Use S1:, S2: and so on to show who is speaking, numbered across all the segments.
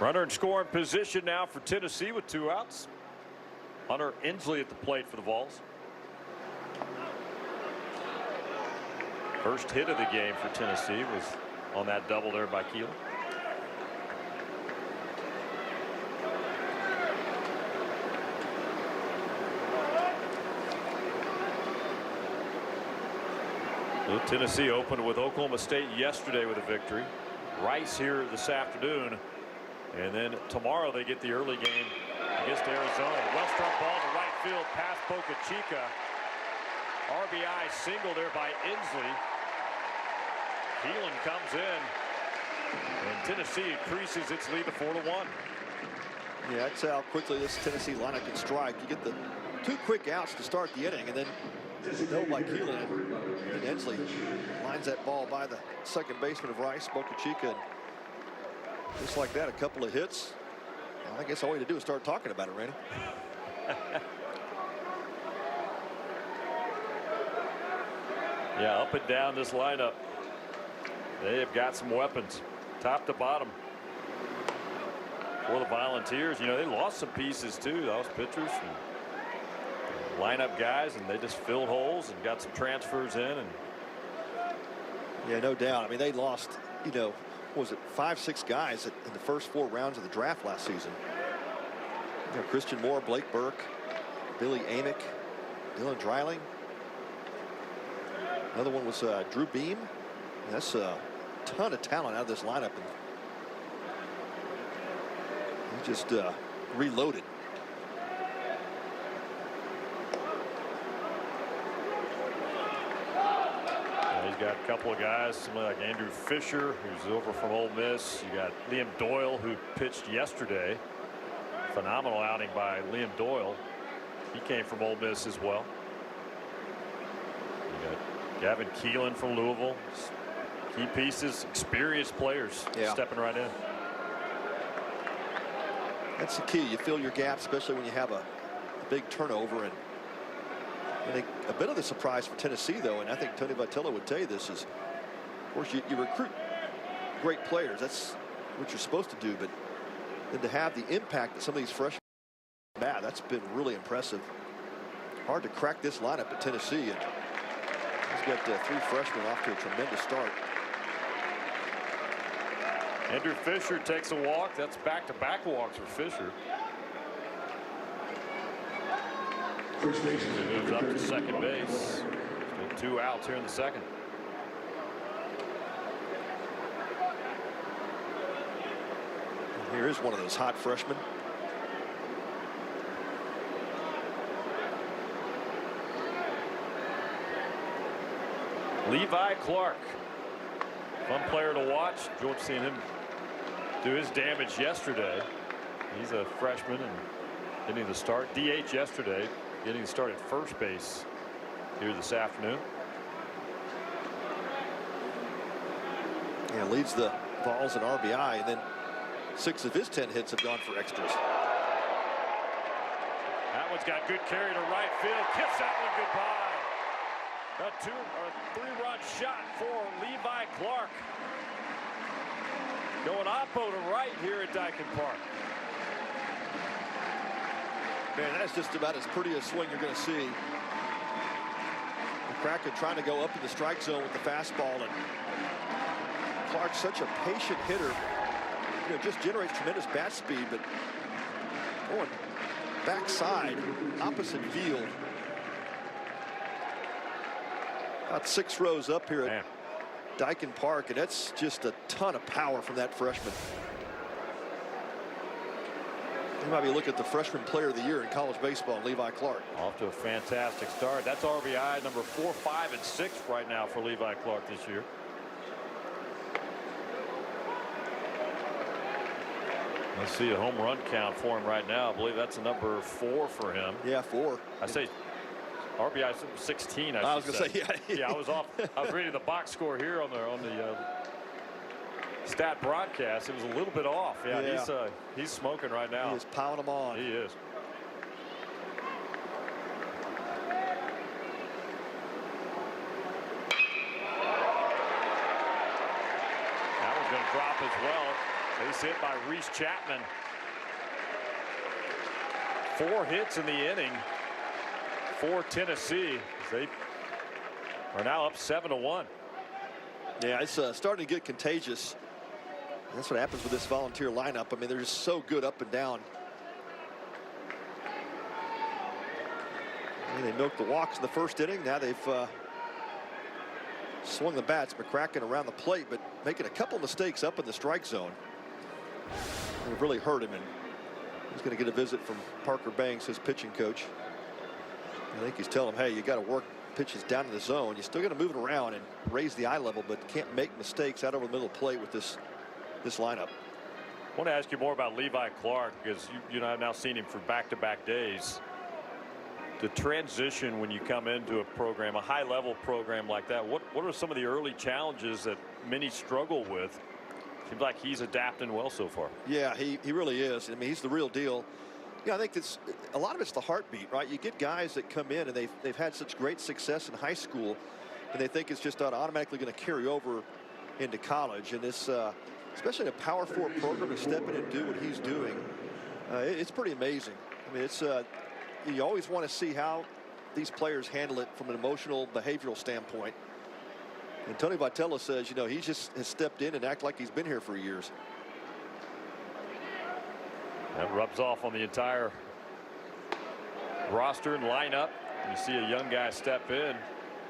S1: Runner in scoring position now for Tennessee with 2 outs. Hunter Inslee at the plate for the Vols. First hit of the game for Tennessee was on that double there by Keelan. So Tennessee opened with Oklahoma State yesterday with a victory. Rice here this afternoon. And then tomorrow they get the early game against Arizona. Well struck ball to right field past Boca Chica. RBI single there by Inslee. Keelan comes in, and Tennessee increases its lead to 4-1.
S2: Yeah, that's how quickly this Tennessee lineup can strike. You get the 2 quick outs to start the inning, and then held by Keelan, and Inslee lines that ball by the second baseman of Rice, Boca Chica. And just like that, a couple of hits. Well, I guess all we had to do is start talking about it, Randy.
S1: Yeah, up and down this lineup. They have got some weapons, top to bottom. For the Volunteers, you know, they lost some pieces too, those pitchers and lineup guys, and they just filled holes and got some transfers in. And
S2: yeah, no doubt. I mean, they lost, you know, what was it, 5-6 guys in the first 4 rounds of the draft last season. You know, Christian Moore, Blake Burke, Billy Amick, Dylan Dreiling. Another one was Drew Beam. That's a ton of talent out of this lineup. And he just reloaded.
S1: He's got a couple of guys, somebody like Andrew Fisher, who's over from Ole Miss. You got Liam Doyle, who pitched yesterday. Phenomenal outing by Liam Doyle. He came from Ole Miss as well. You got Gavin Keelan from Louisville. Key pieces, experienced players stepping right in.
S2: That's the key. You fill your gap, especially when you have a big turnover. And I think a bit of the surprise for Tennessee, though, and I think Tony Vitello would tell you this, is, of course, you recruit great players. That's what you're supposed to do. But then to have the impact that some of these freshmen have, that's been really impressive. Hard to crack this lineup at Tennessee. And he's got 3 freshmen off to a tremendous start.
S1: Andrew Fisher takes a walk. That's back-to-back walks for Fisher.
S3: First base.
S1: He moves up to second base. There's been 2 outs here in the second.
S2: And here is one of those hot freshmen.
S1: Levi Clark. Fun player to watch. Enjoyed seeing him do his damage yesterday. He's a freshman and getting the start. DH yesterday, getting the start at first base here this afternoon.
S2: Yeah, leads the Vols in RBI, and then 6 of his 10 hits have gone for extras.
S1: That one's got good carry to right field. Kiss that one goodbye. A 2 or 3-run shot for Levi Clark. Going oppo to right here at Dyken Park.
S2: Man, that's just about as pretty a swing you're going to see. McCracken trying to go up in the strike zone with the fastball, and Clark's such a patient hitter. You know, just generates tremendous bat speed, but going backside, opposite field. About 6 rows up here at Dyken Park, and that's just a ton of power from that freshman. You might be looking at the freshman player of the year in college baseball, Levi Clark.
S1: Off to a fantastic start. That's RBI number 4, 5, and 6 right now for Levi Clark this year. Let's see a home run count for him right now. I believe that's a number 4 for him.
S2: Yeah, 4.
S1: I say RBI 16.
S2: I was going to say, yeah.
S1: Yeah, I was off. I was reading the box score here on the stat broadcast. It was a little bit off. Yeah, he's smoking right now.
S2: He is piling them on.
S1: He is. That one's going to drop as well. Base hit by Reese Chapman. 4 hits in the inning for Tennessee. They are now up 7-1.
S2: Yeah, it's starting to get contagious. That's what happens with this volunteer lineup. I mean, they're just so good up and down. And they milked the walks in the first inning. Now they've swung the bats. McCracken around the plate, but making a couple mistakes up in the strike zone. It really hurt him, and he's going to get a visit from Parker Banks, his pitching coach. I think he's telling him, hey, you got to work pitches down in the zone. You still got to move it around and raise the eye level, but can't make mistakes out over the middle of the plate with this lineup.
S1: I want to ask you more about Levi Clark, because you know, I've now seen him for back-to-back days. The transition when you come into a program, a high-level program like that, what are some of the early challenges that many struggle with? Seems like he's adapting well so far.
S2: Yeah, he really is. I mean, he's the real deal. Yeah, I think it's a lot of it's the heartbeat, right? You get guys that come in and they've had such great success in high school, and they think it's just automatically going to carry over into college. And this, especially in a Power 4 program, to step in and do what he's doing, it's pretty amazing. I mean, it's you always want to see how these players handle it from an emotional, behavioral standpoint. And Tony Vitello says, you know, he just has stepped in and act like he's been here for years.
S1: That rubs off on the entire roster and lineup. You see a young guy step in, a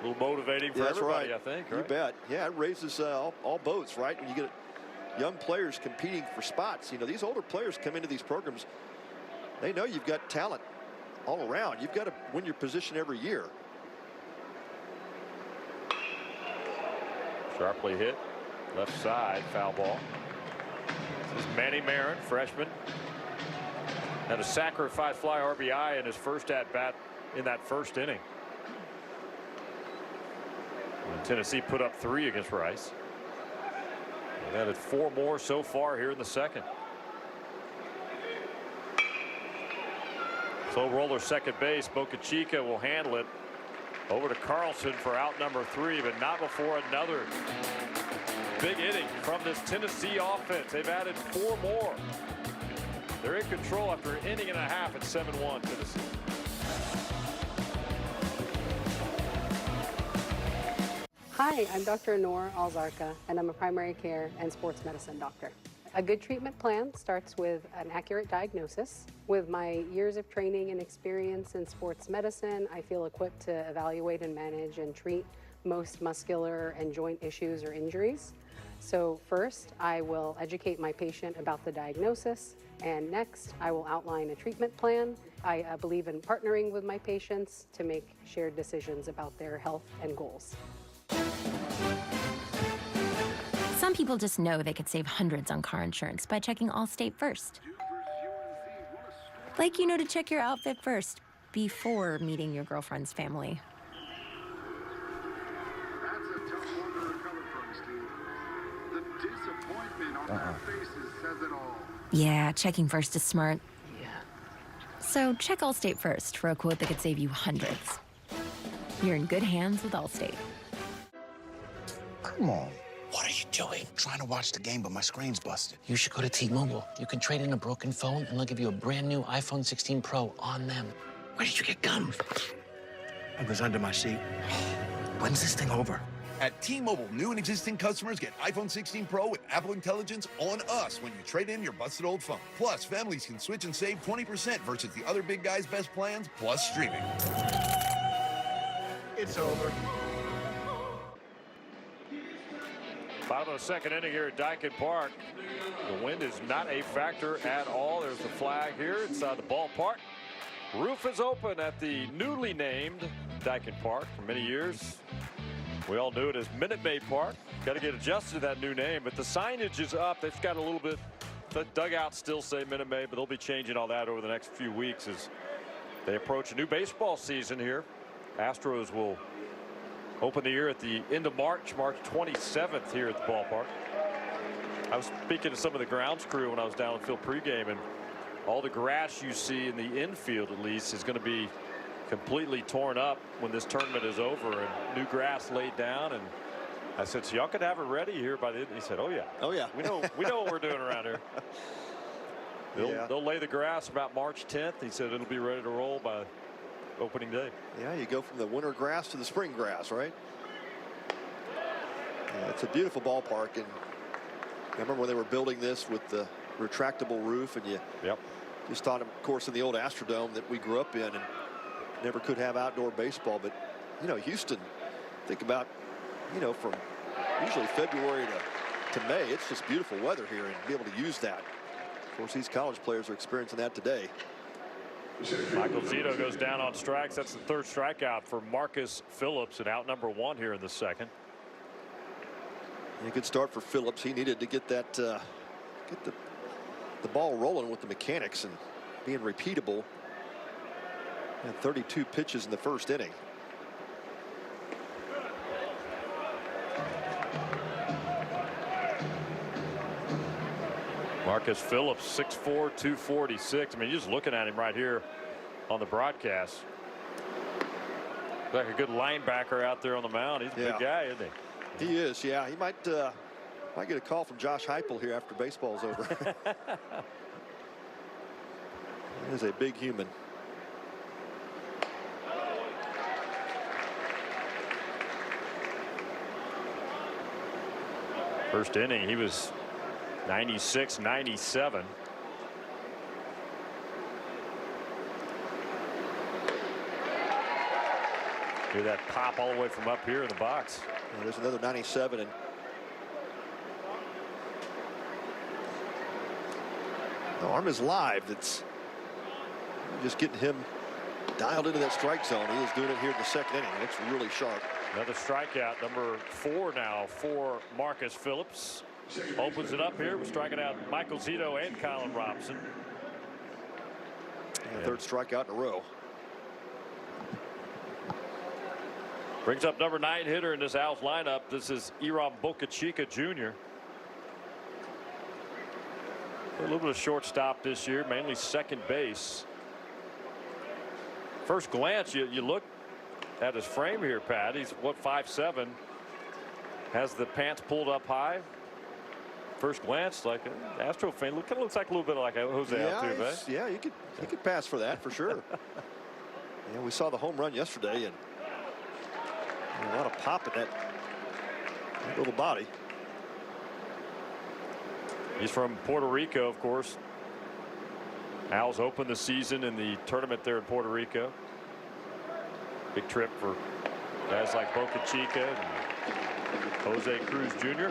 S1: little motivating for everybody, right. I think. Right?
S2: You bet. Yeah, it raises all boats, right? When you get young players competing for spots, you know, these older players come into these programs, they know you've got talent all around. You've got to win your position every year.
S1: Sharply hit, left side, foul ball. This is Manny Marin, freshman. Had a sacrifice fly RBI in his first at-bat in that first inning. And Tennessee put up 3 against Rice. They've added 4 more so far here in the second. Slow roller second base. Boca Chica will handle it. Over to Carlson for out number 3, but not before another big inning from this Tennessee offense. They've added 4 more. They're in control after an inning and a half at 7-1 Tennessee.
S4: Hi, I'm Dr. Noor Alzarka, and I'm a primary care and sports medicine doctor. A good treatment plan starts with an accurate diagnosis. With my years of training and experience in sports medicine, I feel equipped to evaluate and manage and treat most muscular and joint issues or injuries. So first, I will educate my patient about the diagnosis, and next, I will outline a treatment plan. I believe in partnering with my patients to make shared decisions about their health and goals.
S5: Some people just know they could save hundreds on car insurance by checking Allstate first. Like you know to check your outfit first before meeting your girlfriend's family.
S6: That's a tough one to recover from, Steve. The disappointment on their faces says it all.
S5: Yeah, checking first is smart. Yeah. So check Allstate first for a quote that could save you hundreds. You're in good hands with Allstate.
S7: Come on. What are you doing? Trying to watch the game, but my screen's busted. You should go to T-Mobile. You can trade in a broken phone, and they'll give you a brand new iPhone 16 Pro on them. Where did you get gum? It was under my seat. When's this thing over?
S8: At T-Mobile, new and existing customers get iPhone 16 Pro with Apple Intelligence on us when you trade in your busted old phone. Plus, families can switch and save 20% versus the other big guys' best plans, plus streaming.
S6: It's over.
S1: Bottom of the second inning here at Dyken Park. The wind is not a factor at all. There's the flag here inside the ballpark. Roof is open at the newly named Dyken Park for many years. We all knew it as Minute Maid Park. Got to get adjusted to that new name, but the signage is up. They've got a little bit, the dugouts still say Minute Maid, but they'll be changing all that over the next few weeks as they approach a new baseball season here. Astros will open the year at the end of March 27th here at the ballpark. I was speaking to some of the grounds crew when I was down in field pregame, and all the grass you see in the infield, at least, is going to be completely torn up when this tournament is over, and new grass laid down, and I said, so y'all could have it ready here by the end. He said, oh yeah.
S2: Oh yeah.
S1: We know what we're doing around here. They'll lay the grass about March 10th. He said it'll be ready to roll by opening day.
S2: Yeah, you go from the winter grass to the spring grass, right? Yeah, it's a beautiful ballpark, and I remember when they were building this with the retractable roof, and you just thought, of course, in the old Astrodome that we grew up in, and never could have outdoor baseball. But you know, Houston, think about, you know, from usually February to May, it's just beautiful weather here, and be able to use that. Of course, these college players are experiencing that today.
S1: Michael Zito goes down on strikes. That's the third strikeout for Marcus Phillips, and out number 1 here in the second.
S2: A good start for Phillips. He needed to get that get the ball rolling with the mechanics and being repeatable. And 32 pitches in the first inning.
S1: Marcus Phillips, 6'4", 246. I mean, you're just looking at him right here on the broadcast. Like a good linebacker out there on the mound. He's a big guy, isn't he?
S2: He is, yeah. He might get a call from Josh Heupel here after baseball's over. He is a big human.
S1: First inning, he was 96, 97. Hear that pop all the way from up here in the box.
S2: And there's another 97, and the arm is live. It's just getting him dialed into that strike zone. He is doing it here in the second inning. It's really sharp.
S1: Another strikeout, number 4 now for Marcus Phillips. Opens it up here. We're striking out Michael Zito and Colin Robinson.
S2: And third strikeout in a row.
S1: Brings up number 9 hitter in this Owls lineup. This is Iram Bocachica Jr. A little bit of shortstop this year, mainly second base. First glance, you look at his frame here, Pat. He's what, 5'7", has the pants pulled up high. First glance, like an Astro fan, kind of looks like a little bit like Jose Altuve.
S2: Yeah, you could pass for that for sure. Yeah, we saw the home run yesterday, and a lot of pop in that little body.
S1: He's from Puerto Rico, of course. Owls open the season in the tournament there in Puerto Rico. Big trip for guys like Bocachica and Jose Cruz Jr.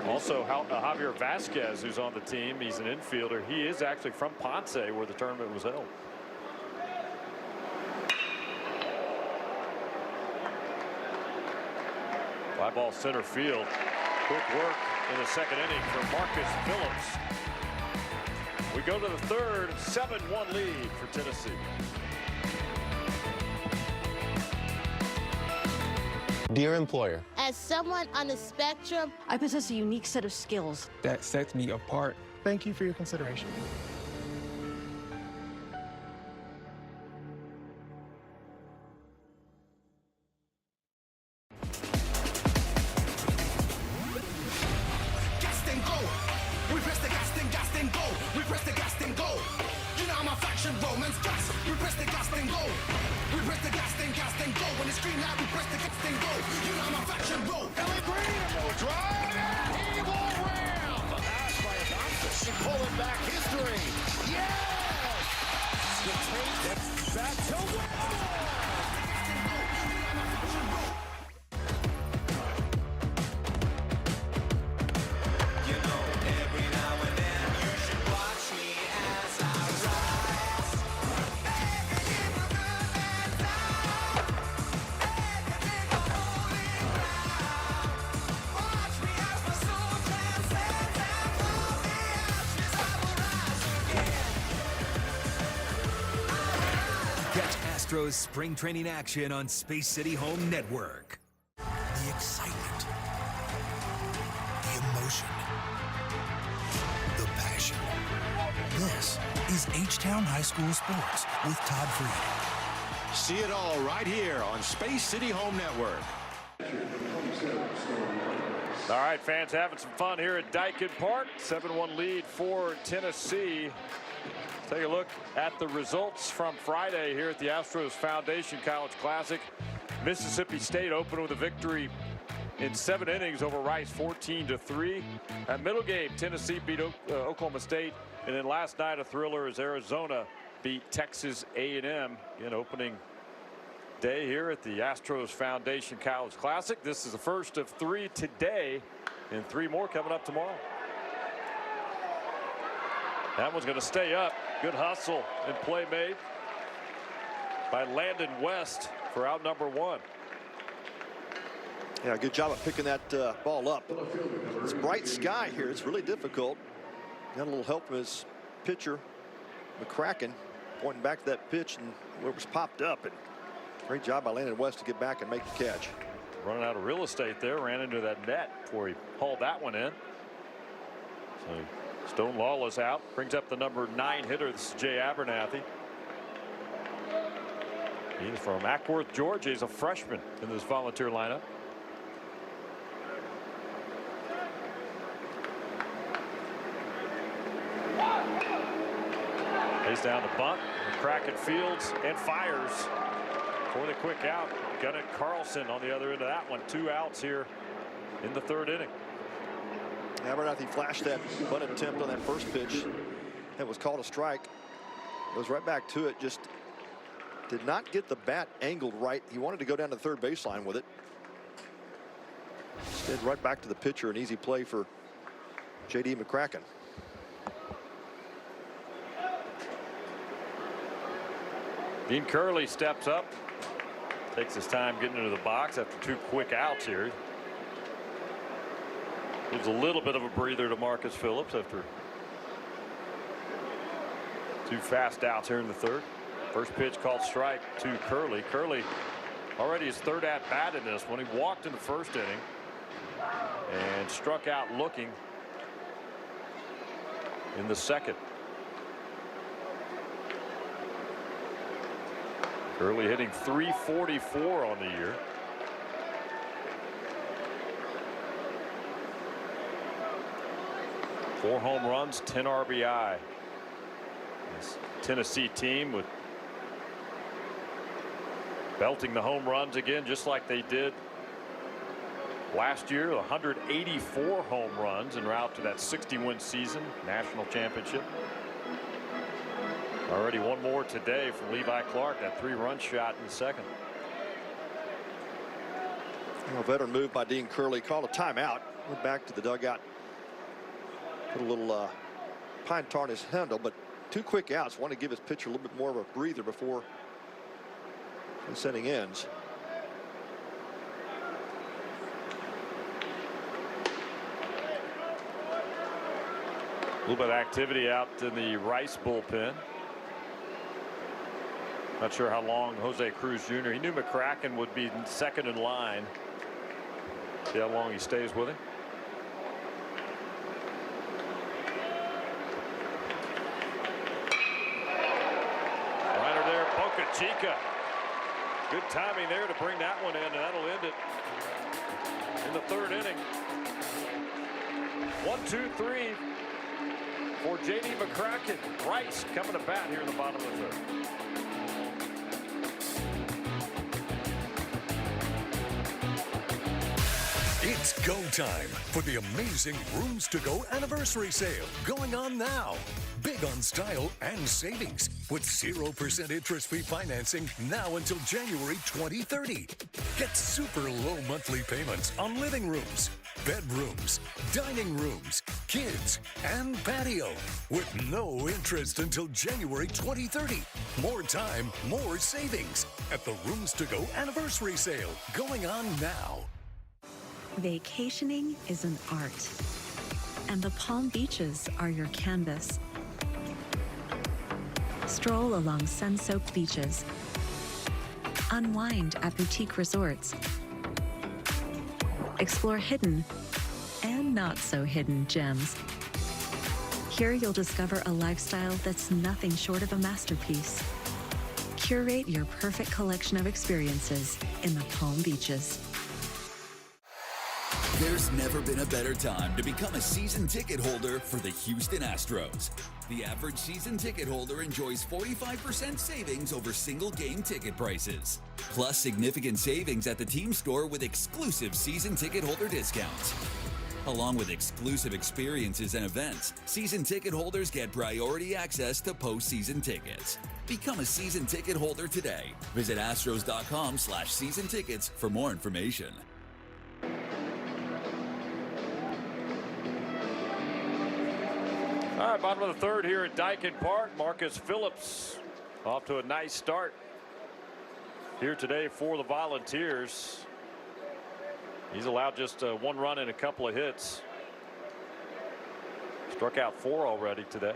S1: Also, Javier Vasquez, who's on the team, he's an infielder. He is actually from Ponce, where the tournament was held. Fly ball center field. Quick work in the second inning for Marcus Phillips. We go to the third, 7-1 lead for Tennessee.
S9: Dear employer,
S10: as someone on the spectrum,
S11: I possess a unique set of skills
S9: that sets me apart. Thank you for your consideration.
S12: Astros spring training action on Space City Home Network.
S13: The excitement, the emotion, the passion. This is H-Town High School Sports with Todd Freed.
S14: See it all right here on Space City Home Network.
S1: All right, fans having some fun here at Dyken Park. 7-1 lead for Tennessee. Take a look at the results from Friday here at the Astros Foundation College Classic. Mississippi State opened with a victory in 7 innings over Rice, 14-3. At middle game, Tennessee beat Oklahoma State. And then last night, a thriller as Arizona beat Texas A&M in opening day here at the Astros Foundation College Classic. This is the first of 3 today, and 3 more coming up tomorrow. That one's going to stay up. Good hustle and play made by Landon West for out number 1.
S2: Yeah, good job of picking that ball up. It's bright sky here. It's really difficult. Got a little help from his pitcher, McCracken, pointing back to that pitch, and where it was popped up. And great job by Landon West to get back and make the catch.
S1: Running out of real estate there, ran into that net before he hauled that one in. So Stone Lawless out, brings up the number 9 hitter. This is Jay Abernathy. He's from Ackworth, Georgia. He's a freshman in this volunteer lineup. Lays down the bunt. McCracken fields and fires for the quick out. Gunnar Carlson on the other end of that one. 2 outs here in the 3rd inning.
S2: Abernathy flashed that bunt attempt on that first pitch. It was called a strike. Goes right back to it. Just did not get the bat angled right. He wanted to go down to the 3rd baseline with it. Instead, right back to the pitcher. An easy play for J.D. McCracken.
S1: Dean Curley steps up. Takes his time getting into the box after 2 quick outs here. Gives a little bit of a breather to Marcus Phillips after 2 fast outs here in the 3rd. First pitch called strike to Curley. Curley already his 3rd at bat in this one. He walked in the 1st inning and struck out looking in the 2nd. Curley hitting .344 on the year. Four home runs, 10 RBI. This Tennessee team with belting the home runs again, just like they did last year. 184 home runs en route to that 60-win season, national championship. Already 1 more today from Levi Clark, that 3-run shot in the 2nd.
S2: A veteran move by Dean Curley. Called a timeout. Went back to the dugout. Put a little pine tar in his handle, but 2 quick outs. Want to give his pitcher a little bit more of a breather before this inning ends.
S1: A little bit of activity out in the Rice bullpen. Not sure how long Jose Cruz Jr. He knew McCracken would be 2nd in line. See how long he stays with him. Liner there, Boca Chica. Good timing there to bring that one in, and that'll end it in the 3rd inning. 1-2-3 for J.D. McCracken. Rice coming to bat here in the bottom of the 3rd.
S13: It's go time for the amazing Rooms to Go anniversary sale going on now. Big on style and savings with 0% interest-free financing now until January 2030. Get super low monthly payments on living rooms, bedrooms, dining rooms, kids, and patio with no interest until January 2030. More time, more savings at the Rooms to Go anniversary sale going on now.
S15: Vacationing is an art, and the Palm Beaches are your canvas. Stroll along sun-soaked beaches. Unwind at boutique resorts. Explore hidden and not so hidden gems. Here you'll discover a lifestyle that's nothing short of a masterpiece. Curate your perfect collection of experiences in the Palm Beaches.
S16: There's never been a better time to become a season ticket holder for the Houston Astros. The average season ticket holder enjoys 45% savings over single game ticket prices, plus significant savings at the team store with exclusive season ticket holder discounts. Along with exclusive experiences and events, season ticket holders get priority access to postseason tickets. Become a season ticket holder today. Visit astros.com/season tickets for more information.
S1: All right, bottom of the third here at Dyken Park. Marcus Phillips off to a nice start here today for the Volunteers. He's allowed just one run and a couple of hits. Struck out 4 already today.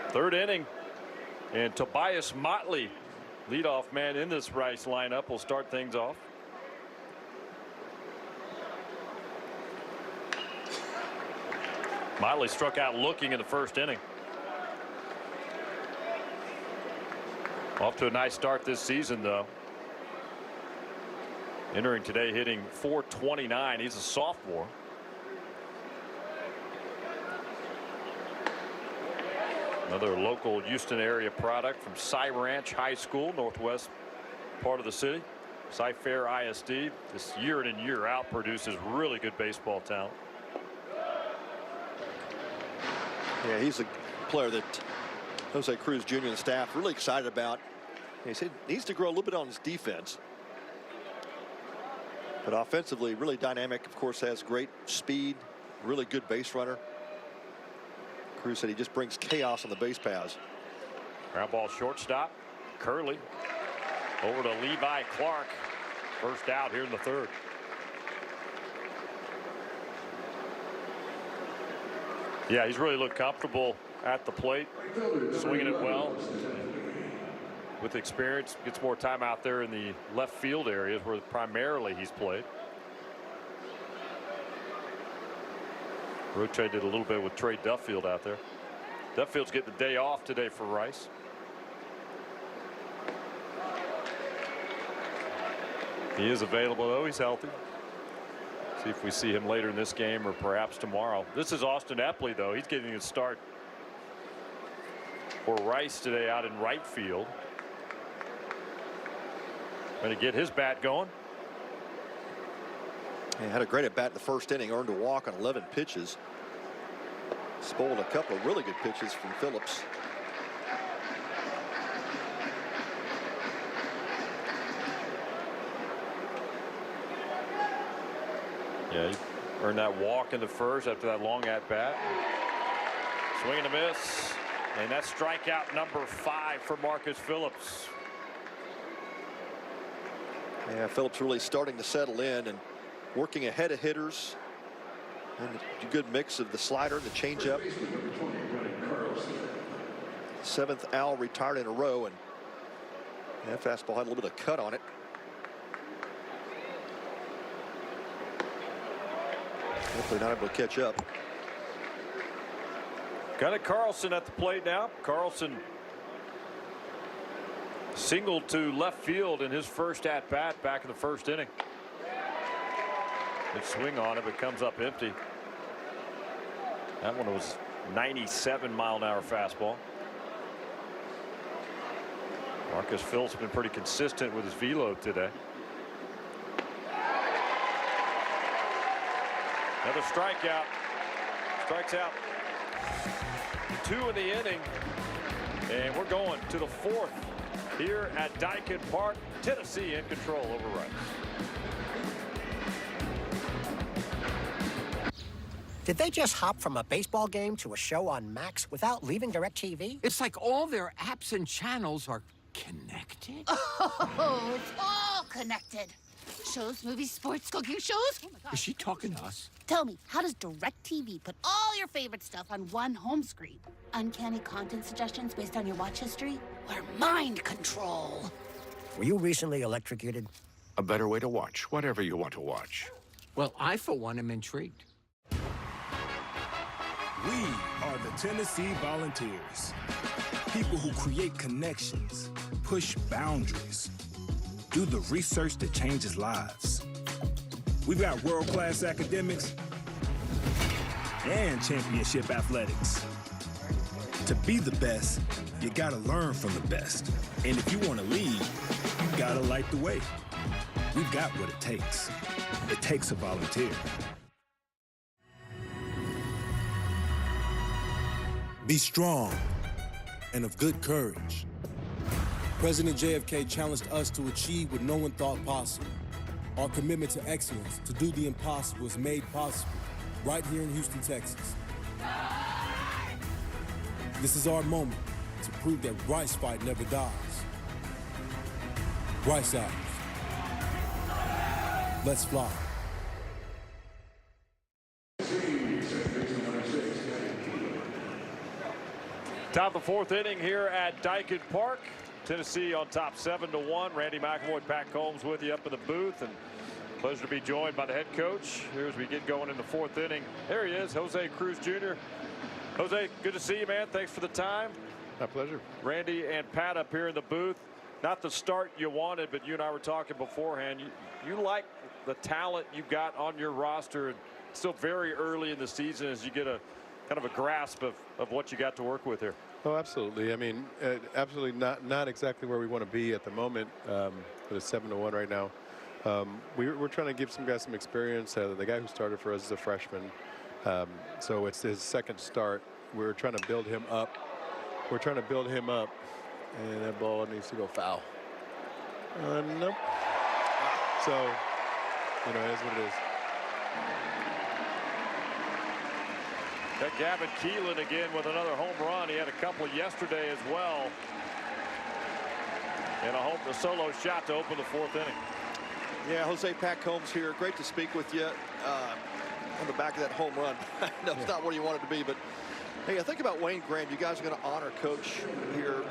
S1: Third inning, and Tobias Motley, leadoff man in this Rice lineup, will start things off. Motley struck out looking in the first inning. Off to a nice start this season, though. Entering today hitting .429. He's a sophomore. Another local Houston area product from Cy Ranch High School, northwest part of the city. Cy Fair ISD. This year in and year out produces really good baseball talent.
S2: Yeah, he's a player that Jose Cruz Jr. and the staff really excited about. He said needs to grow a little bit on his defense, but offensively really dynamic. Of course, has great speed, really good base runner. Cruz said he just brings chaos on the base paths.
S1: Ground ball shortstop. Curley over to Levi Clark. First out here in the third. Yeah, he's really looked comfortable at the plate, swinging it well. With experience, gets more time out there in the left field areas where primarily he's played. Rotated a little bit with Trey Duffield out there. Duffield's getting the day off today for Rice. He is available, though. He's healthy. See if we see him later in this game or perhaps tomorrow. This is Austin Epley, though. He's getting a start for Rice today out in right field. Going to get his bat going.
S2: He had a great at bat in the first inning, earned a walk on 11 pitches. Spoiled a couple of really good pitches from Phillips.
S1: Yeah, he earned that walk in the first after that long at bat. Swing and a miss. And that's strikeout number 5 for Marcus Phillips.
S2: Yeah, Phillips really starting to settle in and working ahead of hitters. And a good mix of the slider and the changeup. 7th Al retired in a row, and that fastball had a little bit of cut on it. Hopefully not able to catch up.
S1: Got it. Carlson at the plate now. Carlson singled to left field in his first at bat back in the first inning. Good swing on it, but comes up empty. That one was 97-mile-an-hour fastball. Marcus Phillips has been pretty consistent with his velo today. Another strikeout. Strikes out 2 in the inning. And we're going to the 4th here at Dyken Park. Tennessee in control over Rice.
S17: Did they just hop from a baseball game to a show on Max without leaving DirecTV?
S14: It's like all their apps and channels are connected.
S10: Oh, it's all connected. Shows, movies, sports, cooking shows. Oh my God.
S14: Is she talking to us?
S10: Tell me, how does DirecTV put all your favorite stuff on one home screen? Uncanny content suggestions based on your watch history? Or mind control?
S17: Were you recently electrocuted?
S14: A better way to watch whatever you want to watch. Well, I, for one, am intrigued.
S12: We are
S3: are the Tennessee Volunteers. People who create connections, push boundaries, do the research that changes lives. We've got world-class academics and championship athletics. To be the best, you gotta learn from the best. And if you want to lead, you gotta light the way. We've got what it takes. It takes a volunteer.
S18: Be strong and of good courage. President JFK challenged us to achieve what no one thought possible. Our commitment to excellence, to do the impossible, is made possible right here in Houston, Texas. This is our moment to prove that Rice fight never dies. Rice Hours. Let's fly.
S1: Top of the fourth inning here at Dyken Park. Tennessee on top 7-1. Randy McElroy, Pat Combs with you up in the booth, and pleasure to be joined by the head coach here as we get going in the fourth inning. There he is, Jose Cruz Jr. Jose, good to see you, man. Thanks for the time.
S19: My pleasure.
S1: Randy and Pat up here in the booth. Not the start you wanted, but you and I were talking beforehand. You like the talent you've got on your roster, and still very early in the season as you get a kind of a grasp of what you got to work with here.
S19: Oh, absolutely. I mean, absolutely not exactly where we want to be at the moment. With a 7-1 right now. We're trying to give some guys some experience. The guy who started for us is a freshman, so it's his second start. We're trying to build him up. And that ball needs to go foul. Nope. So, you know, it is what it is.
S1: Got Gavin Keelan again with another home run. He had a couple yesterday as well. And a solo shot to open the fourth inning.
S2: Yeah, Jose, Pat Combs here. Great to speak with you on the back of that home run. No, it's not where you want it to be, but hey, I think about Wayne Graham. You guys are going to honor Coach here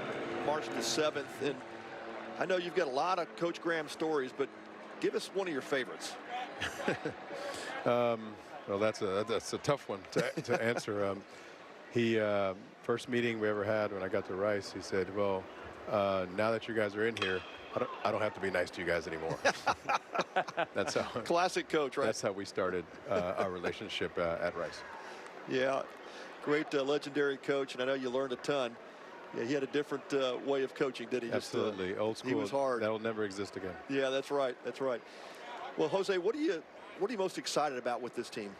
S2: March the 7th. And I know you've got a lot of Coach Graham stories, but give us one of your favorites.
S19: Well, that's a tough one to answer. First meeting we ever had when I got to Rice, he said, well, now that you guys are in here, I don't have to be nice to you guys anymore. That's how.
S2: Classic coach, right?
S19: That's how we started our relationship at Rice.
S2: Yeah, great legendary coach, and I know you learned a ton. Yeah, he had a different way of coaching, did he?
S19: Absolutely,
S2: just,
S19: old school.
S2: He was hard.
S19: That'll never exist again.
S2: Yeah, that's right. That's right. Well, Jose, what are you most excited about with this team?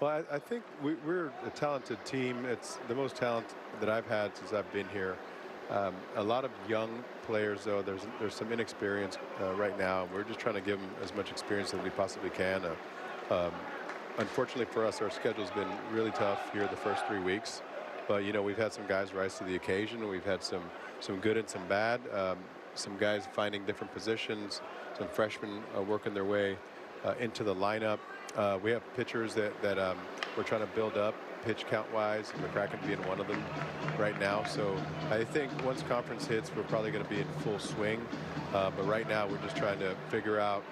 S19: Well, I think we're a talented team. It's the most talent that I've had since I've been here. A lot of young players, though. There's some inexperience right now. We're just trying to give them as much experience as we possibly can. Unfortunately for us, our schedule's been really tough here the first 3 weeks. But, you know, we've had some guys rise to the occasion. We've had some good and some bad. Some guys finding different positions. Some freshmen working their way into the lineup. We have pitchers that we're trying to build up pitch count-wise, and McCracken being one of them right now. So I think once conference hits, we're probably going to be in full swing. But right now, we're just trying to figure out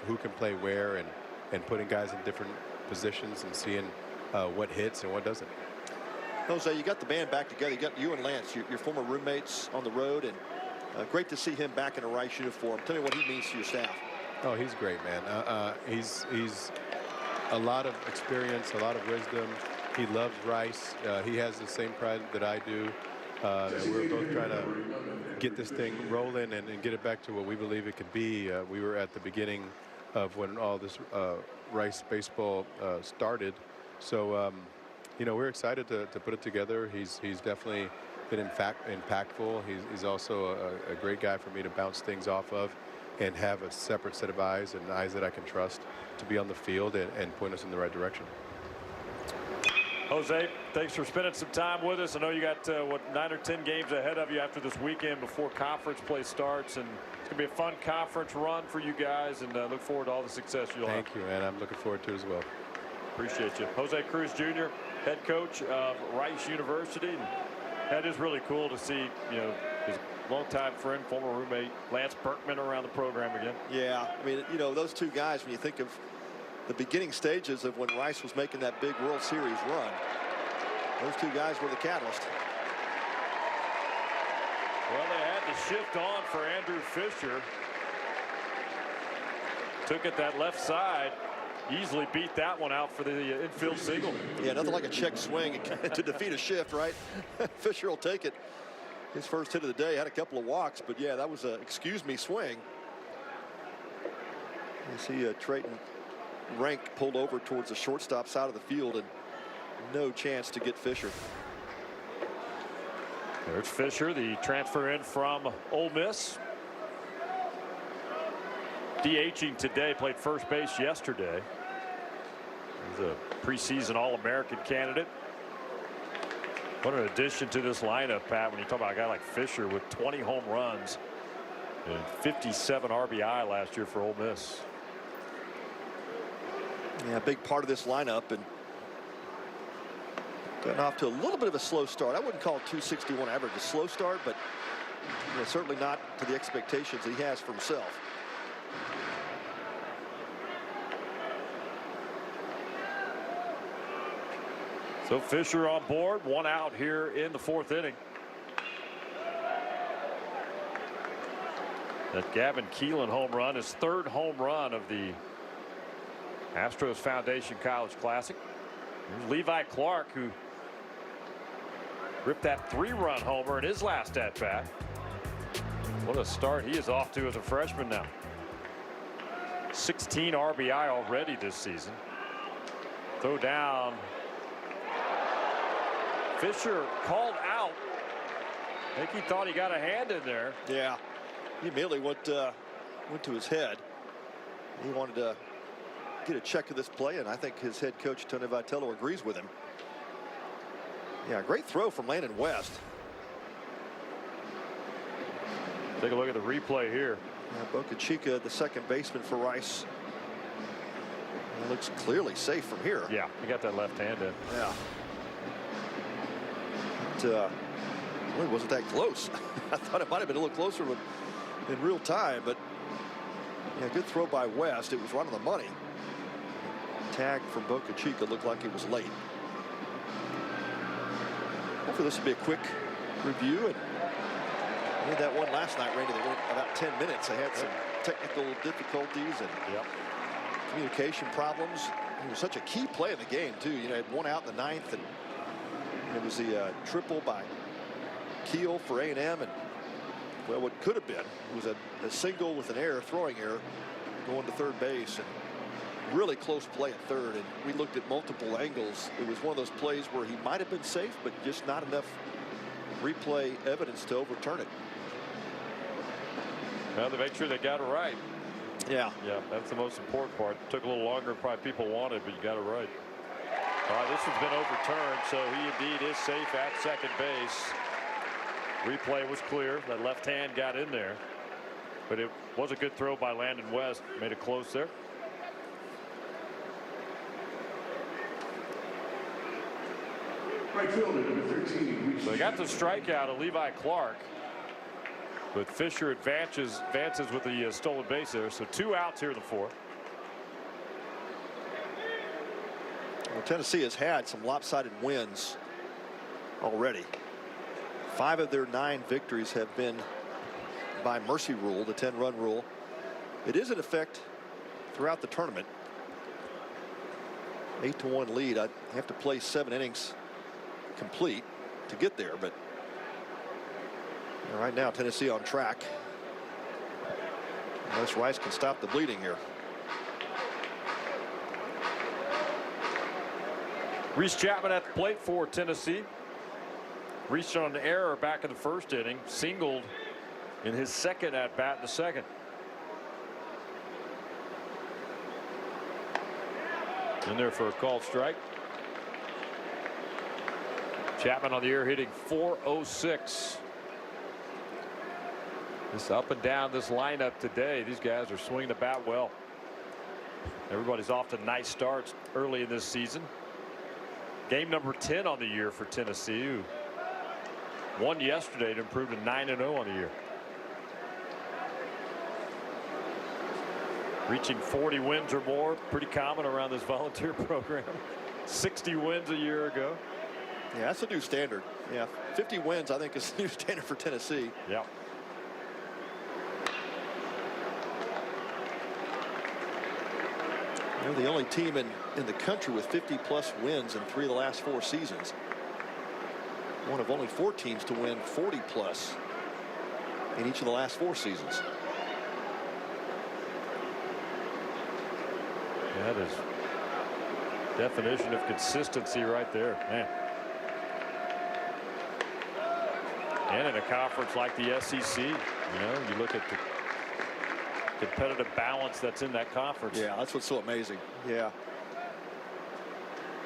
S19: who can play where and putting guys in different positions and seeing what hits and what doesn't.
S2: Jose, you got the band back together. You got you and Lance, your former roommates, on the road, and great to see him back in a Rice uniform. Tell me what he means to your staff.
S19: Oh, he's great, man. He's a lot of experience, a lot of wisdom. He loves Rice. He has the same pride that I do. And we're both trying to get this thing rolling and get it back to what we believe it could be. We were at the beginning of when all this Rice baseball started. So, you know, we're excited to put it together. He's definitely been impactful. He's also a great guy for me to bounce things off of and have a separate set of eyes and eyes that I can trust to be on the field and point us in the right direction.
S1: Jose, thanks for spending some time with us. I know you got, 9 or 10 games ahead of you after this weekend before conference play starts, and it's going to be a fun conference run for you guys, and look forward to all the success you'll have.
S19: Thank you, and I'm looking forward to it as well.
S1: Appreciate you. Jose Cruz Jr., head coach of Rice University. And that is really cool to see, you know, his longtime friend, former roommate, Lance Berkman around the program again.
S2: Yeah, I mean, you know, those two guys, when you think of the beginning stages of when Rice was making that big World Series run, Those two guys were the catalyst.
S1: Well, they had to shift on for Andrew Fisher. Took it that left side. Easily beat that one out for the infield single.
S2: Yeah, nothing like a check swing to defeat a shift, right? Fisher will take it. His first hit of the day, had a couple of walks, but yeah, that was a excuse me swing. You see Trayton Rank pulled over towards the shortstop side of the field, and no chance to get Fisher.
S1: There's Fisher, the transfer in from Ole Miss. DHing today, played first base yesterday. He's a preseason All-American candidate. What an addition to this lineup, Pat, when you talk about a guy like Fisher with 20 home runs and 57 RBI last year for Ole Miss.
S2: Yeah, a big part of this lineup, and getting off to a little bit of a slow start. I wouldn't call 261 average a slow start, but certainly not to the expectations he has for himself.
S1: So Fisher on board, one out here in the fourth inning. That Gavin Keelan home run, his third home run of the Astros Foundation College Classic. Here's Levi Clark, who ripped that 3-run homer in his last at-bat. What a start he is off to as a freshman now. 16 RBI already this season. Throw down. Fisher called out. I think he thought he got a hand in there.
S2: Yeah, he immediately went to his head. He wanted to get a check of this play, and I think his head coach Tony Vitello agrees with him. Yeah, great throw from Landon West.
S1: Take a look at the replay here.
S2: Yeah, Boca Chica, the second baseman for Rice. It looks clearly safe from here.
S1: Yeah, he got that left hand in.
S2: Yeah. It really wasn't that close. I thought it might have been a little closer in real time, but yeah, good throw by West. It was right on the money. Tag from Boca Chica looked like it was late. Hopefully this will be a quick review. And we had that one last night, Randy, that went about 10 minutes. They had some technical difficulties and communication problems. It was such a key play in the game, too. You know, it had one out in the ninth, and it was the triple by Keel for A&M, and well, what could have been, it was a single with an error, throwing error, going to third base, and really close play at third. And we looked at multiple angles. It was one of those plays where he might have been safe, but just not enough replay evidence to overturn it.
S1: Well, to make sure they got it right.
S2: Yeah,
S1: that's the most important part. It took a little longer than probably people wanted, but you got it right. All right, this has been overturned, so he indeed is safe at second base. Replay was clear. That left hand got in there, but it was a good throw by Landon West. Made it close there.
S6: Right fielder, number 13.
S1: So they got the strikeout of Levi Clark, but Fisher advances with the stolen base there. So 2 outs here in the fourth.
S2: Well, Tennessee has had some lopsided wins already. 5 of their 9 victories have been by mercy rule, the 10-run rule. It is in effect throughout the tournament. 8-1 lead. I'd have to play 7 innings complete to get there, but right now Tennessee on track. Unless Rice can stop the bleeding here.
S1: Reese Chapman at the plate for Tennessee. Reached on an error back in the first inning, singled in his second at bat in the second. In there for a called strike. Chapman on the year hitting .406. This up and down this lineup today. These guys are swinging the bat well. Everybody's off to nice starts early in this season. Game number 10 on the year for Tennessee, who won yesterday to improve to 9-0 on the year. Reaching 40 wins or more, pretty common around this volunteer program. 60 wins a year ago.
S2: Yeah, that's a new standard. Yeah, 50 wins, I think, is the new standard for Tennessee.
S1: Yep.
S2: They're the only team in the country with 50-plus wins in 3 of the last 4 seasons. One of only 4 teams to win 40-plus in each of the last 4 seasons.
S1: That is definition of consistency right there, man. And in a conference like the SEC, you know, you look at the competitive balance that's in that conference.
S2: Yeah, that's what's so amazing. Yeah,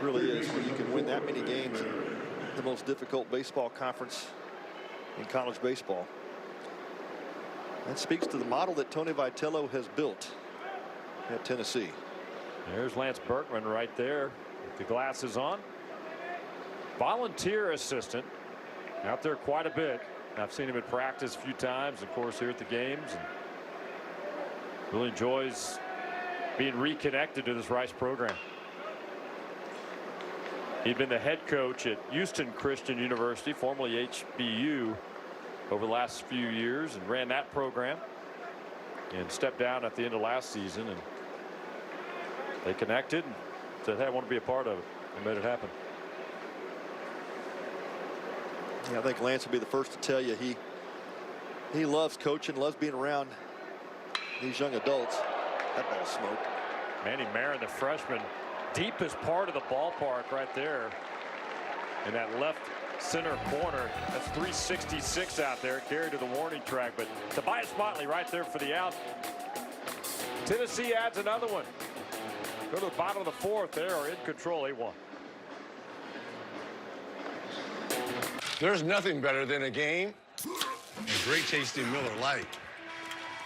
S2: really is, when you can win that many games in the most difficult baseball conference in college baseball. That speaks to the model that Tony Vitello has built at Tennessee.
S1: There's Lance Berkman right there with the glasses on. Volunteer assistant out there quite a bit. I've seen him in practice a few times, of course, here at the games, and really enjoys being reconnected to this Rice program. He'd been the head coach at Houston Christian University, formerly HBU, over the last few years, and ran that program and stepped down at the end of last season, and they connected and said, hey, I want to be a part of it, and made it happen.
S2: Yeah, I think Lance will be the first to tell you he loves coaching, loves being around these young adults. That ball smoked.
S1: Manny Marin, the freshman, deepest part of the ballpark right there in that left center corner. That's 366 out there, carried to the warning track, but Tobias Motley right there for the out. Tennessee adds another one. Go to the bottom of the 4th. They are in control, 8-1.
S9: There's nothing better than a game. A great tasting Miller Lite.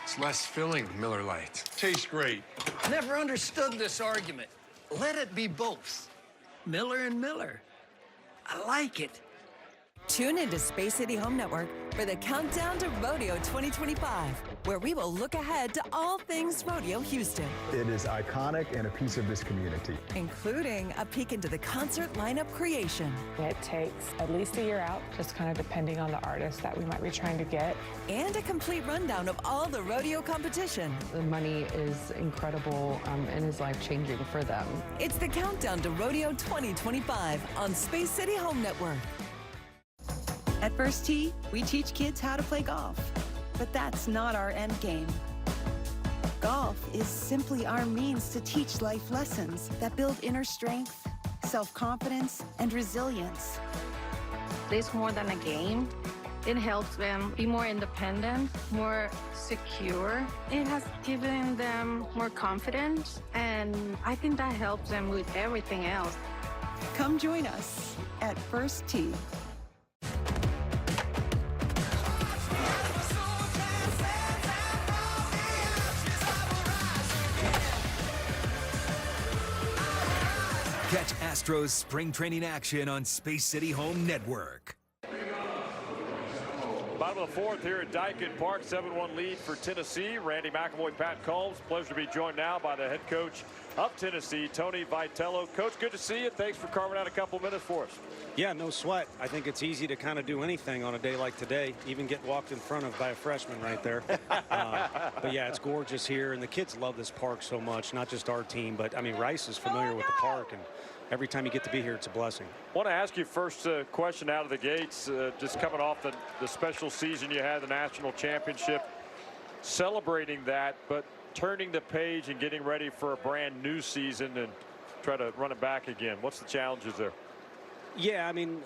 S9: It's less filling, Miller Lite. Tastes great.
S20: Never understood this argument. Let it be both. Miller and Miller. I like it.
S21: Tune into Space City Home Network for the countdown to Rodeo 2025, where we will look ahead to all things Rodeo Houston.
S22: It is iconic and a piece of this community,
S21: including a peek into the concert lineup creation.
S23: It takes at least a year out, just kind of depending on the artist that we might be trying to get.
S21: And a complete rundown of all the rodeo competition.
S24: The money is incredible and is life-changing for them.
S21: It's the countdown to Rodeo 2025 on Space City Home Network.
S25: At First Tee, we teach kids how to play golf, but that's not our end game. Golf is simply our means to teach life lessons that build inner strength, self-confidence, and resilience.
S26: It's more than a game. It helps them be more independent, more secure. It has given them more confidence, and I think that helps them with everything else.
S25: Come join us at First Tee.
S12: Catch Astros spring training action on Space City Home Network.
S1: Bottom of the 4th here at Dykin Park, 7-1 lead for Tennessee. Randy McAvoy, Pat Combs. Pleasure to be joined now by the head coach of Tennessee, Tony Vitello. Coach, good to see you. Thanks for carving out a couple minutes for us.
S27: Yeah, no sweat. I think it's easy to kind of do anything on a day like today, even get walked in front of by a freshman right there. But yeah, it's gorgeous here, and the kids love this park so much, not just our team, but I mean, Rice is familiar with the park, and every time you get to be here, it's a blessing.
S1: I want to ask you first question out of the gates, just coming off the special season you had, the national championship, celebrating that, but turning the page and getting ready for a brand new season and try to run it back again. What's the challenges there?
S27: Yeah, I mean,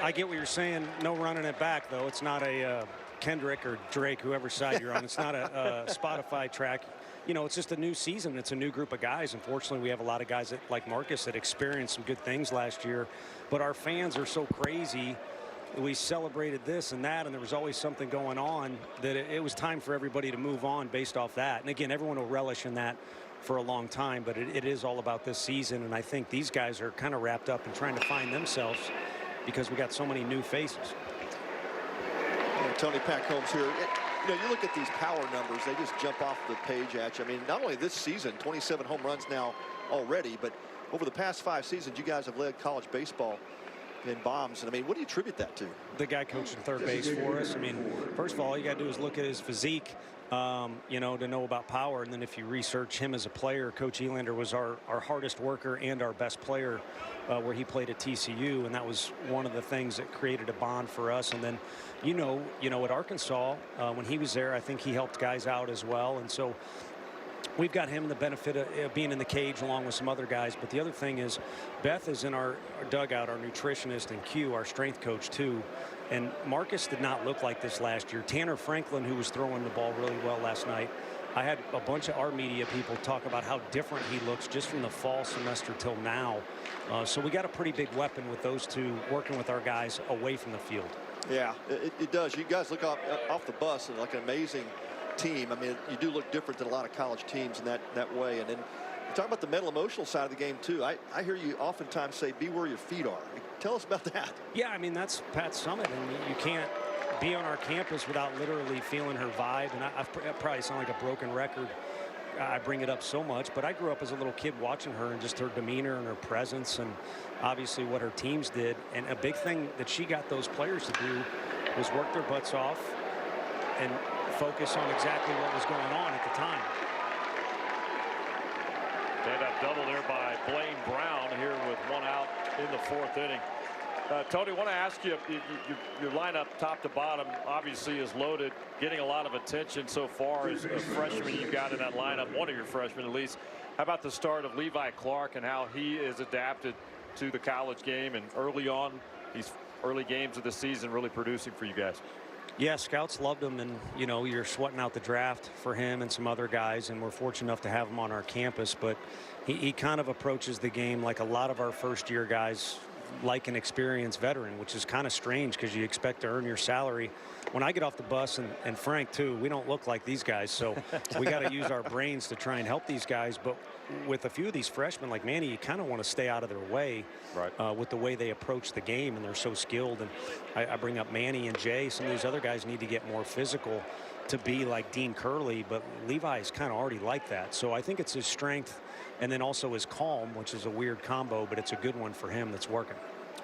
S27: I get what you're saying. No running it back, though. It's not a Kendrick or Drake, whoever side you're on. It's not a Spotify track. You know, it's just a new season. It's a new group of guys. Unfortunately, we have a lot of guys that, like Marcus, that experienced some good things last year. But our fans are so crazy. We celebrated this and that, and there was always something going on that it was time for everybody to move on based off that. And again, everyone will relish in that for a long time, but it is all about this season. And I think these guys are kind of wrapped up in trying to find themselves because we got so many new faces.
S2: Yeah, Tony, Pat Combs here. You know, you look at these power numbers, they just jump off the page at you. I mean, not only this season, 27 home runs now already, but over the past 5 seasons, you guys have led college baseball in bombs. And I mean, what do you attribute that to?
S27: The guy coaching third base for us. I mean, first of all you got to do is look at his physique, you know, to know about power. And then if you research him as a player, Coach Elander was our hardest worker and our best player where he played at TCU. And that was one of the things that created a bond for us. And then, you know, at Arkansas, when he was there, I think he helped guys out as well. And so we've got him the benefit of being in the cage along with some other guys. But the other thing is Beth is in our dugout, our nutritionist, and Q, our strength coach, too. And Marcus did not look like this last year. Tanner Franklin, who was throwing the ball really well last night, I had a bunch of our media people talk about how different he looks just from the fall semester till now. So we got a pretty big weapon with those two working with our guys away from the field.
S2: Yeah, it does. You guys look off the bus and like an amazing team. I mean, you do look different than a lot of college teams in that way. And then you talk about the mental emotional side of the game too. I hear you oftentimes say be where your feet are. Tell us about that.
S27: Yeah, I mean, that's Pat's summit, and you can't be on our campus without literally feeling her vibe. And I probably sound like a broken record. I bring it up so much, but I grew up as a little kid watching her and just her demeanor and her presence and obviously what her teams did. And a big thing that she got those players to do was work their butts off and focus on exactly what was going on at the time.
S1: Stand-up double there by Blaine Brown here with one out in the fourth inning. Tony, I want to ask you, your lineup top to bottom obviously is loaded, getting a lot of attention so far as a freshman you've got in that lineup, one of your freshmen at least. How about the start of Levi Clark and how he is adapted to the college game and early on, these early games of the season really producing for you guys?
S27: Yeah, scouts loved him, and you know, you're sweating out the draft for him and some other guys, and we're fortunate enough to have him on our campus. But he kind of approaches the game like a lot of our first year guys, like an experienced veteran, which is kind of strange because you expect to earn your salary. When I get off the bus, and Frank too, we don't look like these guys, so we got to use our brains to try and help these guys. But with a few of these freshmen like Manny, you kind of want to stay out of their way, right, with the way they approach the game, and they're so skilled. And I bring up Manny and Jay. Some of these other guys need to get more physical to be like Dean Curley, but Levi is kind of already like that. So I think it's his strength and then also his calm, which is a weird combo, but it's a good one for him that's working.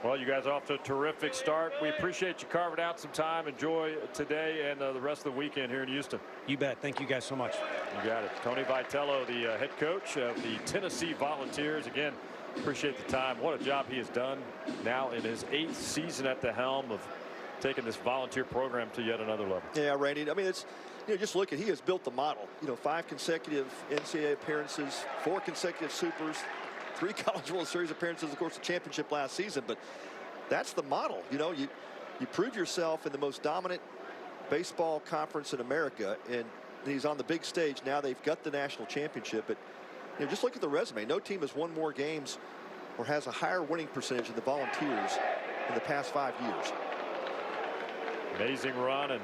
S1: Well, you guys are off to a terrific start. We appreciate you carving out some time. Enjoy today and the rest of the weekend here in Houston.
S27: You bet. Thank you guys so much.
S1: You got it. Tony Vitello, the head coach of the Tennessee Volunteers. Again, appreciate the time. What a job he has done now in his 8th season at the helm of taking this volunteer program to yet another level.
S2: Yeah, Randy. I mean, it's, you know, just look at, he has built the model. You know, 5 consecutive NCAA appearances, 4 consecutive supers, 3 College World Series appearances, of course, the championship last season. But that's the model. You know, you prove yourself in the most dominant baseball conference in America, and he's on the big stage. Now they've got the national championship. But you know, just look at the resume. No team has won more games or has a higher winning percentage than the Volunteers in the past 5 years.
S1: Amazing run, and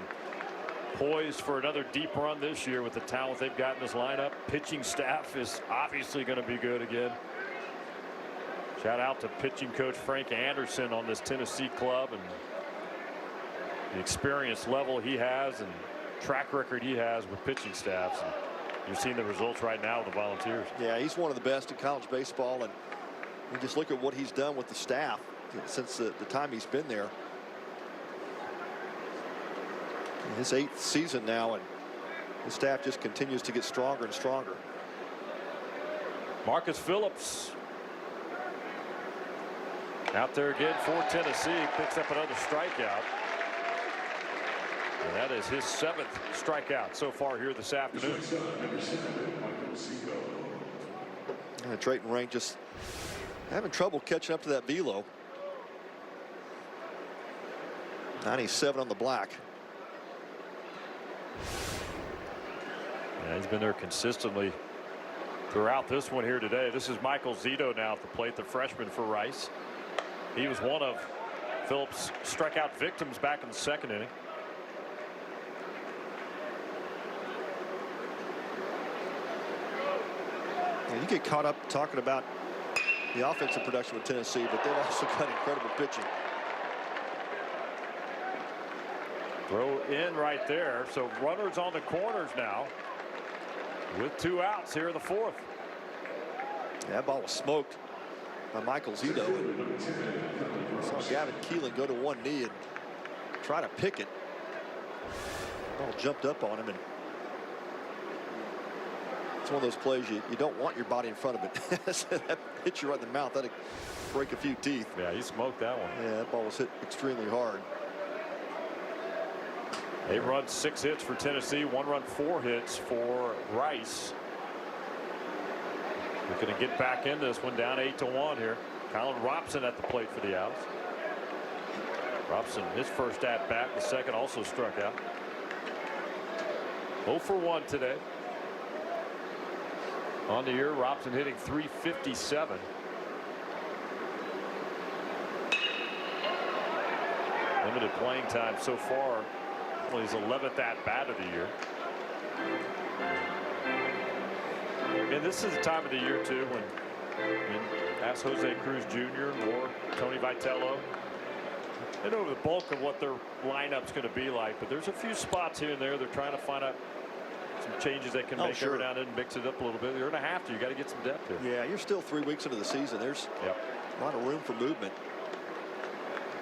S1: poised for another deep run this year with the talent they've got in this lineup. Pitching staff is obviously going to be good again. Shout out to pitching coach Frank Anderson on this Tennessee club and the experience level he has and track record he has with pitching staffs. And you're seeing the results right now with the Volunteers.
S2: Yeah, he's one of the best in college baseball, and you just look at what he's done with the staff since the time he's been there. His 8th season now, and the staff just continues to get stronger and stronger.
S1: Marcus Phillips out there again for Tennessee, picks up another strikeout. And that is his 7th strikeout so far here this afternoon.
S2: Drayton Rank just having trouble catching up to that velo. 97 on the black.
S1: Yeah, he's been there consistently throughout this one here today. This is Michael Zito now at the plate, the freshman for Rice. He was one of Phillips' strikeout victims back in the 2nd inning.
S2: You get caught up talking about the offensive production with Tennessee, but they've also got incredible pitching.
S1: Throw in right there. So runners on the corners now with 2 outs here in the 4th.
S2: Yeah, that ball was smoked. by Michael Zito. Saw Gavin Keelan go to one knee and try to pick it. Ball jumped up on him, and it's one of those plays you don't want your body in front of it. That hit you right in the mouth. That'd break a few teeth.
S1: Yeah, he smoked that one.
S2: Yeah, that ball was hit extremely hard.
S1: 8 runs, 6 hits for Tennessee. 1 run, 4 hits for Rice. We're going to get back in this one, down 8-1 here. Colin Robson at the plate for the outs. Robson, his first at bat, the second also struck out. 0 for 1 today. On the year, Robson hitting .357. Limited playing time so far. Well, his 11th at bat of the year. And this is the time of the year too when ask Jose Cruz Jr. or Tony Vitello. They know the bulk of what their lineup's going to be like, but there's a few spots here and there they're trying to find out some changes they can make every now and then and mix it up a little bit. You're going to have to. You got to get some depth here.
S2: Yeah, you're still 3 weeks into the season. There's a lot of room for movement.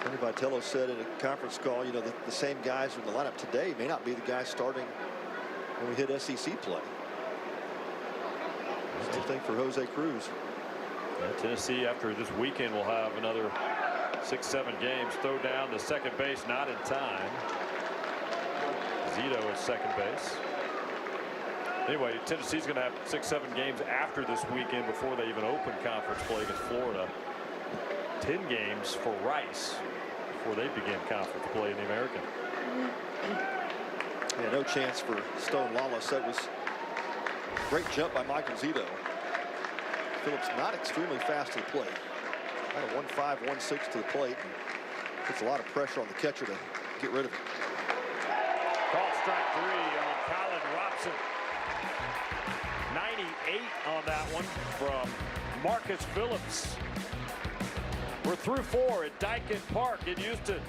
S2: Tony Vitello said in a conference call, you know, the same guys in the lineup today may not be the guys starting when we hit SEC play. Same thing for Jose Cruz.
S1: Yeah, Tennessee after this weekend will have another 6-7 games. Throw down to second base, not in time. Zito at second base. Anyway, Tennessee's going to have 6-7 games after this weekend before they even open conference play against Florida. 10 games for Rice before they begin conference play in the American.
S2: Yeah, no chance for Stone Wallace. That was a great jump by Michael Zito. Phillips not extremely fast to the plate. Had a 1.5, 1.6 to the plate. And puts a lot of pressure on the catcher to get rid of it.
S1: Call strike 3 on Colin Robson. 98 on that one from Marcus Phillips. We're through 4 at Dyken Park in Houston.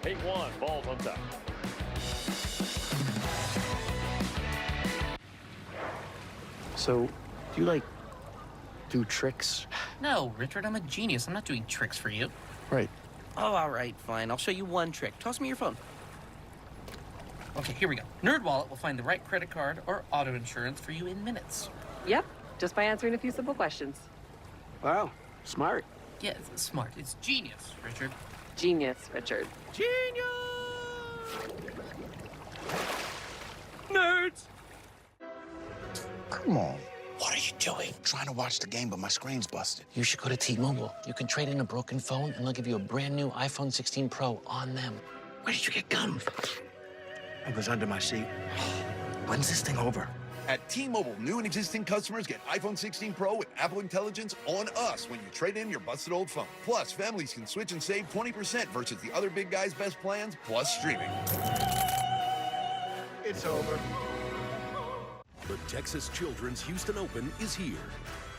S1: 8-1, balls on top.
S4: So, do you do tricks?
S5: No, Richard, I'm a genius. I'm not doing tricks for you.
S4: Right.
S5: Oh, all right, fine. I'll show you one trick. Toss me your phone. Okay, here we go. NerdWallet will find the right credit card or auto insurance for you in minutes.
S7: Yep, just by answering a few simple questions.
S4: Wow, smart.
S5: Yeah, it's smart. It's genius, Richard.
S7: Genius, Richard.
S5: Genius! Nerds!
S8: Come on. What are you doing? Trying to watch the game, but my screen's busted.
S11: You should go to T-Mobile. You can trade in a broken phone, and they'll give you a brand new iPhone 16 Pro on them.
S8: Where did you get gum? It was under my seat. When's this thing over?
S13: At T-Mobile, new and existing customers get iPhone 16 Pro with Apple Intelligence on us when you trade in your busted old phone. Plus, families can switch and save 20% versus the other big guys' best plans, plus streaming.
S8: It's over.
S15: The Texas Children's Houston Open is here.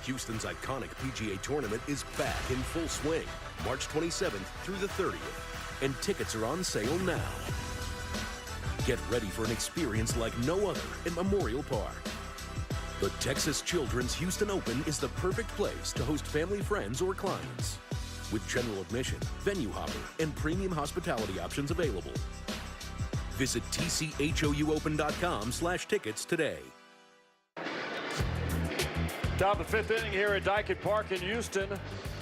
S15: Houston's iconic PGA tournament is back in full swing, March 27th through the 30th, and tickets are on sale now. Get ready for an experience like no other in Memorial Park. The Texas Children's Houston Open is the perfect place to host family, friends, or clients. With general admission, venue hopper, and premium hospitality options available. Visit tchouopen.com/tickets today.
S1: Top of the 5th inning here at Dyken Park in Houston.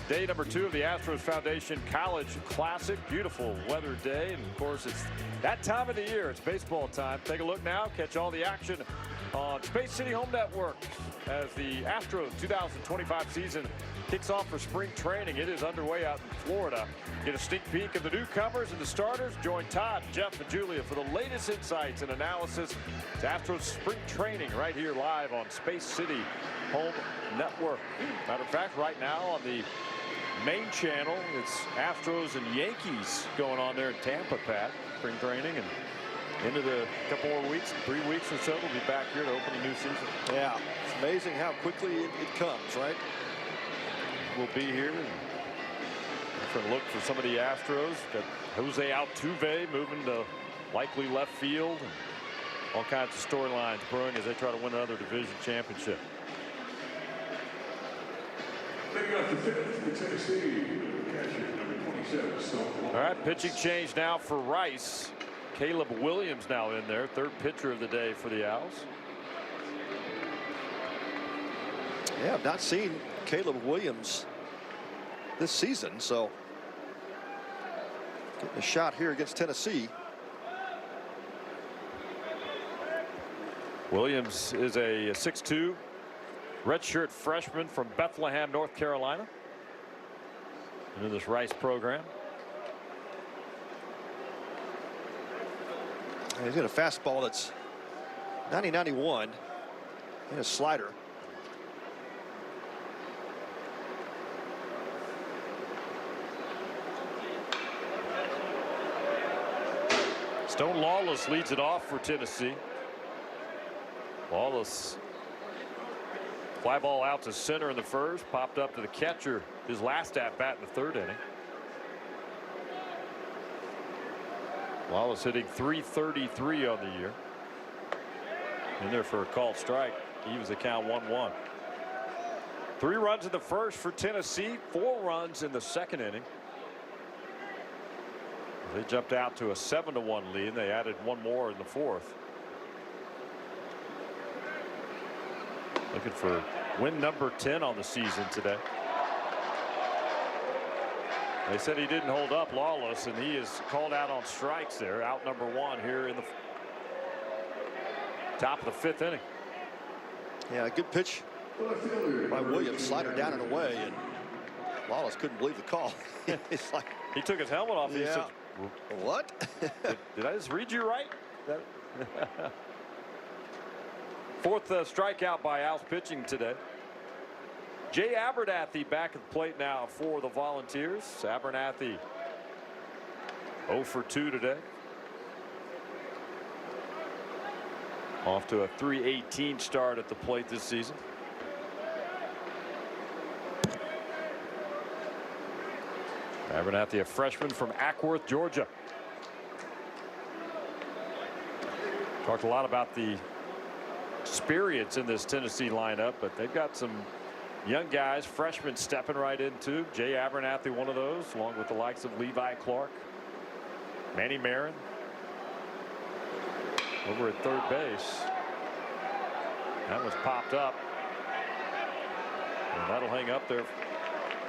S1: Day number 2 of the Astros Foundation College Classic. Beautiful weather day, and of course it's that time of the year. It's baseball time. Take a look now. Catch all the action on Space City Home Network as the Astros 2025 season kicks off for spring training. It is underway out in Florida. Get a sneak peek of the newcomers and the starters. Join Todd, Jeff, and Julia for the latest insights and analysis to Astros spring training right here live on Space City Home Network. Matter of fact, right now on the main channel, it's Astros and Yankees going on there in Tampa, Pat. Spring training and into the couple more weeks, 3 weeks or so, we'll be back here to open the new season.
S2: Yeah, it's amazing how quickly it comes, right?
S1: We'll be here and for a look for some of the Astros. Got Jose Altuve moving to likely left field, and all kinds of storylines brewing as they try to win another division championship. All right, pitching change now for Rice. Caleb Williams now in there, third pitcher of the day for the Owls.
S2: Yeah, I've not seen Caleb Williams this season, so getting a shot here against Tennessee.
S1: Williams is a 6'2" redshirt freshman from Bethlehem, North Carolina, into this Rice program.
S2: And he's got a fastball that's 90-91 and a slider.
S1: Stone Lawless leads it off for Tennessee. Lawless, fly ball out to center in the first, popped up to the catcher his last at bat in the third inning. Lawless hitting .333 on the year. In there for a called strike. He was the count 1-1. 3 runs in the first for Tennessee, 4 runs in the second inning. They jumped out to a 7-1 lead. They added 1 more in the fourth. Looking for win number 10 on the season today. They said he didn't hold up Lawless, and he is called out on strikes there. Out number 1 here in the top of the 5th inning.
S2: Yeah, good pitch by Williams. Slider down and away, and Lawless couldn't believe the call. It's like
S1: he took his helmet off.
S2: Yeah.
S1: He said,
S2: what?
S1: did I just read you right? Fourth strikeout by Owls pitching today. Jay Abernathy back at the plate now for the Volunteers. Abernathy 0 for 2 today. Off to a .318 start at the plate this season. Abernathy, a freshman from Ackworth, Georgia. Talked a lot about the experience in this Tennessee lineup, but they've got some young guys, freshmen stepping right into. Jay Abernathy, one of those, along with the likes of Levi Clark, Manny Marin over at third base. That was popped up, and that'll hang up there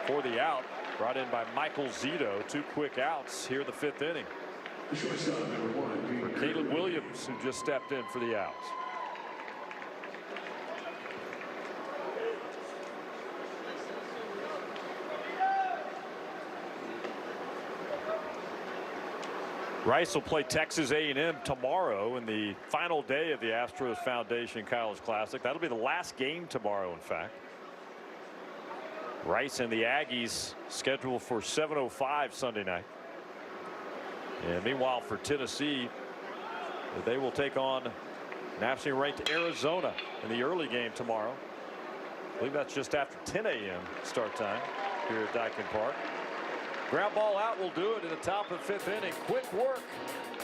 S1: for the out. Brought in by Michael Zito. 2 quick outs here in the 5th inning for Caleb Williams, who just stepped in for the Owls. Rice will play Texas A&M tomorrow in the final day of the Astros Foundation College Classic. That'll be the last game tomorrow, in fact. Rice and the Aggies scheduled for 7:05 Sunday night. And meanwhile for Tennessee, they will take on nationally ranked Arizona in the early game tomorrow. I believe that's just after 10 a.m. start time here at Dyken Park. Ground ball out will do it in the top of the 5th inning. Quick work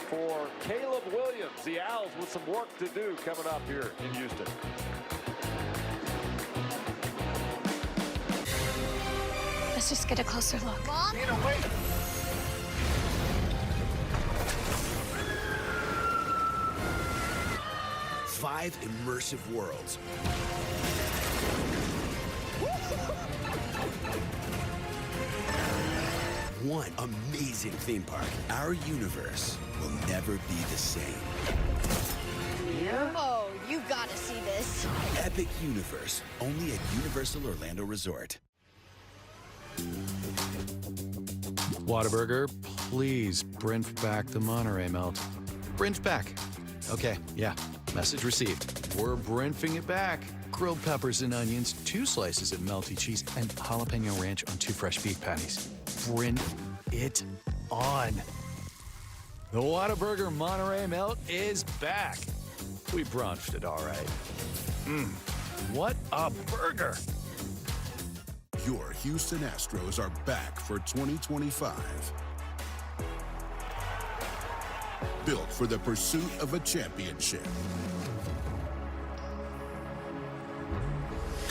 S1: for Caleb Williams. The Owls with some work to do coming up here in Houston.
S3: Let's just get a closer look. Mom?
S13: wait.
S15: Five immersive worlds. One amazing theme park. Our universe will never be the same.
S3: Oh, you gotta see this.
S15: Epic Universe, only at Universal Orlando Resort.
S10: Whataburger, please bring back the Monterey melt. Brinch back. Okay, yeah, message received. We're brinfing it back. Grilled peppers and onions, 2 slices of melty cheese, and jalapeno ranch on 2 fresh beef patties. Brinf it on. The Whataburger Monterey melt is back. We brunched it all right. What a burger.
S14: Your Houston Astros are back for 2025. Built for the pursuit of a championship.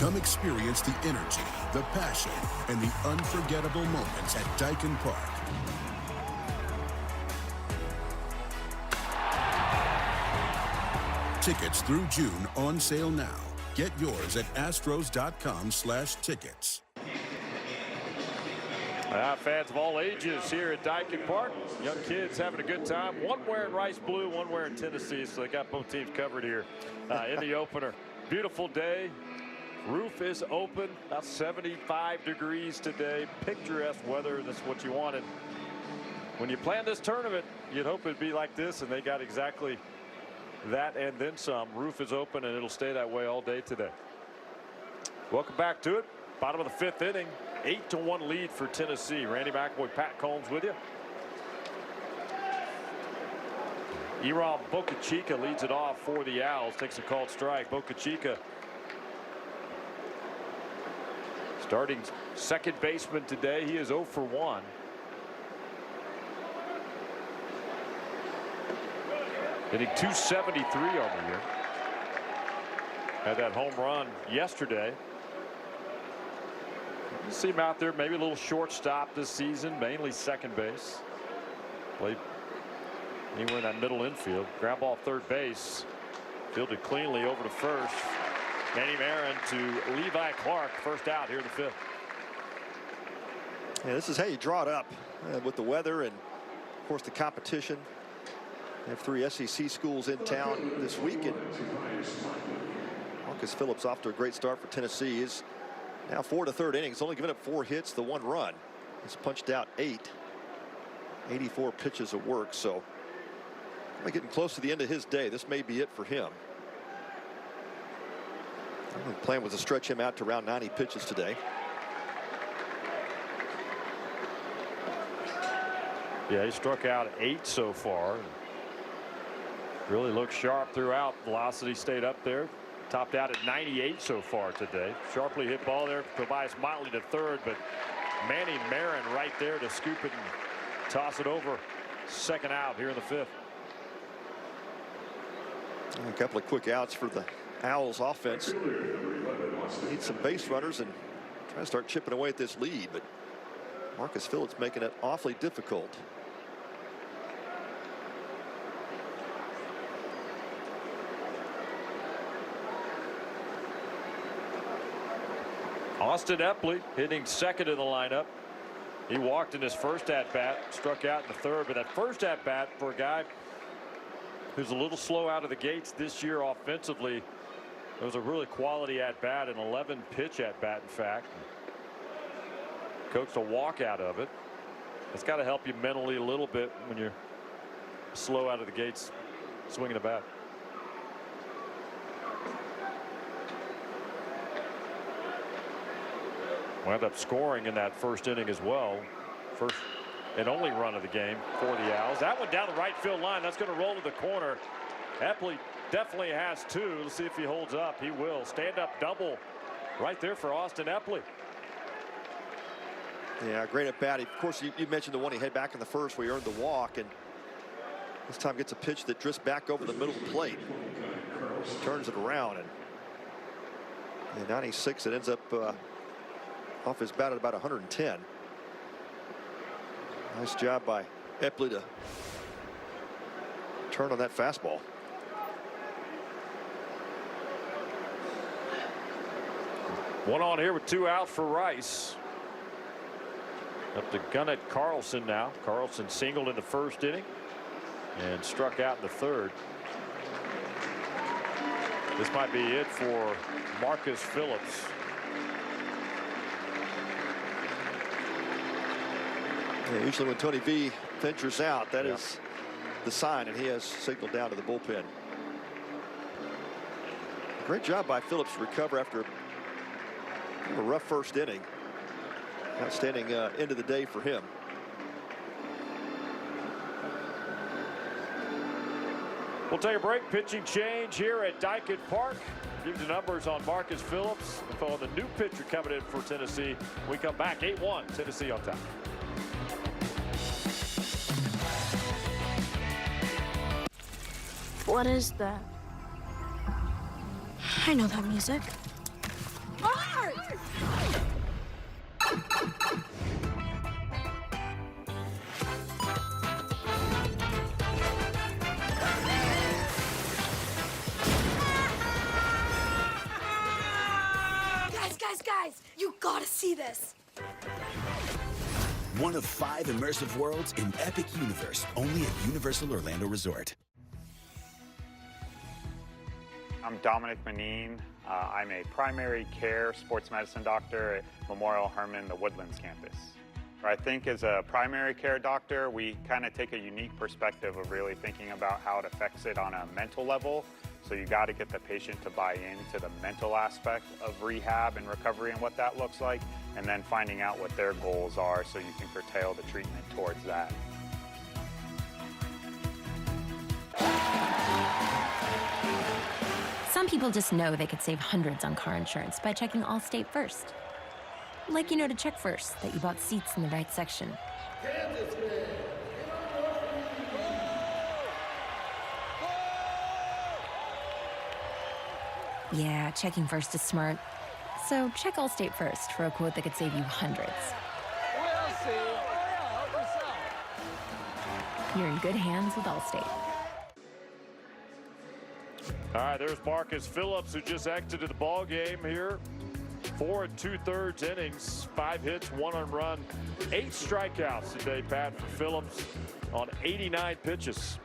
S14: Come experience the energy, the passion, and the unforgettable moments at Daikin Park. Tickets through June on sale now. Get yours at astros.com/tickets.
S1: Fans of all ages here at Daikin Park. Young kids having a good time. One wearing Rice Blue, one wearing Tennessee, so they got both teams covered here in the opener. Beautiful day. Roof is open, about 75 degrees today. Picturesque weather, that's what you wanted. When you plan this tournament, you'd hope it'd be like this, and they got exactly that and then some. Roof is open, and it'll stay that way all day today. Welcome back to it. Bottom of the 5th inning. 8-1 lead for Tennessee. Randy McAvoy, Pat Combs with you. Iram Bocachica leads it off for the Owls. Takes a called strike. Bocachica, starting second baseman today. He is 0 for 1. Hitting .273 on the year. Had that home run yesterday. You see him out there, maybe a little shortstop this season, mainly second base. Played anywhere in that middle infield. Ground ball third base. Fielded cleanly over to first. Manny Marin to Levi Clark. First out here in the 5th.
S2: Yeah, this is how you draw it up with the weather and, of course, the competition. They have 3 SEC schools in town this week. And Marcus Phillips off to a great start for Tennessee. He's now 4 to 3rd inning. He's only given up 4 hits, the 1 run. He's punched out 8. 84 pitches of work. So getting close to the end of his day. This may be it for him. The plan was to stretch him out to around 90 pitches today.
S1: Yeah, he struck out 8 so far. Really looked sharp throughout. Velocity stayed up there. Topped out at 98 so far today. Sharply hit ball there. Tobias Motley to third, but Manny Marin right there to scoop it and toss it over. Second out here in the 5th.
S2: A couple of quick outs for the Owls offense. Need some base runners and try to start chipping away at this lead, but Marcus Phillips making it awfully difficult.
S1: Austin Epley hitting second in the lineup. He walked in his first at-bat, struck out in the 3rd, but that first at-bat for a guy who's a little slow out of the gates this year offensively, it was a really quality at-bat, an 11-pitch at-bat, in fact. Coaxed a walk out of it. It's got to help you mentally a little bit when you're slow out of the gates swinging a bat. Wound up scoring in that first inning as well. First and only run of the game for the Owls. That one down the right field line. That's going to roll to the corner. Epley definitely has 2. Let's see if he holds up. He will. Stand up double right there for Austin Epley.
S2: Yeah, great at bat. Of course, you mentioned the one he had back in the 1st where he earned the walk, and this time gets a pitch that drifts back over the middle of the plate. Turns it around, and 96, it ends up off his bat at about 110. Nice job by Epley to turn on that fastball.
S1: One on here with 2 outs for Rice. Up to Gunnett Carlson now. Carlson singled in the 1st inning and struck out in the 3rd. This might be it for Marcus Phillips.
S2: Yeah, usually when Tony V ventures out, that is the sign, and he has signaled down to the bullpen. Great job by Phillips to recover after a rough 1st inning. Outstanding end of the day for him.
S1: We'll take a break. Pitching change here at Daikin Park. Give you the numbers on Marcus Phillips. Info on the new pitcher coming in for Tennessee. We come back 8-1. Tennessee on top.
S3: What is that? I know that music. hard! Guys, you gotta see this.
S6: One of 5 immersive worlds in Epic Universe, only at Universal Orlando Resort.
S9: I'm Dominic Manine. I'm a primary care sports medicine doctor at Memorial Hermann, the Woodlands campus. I think as a primary care doctor, we kind of take a unique perspective of really thinking about how it affects it on a mental level. So you got to get the patient to buy into the mental aspect of rehab and recovery and what that looks like, and then finding out what their goals are so you can curtail the treatment towards that.
S16: Some people just know they could save hundreds on car insurance by checking Allstate first. Like, you know, to check first that you bought seats in the right section. Yeah, checking first is smart. So check Allstate first for a quote that could save you hundreds.
S17: We'll see.
S16: You're in good hands with Allstate.
S1: All right, there's Marcus Phillips, who just exited the ball game here. 4 2/3 innings, 5 hits, 1 earned run, 8 strikeouts today, Pat, for Phillips on 89 pitches.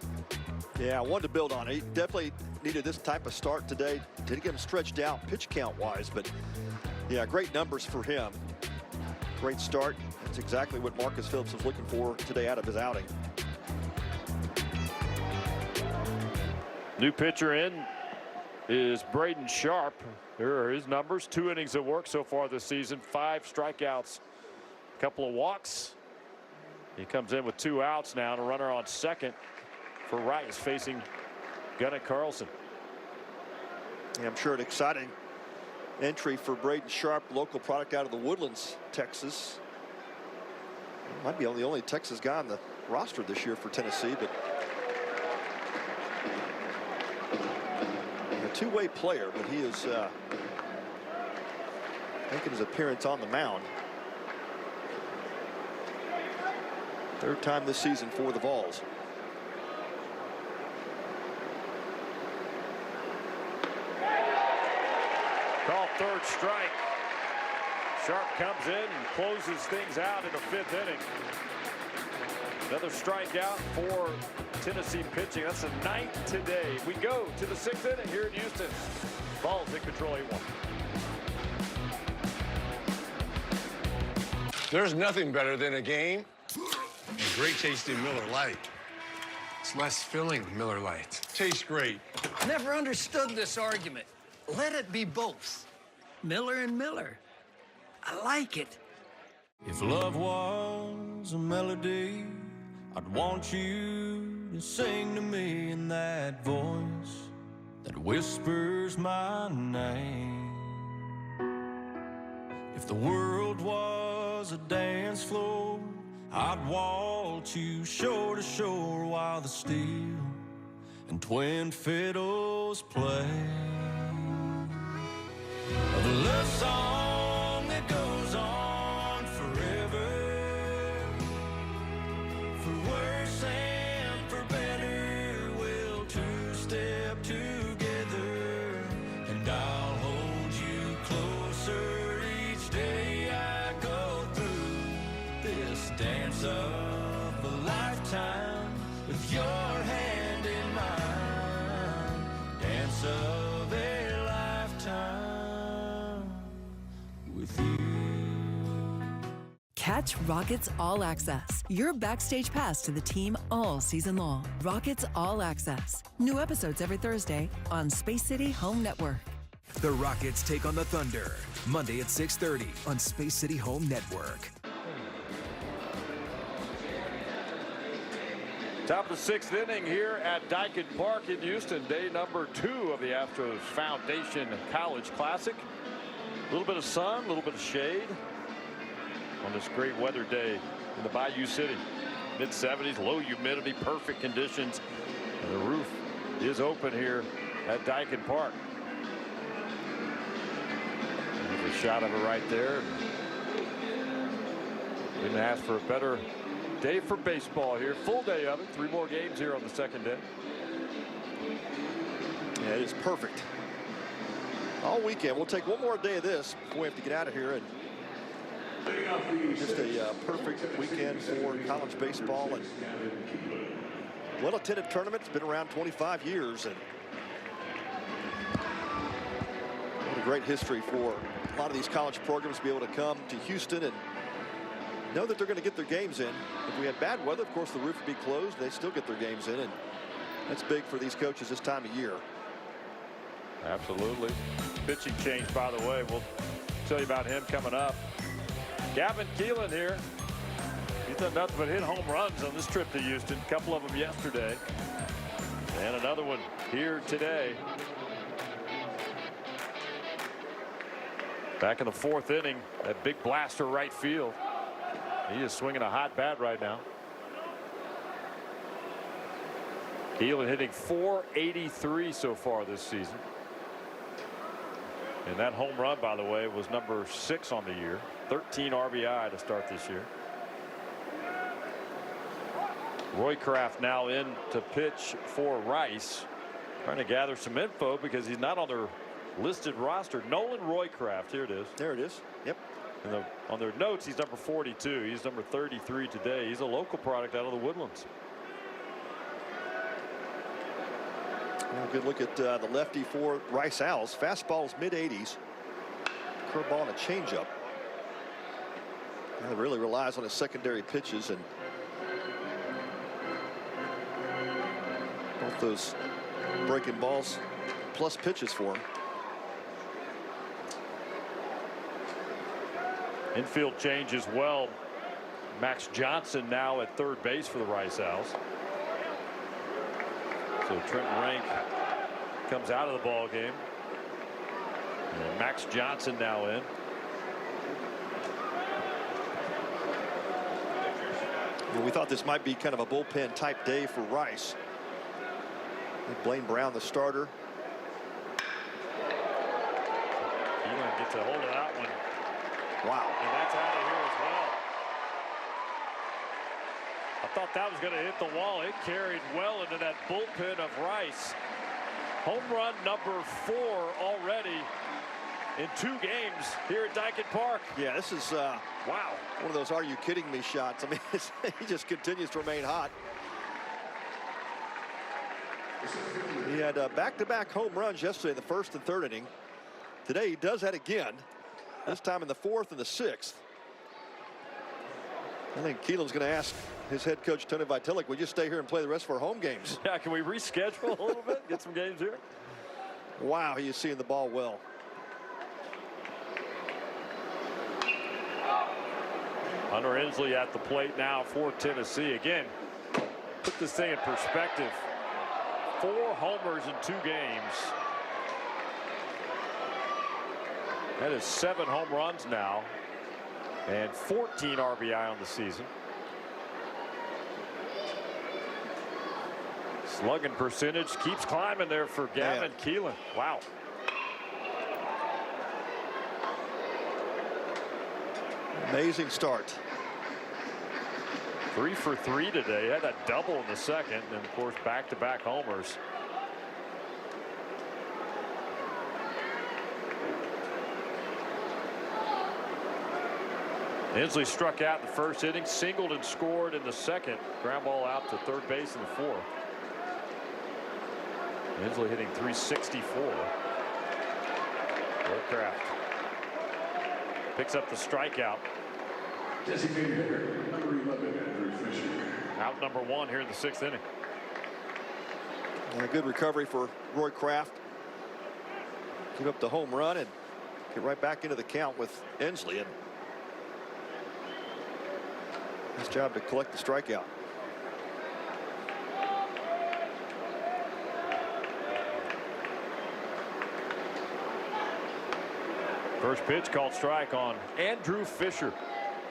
S2: Yeah, I wanted to build on it. He definitely needed this type of start today. Didn't get him stretched out pitch count wise, but yeah, great numbers for him. Great start. That's exactly what Marcus Phillips was looking for today out of his outing.
S1: New pitcher in is Braden Sharp. Here are his numbers. 2 innings of work so far this season, 5 strikeouts, a couple of walks. He comes in with 2 outs now and a runner on second for Rice, facing Gunnar Carlson.
S2: Yeah, I'm sure an exciting entry for Braden Sharp, local product out of the Woodlands, Texas. Might be the only Texas guy on the roster this year for Tennessee, but a two-way player, but he is making his appearance on the mound. 3rd time this season for the Vols.
S1: Call 3rd strike. Sharp comes in and closes things out in the 5th inning. Another strikeout for Tennessee pitching. That's the 9th today. We go to the 6th inning here in Houston. Vols in control 8-1.
S18: There's nothing better than a game. A great tasting Miller Lite. It's less filling than Miller Lite. Tastes great.
S19: Never understood this argument. Let it be both. Miller and Miller. I like it.
S20: If love was a melody, I'd want you to sing to me in that voice that whispers my name. If the world was a dance floor, I'd waltz you shore to shore while the steel and twin fiddles play. The love song that goes on forever, for worse and for better, we'll two-step together, and I'll hold you closer each day I go through this dance of a lifetime with your hand in mine, dance of a lifetime.
S21: Catch Rockets All Access, your backstage pass to the team all season long. Rockets All Access. New episodes every Thursday on Space City Home Network.
S12: The Rockets take on the Thunder, Monday at 6:30 on Space City Home Network.
S1: Top of the 6th inning here at Dyken Park in Houston. Day number 2 of the Astros Foundation College Classic. A little bit of sun, a little bit of shade on this great weather day in the Bayou City. Mid-70s, low humidity, perfect conditions. And the roof is open here at Dyken Park. There's a shot of it right there. Didn't ask for a better day for baseball here. Full day of it. 3 more games here on the second day.
S2: Yeah, it is perfect. All weekend. We'll take one more day of this before we have to get out of here. And just a perfect weekend for college baseball. And well-attended tournament. It's been around 25 years. And what a great history for a lot of these college programs to be able to come to Houston and know that they're going to get their games in. If we had bad weather, of course, the roof would be closed. They still get their games in. And that's big for these coaches this time of year.
S1: Absolutely. Pitching change, by the way. We'll tell you about him coming up. Gavin Keelan here. He's done nothing but hit home runs on this trip to Houston. A couple of them yesterday. And another one here today. Back in the 4th inning. That big blaster right field. He is swinging a hot bat right now. Keelan hitting .483 so far this season. And that home run, by the way, was number 6 on the year. 13 RBI to start this year. Roycraft now in to pitch for Rice. Trying to gather some info because he's not on their listed roster. Nolan Roycraft. Here it is.
S2: There it is. Yep.
S1: And on their notes, he's number 42. He's number 33 today. He's a local product out of the Woodlands.
S2: Well, good look at the lefty for Rice Owls. Fastball is mid-80s. Curveball and a changeup. He really relies on his secondary pitches, and both those breaking balls plus pitches for him.
S1: Infield change as well. Max Johnson now at third base for the Rice Owls. So Trenton Rank comes out of the ball game. And Max Johnson now in.
S2: Well, we thought this might be kind of a bullpen type day for Rice. Blaine Brown, the starter.
S1: Keelan gets a hold of that one.
S2: Wow.
S1: And that's out of here as well. I thought that was going to hit the wall. It carried well into that bullpen of Rice. Home run number 4 already in 2 games here at Dyken Park.
S2: Yeah, this is
S1: wow.
S2: One of those "are you kidding me" shots. I mean, he just continues to remain hot. He had back-to-back home runs yesterday in the 1st and 3rd inning. Today he does that again. This time in the 4th and the 6th. I think Keelan's going to ask his head coach Tony Vitello, "Will you stay here and play the rest of our home games?"
S1: Yeah, can we reschedule a little bit? Get some games here.
S2: Wow, he is seeing the ball well.
S1: Hunter Inslee at the plate now for Tennessee. Again, put this thing in perspective. 4 homers in 2 games. That is 7 home runs now and 14 RBI on the season. Slugging percentage keeps climbing there for Gavin Keelan. Wow.
S2: Amazing start.
S1: 3 for 3 today. Had that double in the 2nd, and of course back-to-back homers. Inslee struck out in the 1st inning, singled and scored in the 2nd. Ground ball out to third base in the 4th. Inslee hitting .364. Roycraft picks up the strikeout.
S14: Designated hitter, number 11, Andrew Fisher.
S1: Out number 1 here in the 6th inning.
S2: And a good recovery for Roycraft. Give up the home run and get right back into the count with Inslee. And his job to collect the strikeout.
S1: First pitch called strike on Andrew Fisher.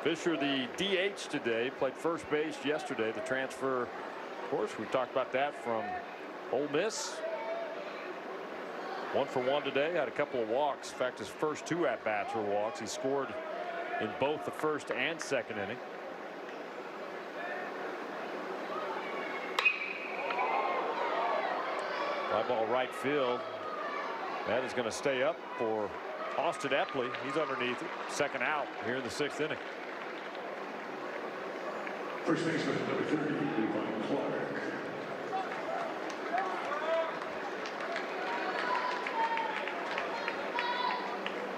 S1: Fisher, the DH today, played first base yesterday. The transfer, of course, we talked about that from Ole Miss. 1 for 1 today. Had a couple of walks. In fact, his first 2 at-bats were walks. He scored in both the first and second inning. Fly ball right field. That is going to stay up for Austin Epley. He's underneath it. Second out here in the 6th inning.
S14: First baseman, number 30, Levi Clark.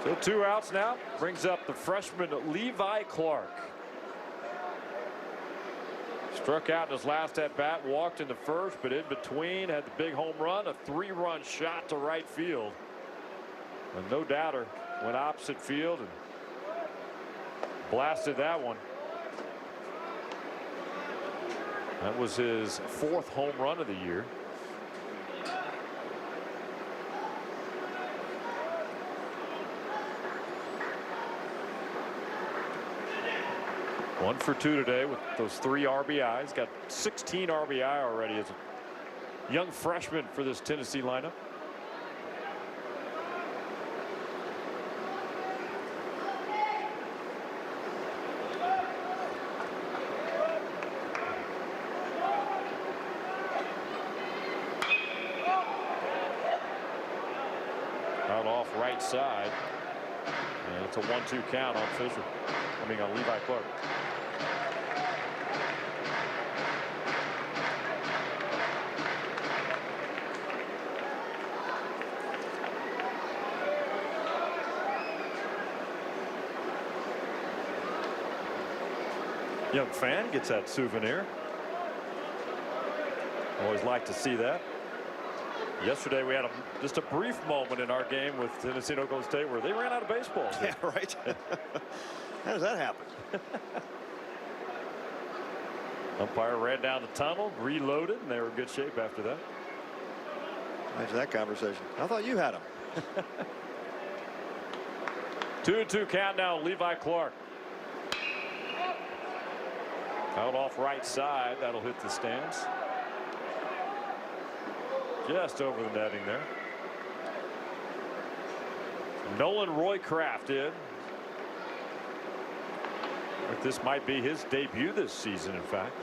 S1: So 2 outs now. Brings up the freshman Levi Clark. Struck out in his last at bat, walked in the first, but in between had the big home run, a 3-run shot to right field. And no doubter went opposite field and blasted that one. That was his 4th home run of the year. One for 2 today with those 3 RBIs. Got 16 RBI already as a young freshman for this Tennessee lineup. Out off right side. And it's a 1-2 count on Fisher. I mean on Levi Clark. Young fan gets that souvenir. Always like to see that. Yesterday we had just a brief moment in our game with Tennessee and Oklahoma State where they ran out of baseballs.
S2: Yeah, right. How does that happen?
S1: Umpire ran down the tunnel, reloaded, and they were in good shape after that.
S2: Imagine that conversation. I thought you had them.
S1: 2-2 count now. Levi Clark. Out off right side. That'll hit the stands. Just over the netting there. Nolan Roycraft in. But this might be his debut this season, in fact.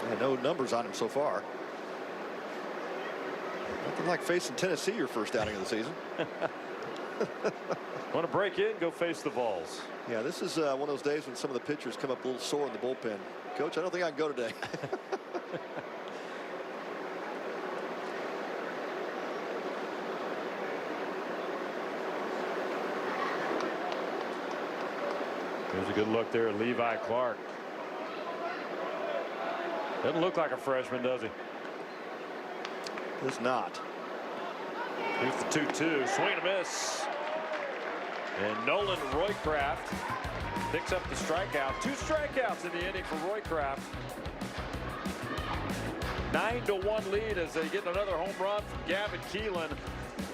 S2: Yeah, no numbers on him so far. Nothing like facing Tennessee your first outing of the season.
S1: Want to break in? Go face the Vols.
S2: Yeah, this is one of those days when some of the pitchers come up a little sore in the bullpen. Coach, I don't think I can go today.
S1: There's a good look there at Levi Clark. Doesn't look like a freshman, does he?
S2: Does not.
S1: Here's the 2-2. Swing and a miss. And Nolan Roycraft picks up the strikeout. 2 strikeouts in the inning for Roycraft. 9-1 lead as they get another home run from Gavin Keelan.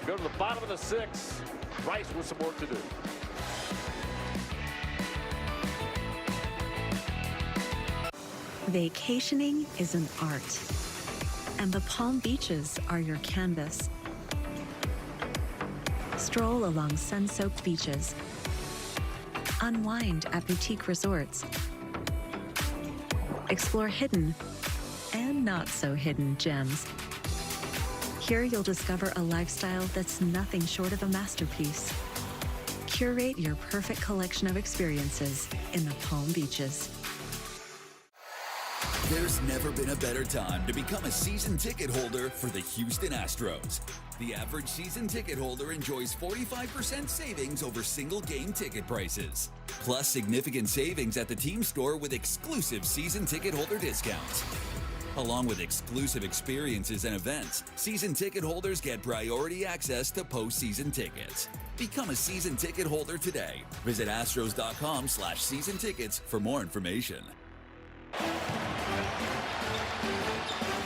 S1: Go to the bottom of the 6th. Rice with some work to do.
S21: Vacationing is an art, and the Palm Beaches are your canvas. Stroll along sun-soaked beaches. Unwind at boutique resorts. Explore hidden and not so hidden gems. Here you'll discover a lifestyle that's nothing short of a masterpiece. Curate your perfect collection of experiences in the Palm Beaches.
S6: There's never been a better time to become a season ticket holder for the Houston Astros. The average season ticket holder enjoys 45% savings over single game ticket prices, plus significant savings at the team store with exclusive season ticket holder discounts. Along with exclusive experiences and events, season ticket holders get priority access to postseason tickets. Become a season ticket holder today. Visit astros.com/season tickets for more information.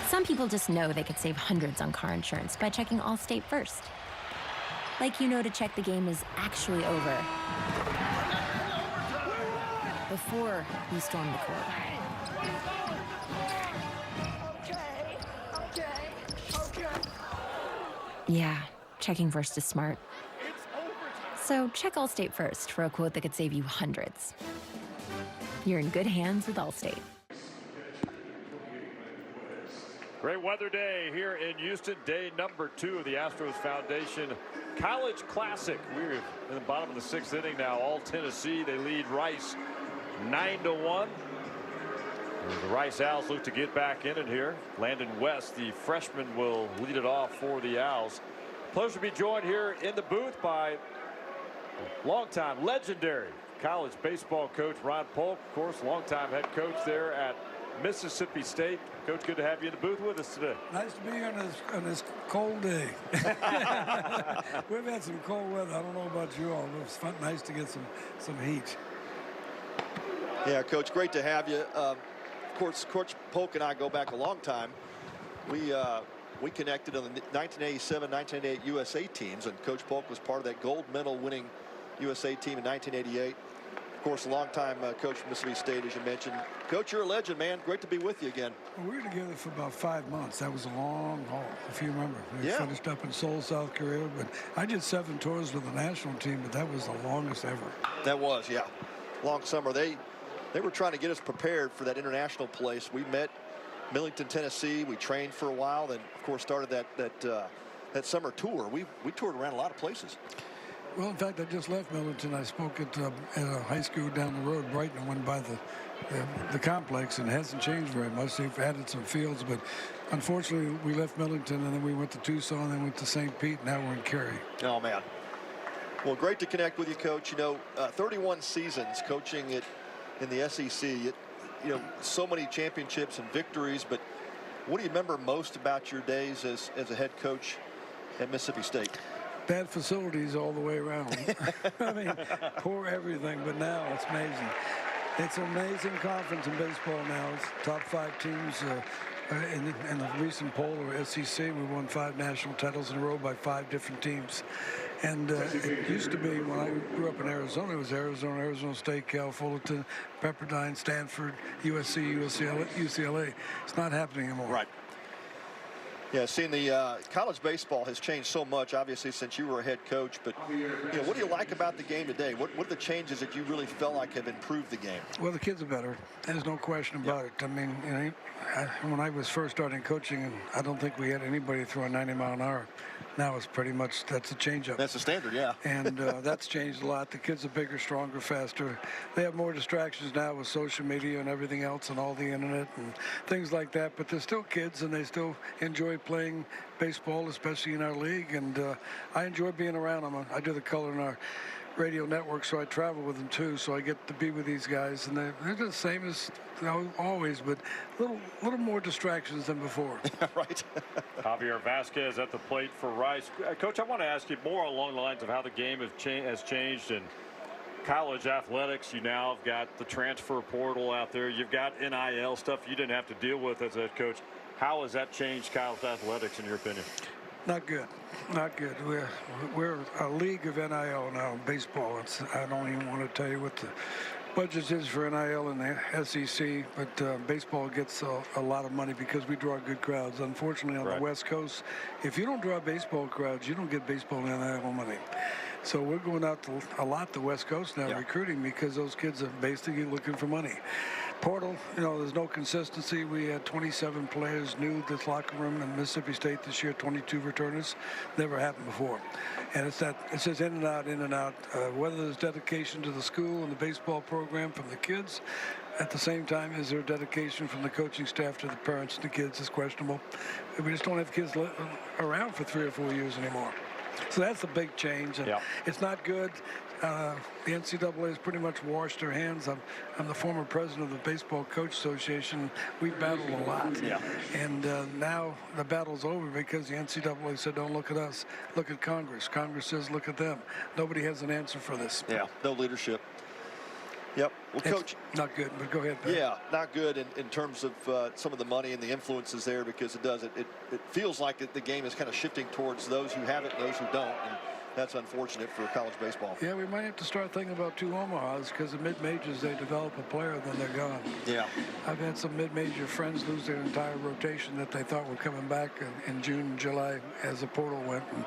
S16: Some people just know they could save hundreds on car insurance by checking Allstate first. Like you know to check the game is actually over before you storm the court. Yeah, checking first is smart. So check Allstate first for a quote that could save you hundreds. You're in good hands with Allstate.
S1: Great weather day here in Houston. Day number 2 of the Astros Foundation College Classic. We're in the bottom of the 6th inning now. All Tennessee. They lead Rice 9-1. The Rice Owls look to get back in it here. Landon West, the freshman, will lead it off for the Owls. Pleasure to be joined here in the booth by longtime legendary college baseball coach Ron Polk, of course, longtime head coach there at Mississippi State. Coach, good to have you in the booth with us today.
S4: Nice to be here on this cold day. We've had some cold weather. I don't know about you all, but it's nice to get some heat.
S2: Yeah, Coach, great to have you. Of course, Coach Polk and I go back a long time. We connected on the 1987-1988 USA teams, and Coach Polk was part of that gold medal winning USA team in 1988. Of course, a long-time coach from Mississippi State, as you mentioned. Coach, you're a legend, man. Great to be with you again.
S4: Well, we were together for about 5 months. That was a long haul, if you remember. We finished up in Seoul, South Korea, but I did 7 tours with the national team, but that was the longest ever.
S2: That was, yeah. Long summer. They were trying to get us prepared for that international place. We met Millington, Tennessee. We trained for a while, then of course started that summer tour. We toured around a lot of places.
S4: Well, in fact, I just left Millington. I spoke at a high school down the road, Brighton. I went by the complex, and it hasn't changed very much. They've added some fields, but unfortunately, we left Millington, and then we went to Tucson, then went to St. Pete. Now we're in Cary.
S2: Oh man. Well, great to connect with you, Coach. You know, 31 seasons coaching in the SEC. You know, so many championships and victories, but what do you remember most about your days as a head coach at Mississippi State?
S4: Bad facilities all the way around. I mean, poor everything, but now it's amazing. It's an amazing conference in baseball now. It's top 5 teams in the recent poll or SEC. We won 5 national titles in a row by 5 different teams. And it used to be, when I grew up in Arizona, it was Arizona, Arizona State, Cal, Fullerton, Pepperdine, Stanford, USC, UCLA. It's not happening anymore.
S2: Right. Yeah, seeing the college baseball has changed so much, obviously, since you were a head coach. But you know, what do you like about the game today? What are the changes that you really felt like have improved the game?
S4: Well, the kids are better. There's no question about it. I mean, you know, when I was first starting coaching, I don't think we had anybody throwing 90 mile an hour. Now it's pretty much, that's a change-up.
S2: That's the standard, yeah.
S4: And that's changed a lot. The kids are bigger, stronger, faster. They have more distractions now with social media and everything else and all the internet and things like that. But they're still kids, and they still enjoy playing baseball, especially in our league. And I enjoy being around them. I do the color in our radio network, so I travel with them too. So I get to be with these guys, and they're the same as always, but little more distractions than before.
S2: Right.
S1: Javier Vasquez at the plate for Rice. Coach, I want to ask you more along the lines of how the game has changed in college athletics. You now have got the transfer portal out there. You've got NIL stuff you didn't have to deal with as a head coach. How has that changed college athletics, in your opinion?
S4: Not good. Not good. We're a league of NIL now in baseball. I don't even want to tell you what the budget is for NIL in the SEC, but baseball gets a lot of money because we draw good crowds. Unfortunately, on the West Coast, if you don't draw baseball crowds, you don't get baseball and NIL money. So we're going out to a lot the West Coast now recruiting because those kids are basically looking for money. Portal, you know, there's no consistency. We had 27 players new to this locker room in Mississippi State this year, 22 returners. Never happened before. And it's just in and out, in and out. Whether there's dedication to the school and the baseball program from the kids, at the same time, is there dedication from the coaching staff to the parents and the kids is questionable. We just don't have kids around for 3 or 4 years anymore. So that's a big change. And it's not good. The NCAA has pretty much washed their hands. I'm the former president of the Baseball Coach Association. We battled a lot. And now the battle's over because the NCAA said, don't look at us, look at Congress. Congress says, look at them. Nobody has an answer for this.
S2: Yeah, no leadership. Yep. Well, Coach.
S4: Not good, but go ahead, Ben.
S2: Yeah, not good in terms of some of the money and the influences there, because it feels like the game is kind of shifting towards those who have it and those who don't. And that's unfortunate for college baseball.
S4: Yeah, we might have to start thinking about 2 Omahas because the mid-majors, they develop a player, then they're gone.
S2: Yeah.
S4: I've had some mid-major friends lose their entire rotation that they thought were coming back in June and July as the portal went. And,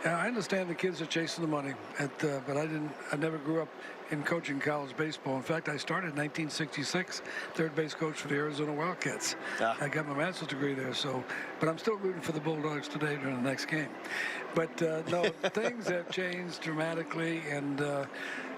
S4: I understand the kids are chasing the money, but I never grew up in coaching college baseball. In fact, I started in 1966, third base coach for the Arizona Wildcats. I got my master's degree there, but I'm still rooting for the Bulldogs today during the next game. But no, things have changed dramatically, and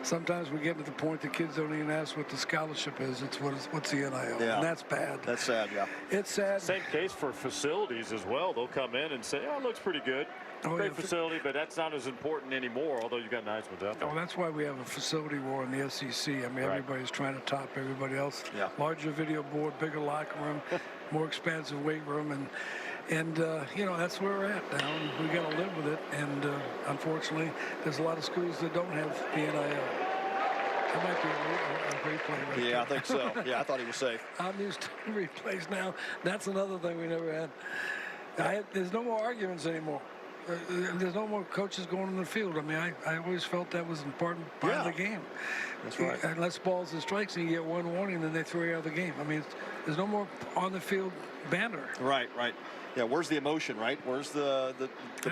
S4: sometimes we get to the point the kids don't even ask what the scholarship is. It's what's the NIL, and that's bad.
S2: That's sad, yeah.
S4: It's sad.
S1: Same case for facilities as well. They'll come in and say, oh, it looks pretty good. Great facility, but that's not as important anymore, although you got nice ones out there.
S4: Oh, that's why we have a facility war in the SEC. I mean, everybody's trying to top everybody else.
S2: Yeah.
S4: Larger video board, bigger locker room, more expansive weight room, and that's where we're at now. And we got to live with it. And unfortunately, there's a lot of schools that don't have the NIL. That might be a replay right
S2: Yeah, I think so. Yeah, I thought he was safe.
S4: I'm used to replays now. That's another thing we never had. There's no more arguments anymore. There's no more coaches going in the field. I mean, I always felt that was important part of the game.
S2: That's right.
S4: Unless balls and strikes and you get one warning, then they throw you out of the game. I mean, there's no more on the field banter.
S2: Right. Yeah, where's the emotion, right? Where's the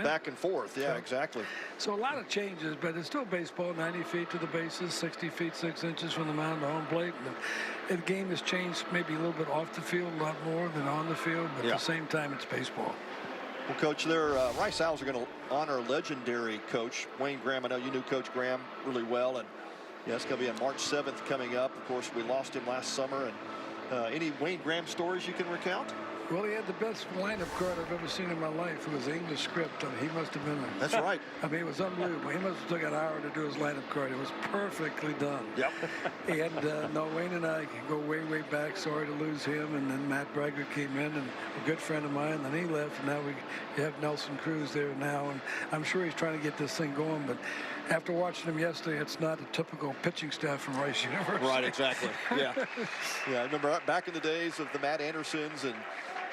S2: back and forth? Yeah, exactly.
S4: So a lot of changes, but it's still baseball. 90 feet to the bases, 60 feet 6 inches from the mound to home plate. And the game has changed maybe a little bit off the field, a lot more than on the field, but at the same time, it's baseball.
S2: Well, Coach, Rice Owls are going to honor legendary coach Wayne Graham. I know you knew Coach Graham really well, and it's going to be on March 7th coming up. Of course, we lost him last summer. And any Wayne Graham stories you can recount?
S4: Well, he had the best lineup card I've ever seen in my life. It was the English script. I mean, he must have been a...
S2: That's right.
S4: I mean, it was unbelievable. He must have took an hour to do his lineup card. It was perfectly done.
S2: Yep.
S4: And Wayne and I go way, way back. Sorry to lose him. And then Matt Bragger came in, and a good friend of mine. Then he left, and now we have Nelson Cruz there now. And I'm sure he's trying to get this thing going, but after watching him yesterday, it's not a typical pitching staff from Rice University.
S2: Right, exactly. Yeah. I remember back in the days of the Matt Andersons and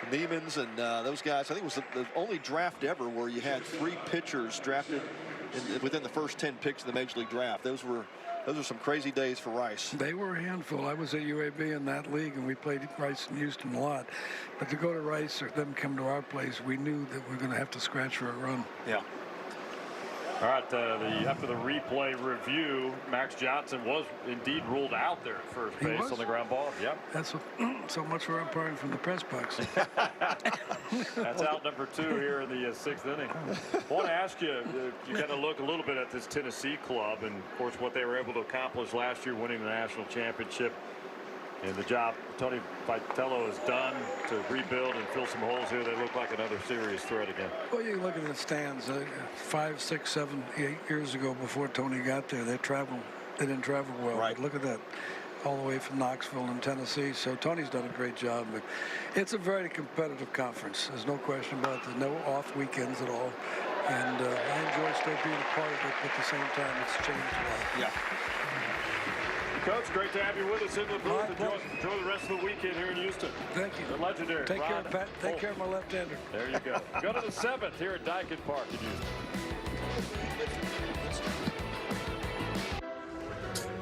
S2: Neiman's and those guys. I think it was the only draft ever where you had 3 pitchers drafted within the first 10 picks of the Major League Draft. Those are some crazy days for Rice.
S4: They were a handful. I was at UAB in that league, and we played Rice and Houston a lot. But to go to Rice or them come to our place, we knew that we were going to have to scratch for a run.
S2: Yeah.
S1: All right, after the replay review, Max Johnson was indeed ruled out there at first base on the ground ball. Yep.
S4: That's so much for umpiring from the press box.
S1: That's out number 2 here in the 6th inning. I want to ask you, you got to look a little bit at this Tennessee club and, of course, what they were able to accomplish last year, winning the national championship. And the job Tony Vitello has done to rebuild and fill some holes here. They look like another serious threat again.
S4: Well, you look at the stands. 5, 6, 7, 8 years ago, before Tony got there, they didn't travel well.
S2: Right.
S4: But look at that, all the way from Knoxville in Tennessee. So Tony's done a great job. But it's a very competitive conference. There's no question about it. There's no off weekends at all. And I enjoy still being a part of it, but at the same time, it's changed a lot.
S2: Yeah.
S1: Coach, great to have you with us in the booth. Enjoy the rest of the weekend here in Houston.
S4: Thank you.
S1: The legendary
S4: Take
S1: Ron
S4: care, Pat. Take
S1: Polk.
S4: care of my left-hander.
S1: There you go. Go to the 7th here at Dyken Park in Houston.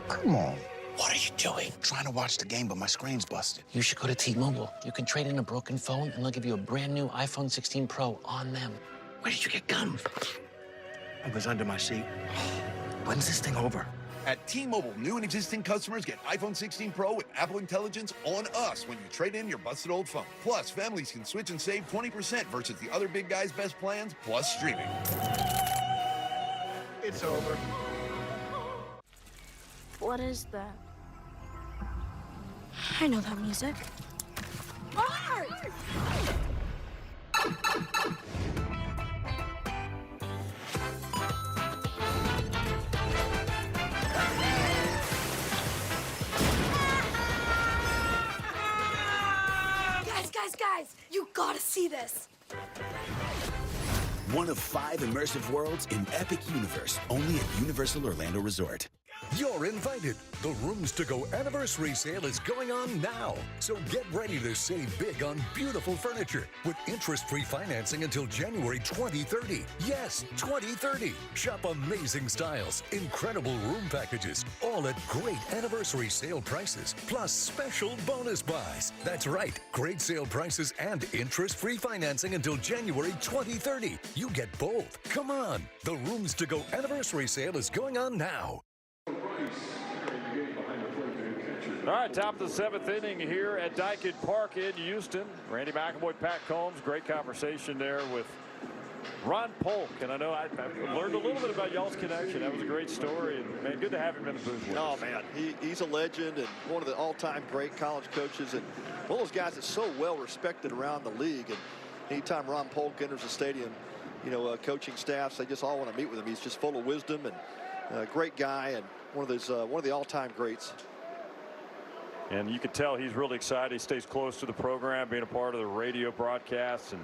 S8: Come on. What are you doing? Trying to watch the game, but my screen's busted.
S11: You should go to T-Mobile. You can trade in a broken phone, and they'll give you a brand new iPhone 16 Pro on them.
S8: Where did you get gum? It was under my seat. When's this thing over?
S13: At T-Mobile, new and existing customers get iPhone 16 Pro with Apple Intelligence on us when you trade in your busted old phone. Plus, families can switch and save 20% versus the other big guys' best plans, plus streaming.
S8: It's over.
S3: What is that? I know that music. Art! Guys, you gotta see this.
S6: One of 5 immersive worlds in Epic Universe, only at Universal Orlando Resort.
S7: You're invited. The Rooms to Go anniversary sale is going on now. So get ready to save big on beautiful furniture with interest-free financing until January 2030. Yes, 2030. Shop amazing styles, incredible room packages, all at great anniversary sale prices, plus special bonus buys. That's right, great sale prices and interest-free financing until January 2030. You get both. Come on. The Rooms to Go anniversary sale is going on now.
S1: All right, top of the 7th inning here at Daikin Park in Houston. Randy McAvoy, Pat Combs, great conversation there with Ron Polk. And I know I learned a little bit about y'all's connection. That was a great story. And, man, good to have him in the booth with us.
S2: Oh, man, he's a legend and one of the all-time great college coaches. And one of those guys that's so well respected around the league. And anytime Ron Polk enters the stadium, you know, coaching staffs, they just all want to meet with him. He's just full of wisdom and a great guy and one of the all-time greats.
S1: And you can tell he's really excited. He stays close to the program, being a part of the radio broadcasts, and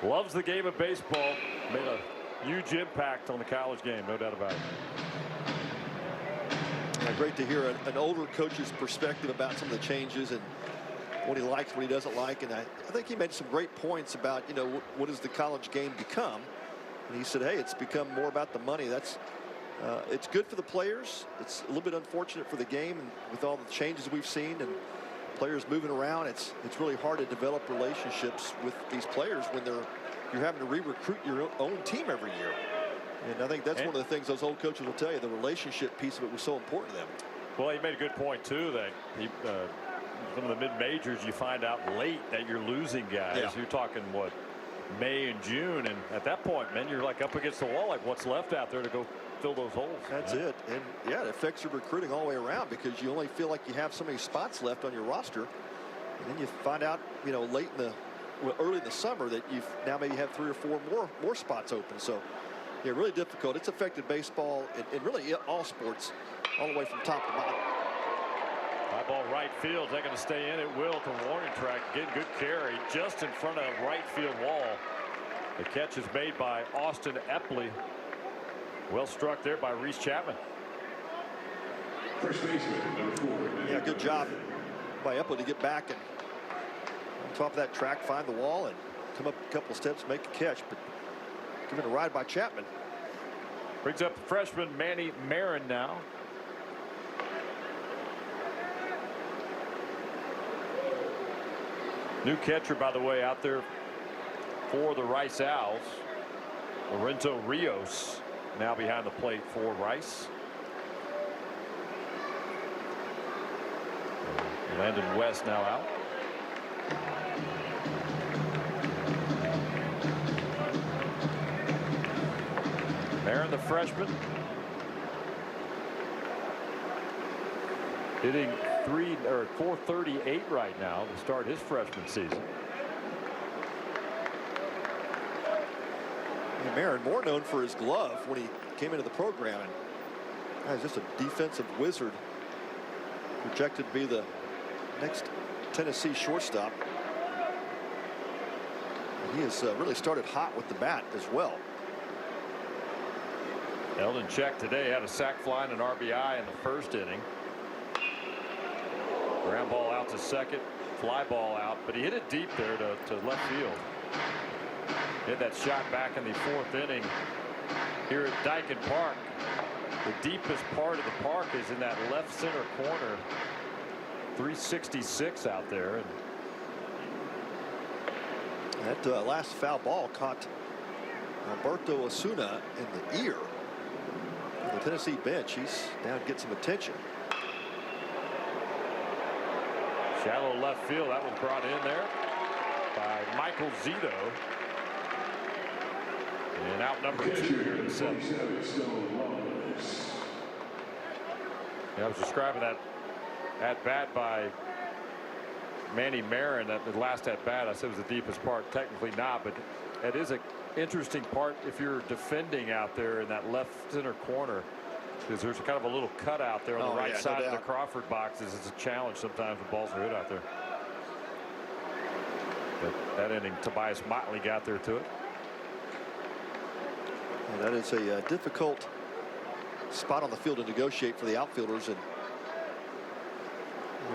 S1: loves the game of baseball. Made a huge impact on the college game, no doubt about it.
S2: Yeah, great to hear an older coach's perspective about some of the changes and what he likes, what he doesn't like. And I think he made some great points about, you know, what has the college game become. And he said, hey, it's become more about the money. It's good for the players. It's a little bit unfortunate for the game, and with all the changes we've seen and players moving around, it's really hard to develop relationships with these players when you're having to re-recruit your own team every year. And I think that's one of the things those old coaches will tell you. The relationship piece of it was so important to them.
S1: Well, he made a good point too that some of the mid-majors, you find out late that you're losing guys.
S2: Yeah.
S1: You're talking what, May and June, and at that point, man, you're like up against the wall. Like, what's left out there to go fill those holes?
S2: That's it. And yeah, it affects your recruiting all the way around because you only feel like you have so many spots left on your roster, and then you find out, you know, early in the summer that you've now maybe have 3 or 4 more spots open. So yeah, really difficult. It's affected baseball and really all sports all the way from top to bottom.
S1: High ball right field. Is that going to stay in? It will at the warning track. Getting good carry just in front of right field wall. The catch is made by Austin Epley. Well struck there by Reese Chapman.
S14: First baseman, number 4.
S2: Yeah, good job by Epley to get back and on top of that track, find the wall and come up a couple of steps, make a catch. But given a ride by Chapman.
S1: Brings up freshman Manny Marin now. New catcher, by the way, out there for the Rice Owls. Lorenzo Rios now behind the plate for Rice. Landon West now out. Marin, the freshman, hitting 438 right now to start his freshman season.
S2: And Marin more known for his glove when he came into the program, and he's just a defensive wizard, projected to be the next Tennessee shortstop. And he has really started hot with the bat as well.
S1: Held in check today, had a sac fly and an RBI in the first inning. Ground ball out to second, fly ball out, but he hit it deep there to left field. Hit that shot back in the 4th inning here at Daikin Park. The deepest part of the park is in that left center corner. 366 out there.
S2: And that last foul ball caught Alberto Osuna in the ear. The Tennessee bench, he's down to get some attention.
S1: Shallow left field. That was brought in there by Michael Zito. And out number 2 here in the 7th. Yeah, I was describing that at bat by Manny Marin, that the last at bat. I said it was the deepest part. Technically not, but it is an interesting part if you're defending out there in that left center corner, because there's kind of a little cut out there on the right side of the Crawford boxes. It's a challenge sometimes when balls are hit out there. But that inning, Tobias Motley got there to it.
S2: And that is a difficult spot on the field to negotiate for the outfielders, and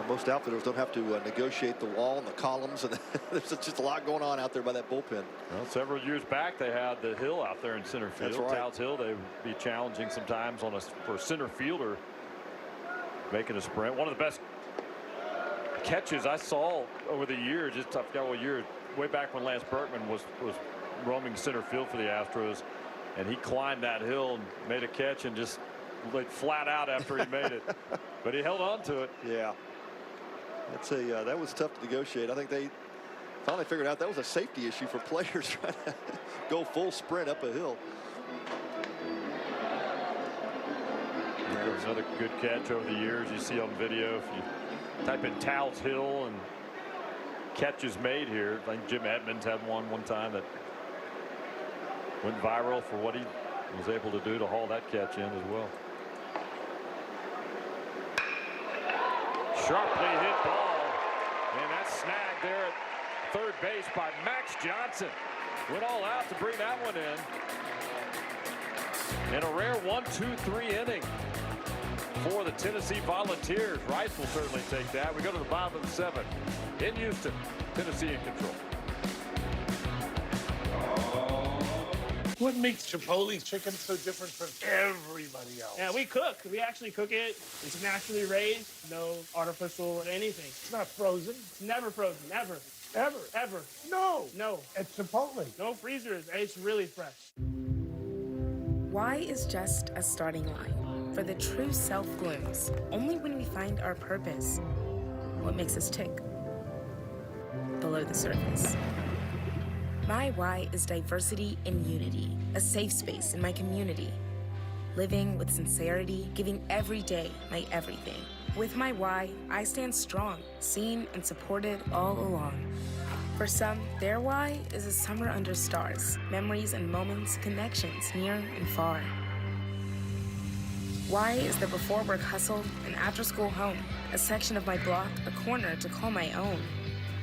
S2: most outfielders don't have to negotiate the wall and the columns, and there's just a lot going on out there by that bullpen.
S1: Well, several years back they had the hill out there in center field.
S2: That's right.
S1: Towles Hill, they would be challenging sometimes for a center fielder making a sprint. One of the best catches I saw over the years, just I forgot what year, way back when Lance Berkman was roaming center field for the Astros, and he climbed that hill and made a catch and just laid flat out after he made it. But he held on to it.
S2: Yeah. That was tough to negotiate. I think they finally figured out that was a safety issue for players trying to go full sprint up a hill.
S1: There's another good catch over the years you see on video. If you type in Towles Hill and catches made here, I think Jim Edmonds had one time that went viral for what he was able to do to haul that catch in as well. Sharply hit ball, and that's snagged there at third base by Max Johnson. Went all out to bring that one in. And a rare 1-2-3 inning for the Tennessee Volunteers. Rice will certainly take that. We go to the bottom of the 7th in Houston. Tennessee in control.
S5: What makes Chipotle's chicken so different from everybody else?
S22: Yeah, we cook. We actually cook it. It's naturally raised, no artificial anything.
S5: It's not frozen.
S22: It's never frozen, ever.
S5: Ever?
S22: Ever.
S5: No.
S22: No.
S5: At Chipotle.
S22: No freezers. It's really fresh.
S23: Why is just a starting line? For the true self blooms only when we find our purpose. What makes us tick? Below the surface. My why is diversity and unity, a safe space in my community. Living with sincerity, giving every day my everything. With my why, I stand strong, seen and supported all along. For some, their why is a summer under stars, memories and moments, connections near and far. Why is the before work hustle, an after school home, a section of my block, a corner to call my own.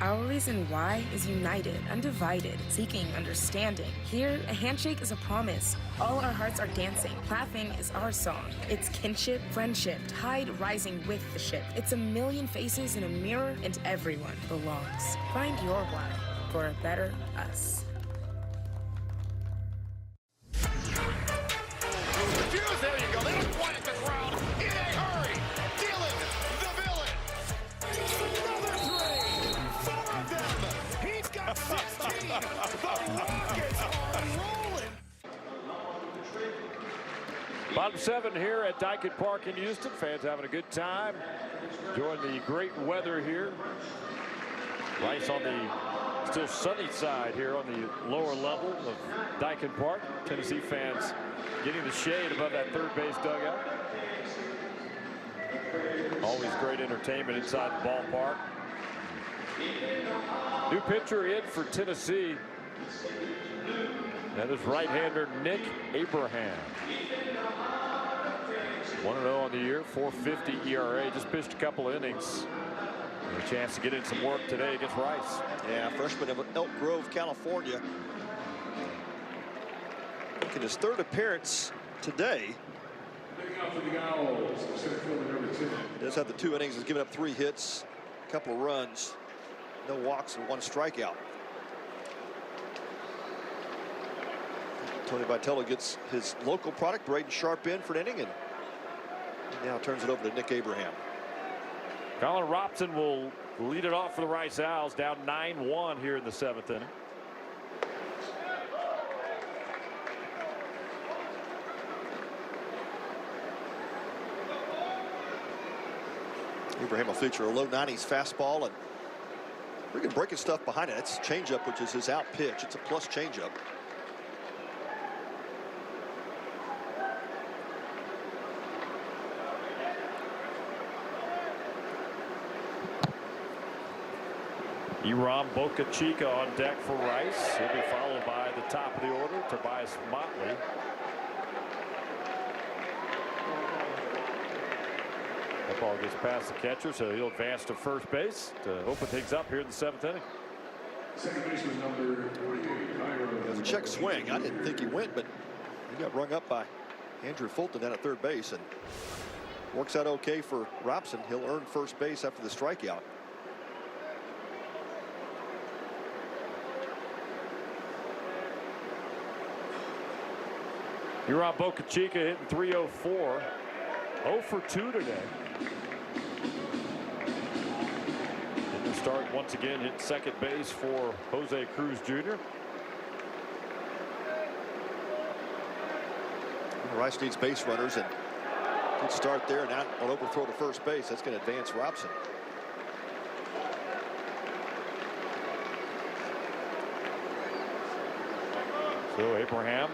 S23: Our reason why is united, undivided, seeking understanding. Here, a handshake is a promise. All our hearts are dancing. Laughing is our song. It's kinship, friendship, tide rising with the ship. It's a million faces in a mirror, and everyone belongs. Find your why for a better us.
S24: There you go. They don't quiet the crowd in a hurry. Keelan, the villain. Another three. 4 of them. He's got 16. The Rockets are rolling.
S1: Bottom 7 here at Dyken Park in Houston. Fans having a good time. Enjoying the great weather here. Rice on the still sunny side here on the lower level of Dyken Park. Tennessee fans getting the shade above that third base dugout. Always great entertainment inside the ballpark. New pitcher in for Tennessee. That is right-hander Nick Abraham. 1-0 on the year, 4.50 ERA. Just pitched a couple innings. And a chance to get in some work today against Rice.
S2: Yeah, freshman of Elk Grove, California. Making his 3rd appearance today. He does have the 2 innings. Has given up 3 hits, a couple of runs, no walks, and 1 strikeout. Tony Vitello gets his local product, Braden Sharp, in for an inning, and he now turns it over to Nick Abraham.
S1: Colin Robson will lead it off for the Rice Owls, down 9-1 here in the 7th inning.
S2: Abraham will feature a low 90s fastball and pretty good breaking stuff behind it. That's changeup, which is his out pitch. It's a plus changeup.
S1: Iram Boca Chica on deck for Rice. He'll be followed by the top of the order, Tobias Motley. That ball gets past the catcher, so he'll advance to first base to open things up here in the 7th inning.
S25: Second baseman number 48.
S2: Check swing. I didn't think he went, but he got rung up by Andrew Fulton down at third base, and works out okay for Robson. He'll earn first base after the strikeout.
S1: You're on Boca Chica hitting .304. 0 for 2 today. Didn't start once again, hit second base for Jose Cruz Jr.
S2: Rice needs base runners, and good start there. Now an overthrow to first base. That's going to advance Robson.
S1: So Abraham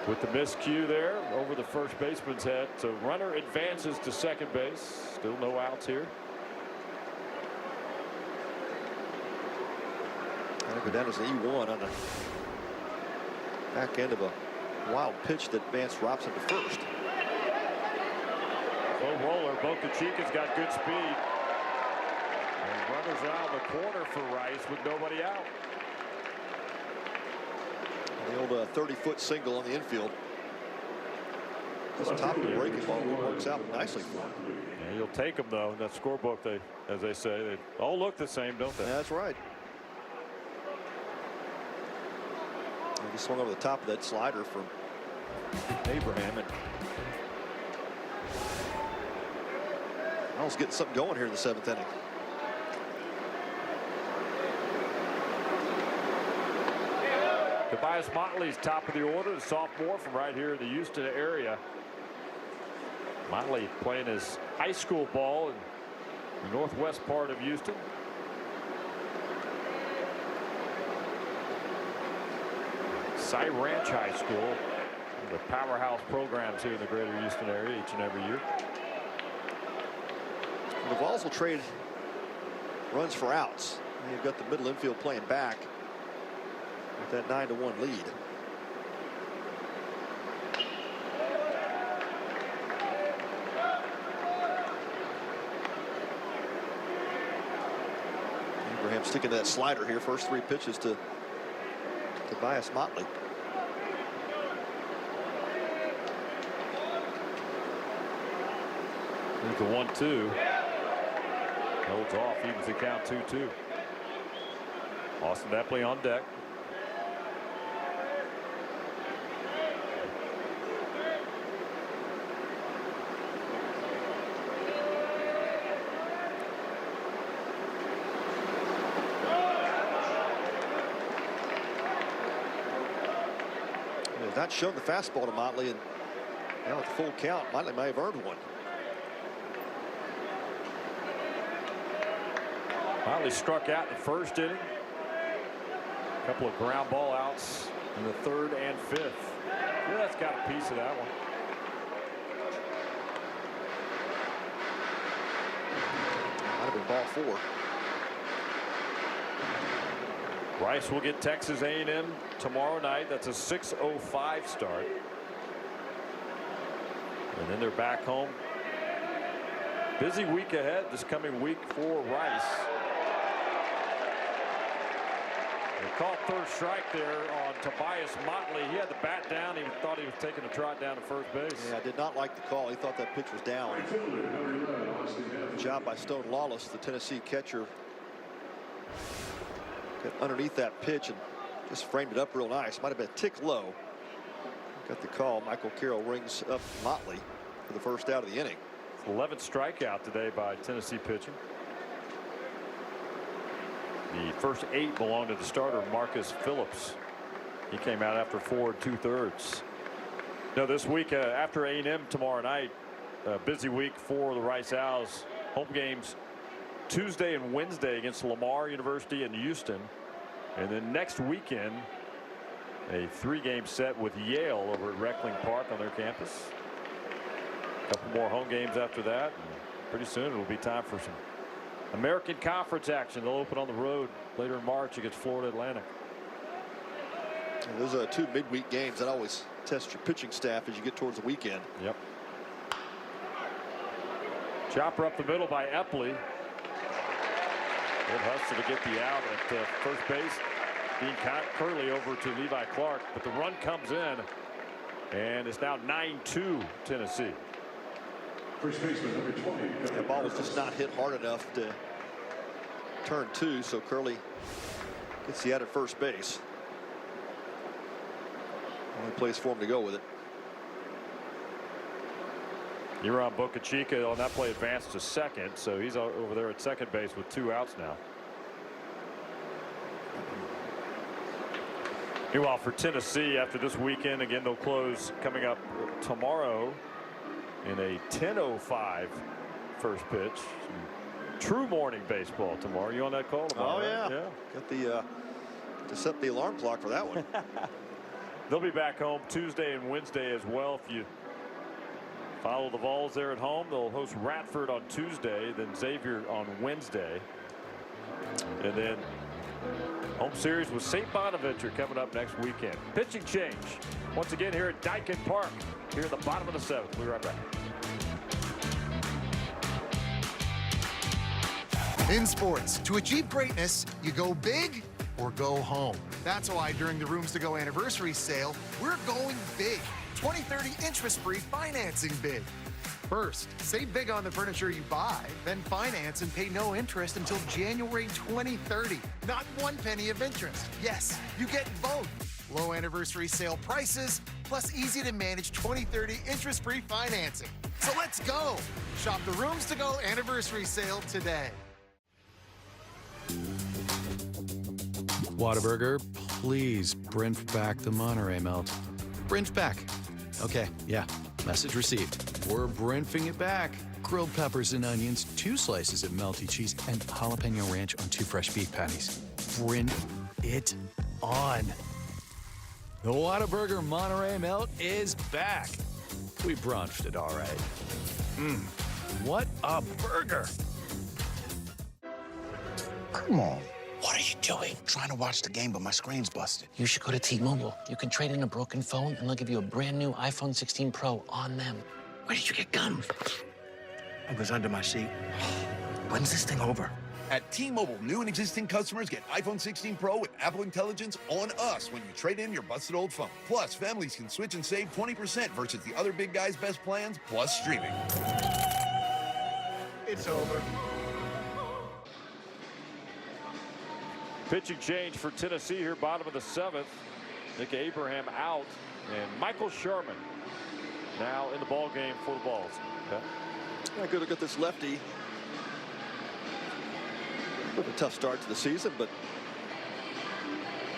S1: with the miscue there over the first baseman's head. So runner advances to second base. Still no outs here.
S2: That'll go down as an E1 on the back end of a wild pitch that advanced Robson to first.
S1: Low roller. Boca Chica's got good speed. And runners out in the corner for Rice with nobody out.
S2: The old 30-foot single on the infield. This top of the breaking ball works out nicely for him.
S1: Yeah, you'll take them though. In that scorebook, as they say, they all look the same, don't they?
S2: That's right. And he swung over the top of that slider from Abraham, and Miles getting something going here in the 7th inning.
S1: Tobias Motley's top of the order, the sophomore from right here in the Houston area. Motley playing his high school ball in the northwest part of Houston. Cy Ranch High School, one of the powerhouse programs here in the greater Houston area each and every year.
S2: The Vols will trade runs for outs. And you've got the middle infield playing back with that 9-1 lead. Abraham sticking to that slider here. First 3 pitches to Tobias Motley.
S1: Here's the 1-2. Holds off, evens the count 2-2. Austin Epley on deck.
S2: He has not shown the fastball to Motley, and now at the full count, Motley may have earned one.
S1: Motley struck out in the first inning. A couple of ground ball outs in the 3rd and 5th. Yeah, that's got a piece of that one.
S2: Might have been ball 4.
S1: Rice will get Texas A&M tomorrow night. That's a 6:05 start. And then they're back home. Busy week ahead this coming week for Rice. They called third strike there on Tobias Motley. He had the bat down. He thought he was taking a trot down to first base.
S2: Yeah, I did not like the call. He thought that pitch was down. Good job by Stone Lawless, the Tennessee catcher. Got underneath that pitch and just framed it up real nice. Might have been a tick low. Got the call. Michael Carroll rings up Motley for the first out of the inning.
S1: 11th strikeout today by Tennessee pitching. The first 8 belonged to the starter Marcus Phillips. He came out after 4 2/3. Now this week after A&M tomorrow night, a busy week for the Rice Owls. Home games Tuesday and Wednesday against Lamar University and Houston, and then next weekend a 3-game set with Yale over at Reckling Park on their campus. A couple more home games after that, and pretty soon it'll be time for some American Conference action. They'll open on the road later in March against Florida Atlantic.
S2: And those are 2 midweek games that always test your pitching staff as you get towards the weekend.
S1: Yep. Chopper up the middle by Epley. Good hustle to get the out at first base. Dean Curley over to Levi Clark, but the run comes in. And it's now 9-2 Tennessee.
S25: First baseman number 20.
S2: That ball was just not hit hard enough to turn 2, so Curley gets the out at first base. Only place for him to go with it.
S1: Ron Bocachica on that play advanced to second, so he's over there at second base with 2 outs now. Meanwhile, for Tennessee, after this weekend, again, they'll close coming up tomorrow in a 10:05 first pitch. Some true morning baseball tomorrow. You on that call tomorrow?
S2: Oh, yeah.
S1: Right? Yeah.
S2: Got the to set the alarm clock for that one.
S1: They'll be back home Tuesday and Wednesday as well. If you follow the Vols there at home, they'll host Radford on Tuesday, then Xavier on Wednesday. And then home series with St. Bonaventure coming up next weekend. Pitching change once again here at Dyken Park, here at the bottom of the 7th. We'll be right back.
S9: In sports, to achieve greatness, you go big or go home. That's why during the Rooms to Go anniversary sale, we're going big. 20/30 interest-free financing bid. First, save big on the furniture you buy, then finance and pay no interest until January 2030. Not 1 penny of interest. Yes, you get both. Low anniversary sale prices, plus easy to manage 20/30 interest-free financing. So let's go. Shop the Rooms to Go anniversary sale today.
S10: Whataburger, please Brent back the Monterey melt. Brent back. Okay, yeah, message received. We're Brentfing it back. Grilled peppers and onions, 2 slices of melty cheese, and jalapeno ranch on 2 fresh beef patties. Brent it on. The Whataburger Monterey melt is back. We brunched it all right. What a burger.
S8: Come on. What are you doing? Trying to watch the game, but my screen's busted.
S11: You should go to T-Mobile. You can trade in a broken phone, and they'll give you a brand new iPhone 16 Pro on them.
S8: Where did you get gum? It was under my seat. When's this thing over?
S13: At T-Mobile, new and existing customers get iPhone 16 Pro with Apple Intelligence on us when you trade in your busted old phone. Plus, families can switch and save 20% versus the other big guys' best plans, plus streaming.
S8: It's over.
S1: Pitching change for Tennessee here, bottom of the 7th. Nick Abraham out, and Michael Sherman now in the ball game for the Vols. Okay.
S2: Yeah, good look at this lefty. A tough start to the season, but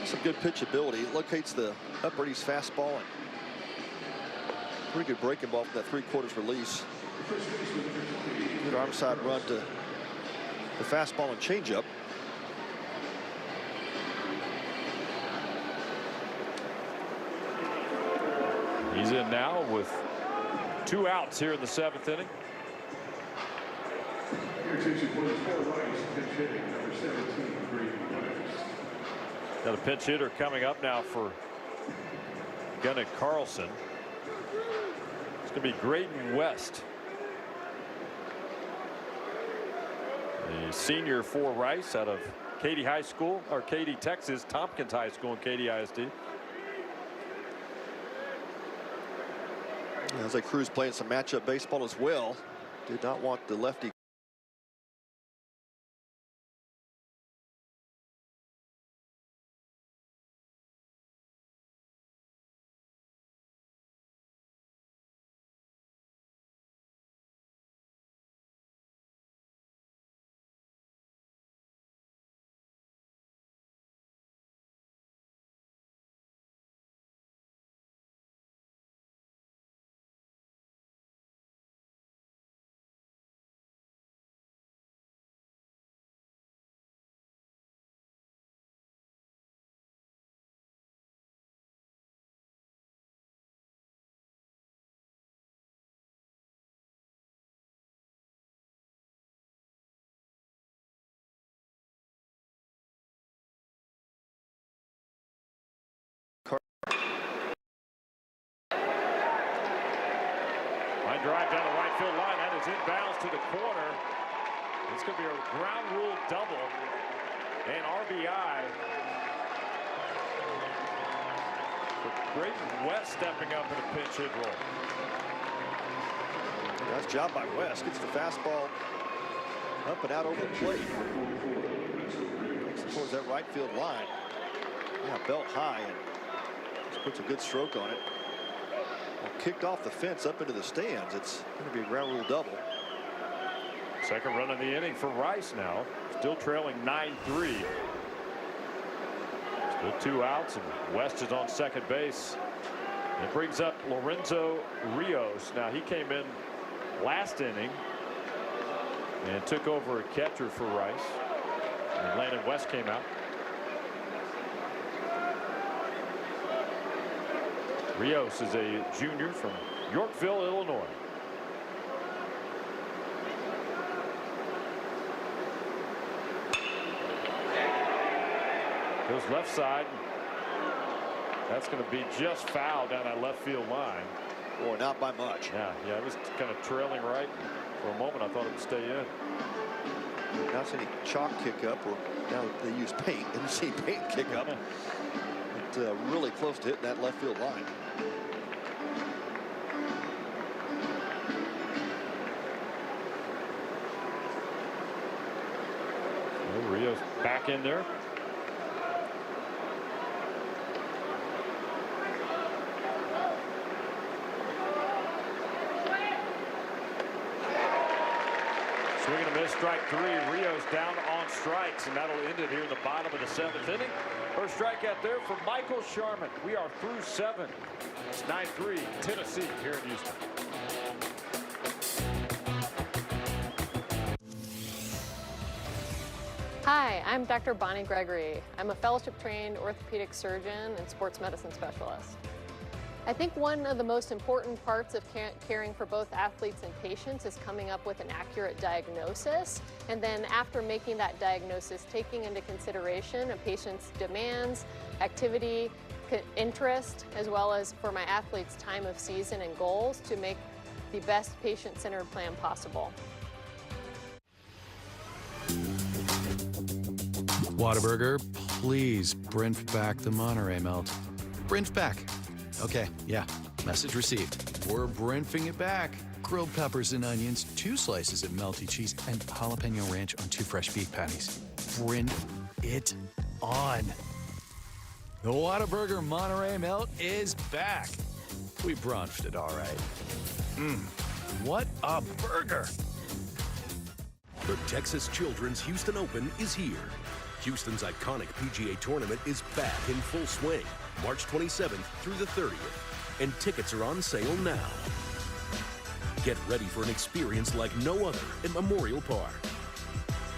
S2: some good pitchability. It locates the upper east fastball and pretty good breaking ball from that 3/4 release. Good arm side run to the fastball and changeup.
S1: He's in now with 2 outs here in the 7th inning. Got a pinch hitter coming up now for Gunnar Carlson. It's going to be Graydon West, the senior for Rice out of Katy High School, or Katy, Texas, Tompkins High School, and Katy ISD.
S2: Jose Cruz playing some matchup baseball as well. Did not want the lefty.
S1: Drive down the right field line. That is inbounds to the corner. It's going to be a ground rule double and RBI Great West stepping up in a pinch hit role.
S2: Nice job by West. Gets the fastball up and out over the plate. Takes it towards that right field line. Yeah, belt high, and just puts a good stroke on it. Well, kicked off the fence up into the stands. It's going to be a ground rule double.
S1: Second run of the inning for Rice now. Still trailing 9-3. Still 2 outs, and West is on second base. It brings up Lorenzo Rios. Now, he came in last inning and took over a catcher for Rice. And Landon West came out. Rios is a junior from Yorkville, Illinois. Goes left side. That's going to be just foul down that left field line.
S2: Or not by much.
S1: Yeah, it was kind of trailing right. For a moment, I thought it would stay in.
S2: Not see any chalk kick up, or now they use paint. Didn't see paint kick up. It's really close to hitting that left field line.
S1: Rios back in there. Swing and a miss, strike 3. Rios down on strikes, and that'll end it here in the bottom of the 7th inning. First strikeout there for Michael Sharman. We are through 7. It's 9-3 Tennessee here in Houston.
S15: Hi, I'm Dr. Bonnie Gregory. I'm a fellowship-trained orthopedic surgeon and sports medicine specialist. I think one of the most important parts of caring for both athletes and patients is coming up with an accurate diagnosis, and then after making that diagnosis, taking into consideration a patient's demands, activity, interest, as well as for my athletes' time of season and goals to make the best patient-centered plan possible.
S10: Whataburger, please Brent back the Monterey melt. Brent back. Okay, yeah, message received. We're Brentfing it back. Grilled peppers and onions, 2 slices of melty cheese, and jalapeno ranch on 2 fresh beef patties. Brent it on. The Whataburger Monterey melt is back. We brunched it all right. What a burger.
S17: The Texas Children's Houston Open is here. Houston's iconic PGA tournament is back in full swing, March 27th through the 30th, and tickets are on sale now. Get ready for an experience like no other at Memorial Park.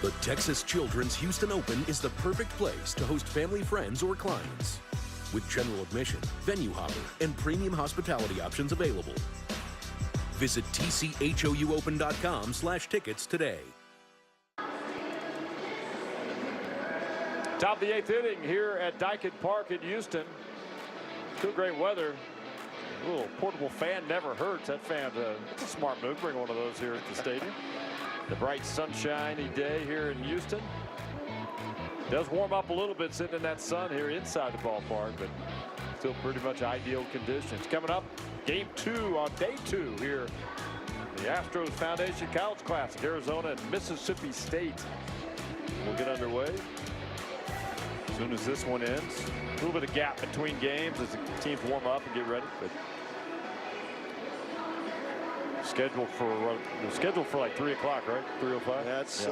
S17: The Texas Children's Houston Open is the perfect place to host family, friends, or clients. With general admission, venue hopper, and premium hospitality options available. Visit tchouopen.com/tickets today.
S1: Top of the 8th inning here at Dyken Park in Houston. Still great weather. A little portable fan never hurts. That fan's it's a smart move. Bring one of those here at the stadium. The bright sunshiny day here in Houston. Does warm up a little bit sitting in that sun here inside the ballpark, but still pretty much ideal conditions. Coming up, game 2 on day 2 here. The Astros Foundation College Classic, Arizona and Mississippi State. We'll get underway as soon as this one ends. A little bit of gap between games as the teams warm up and get ready, but scheduled for like 3 o'clock, right? 3:05.
S2: That's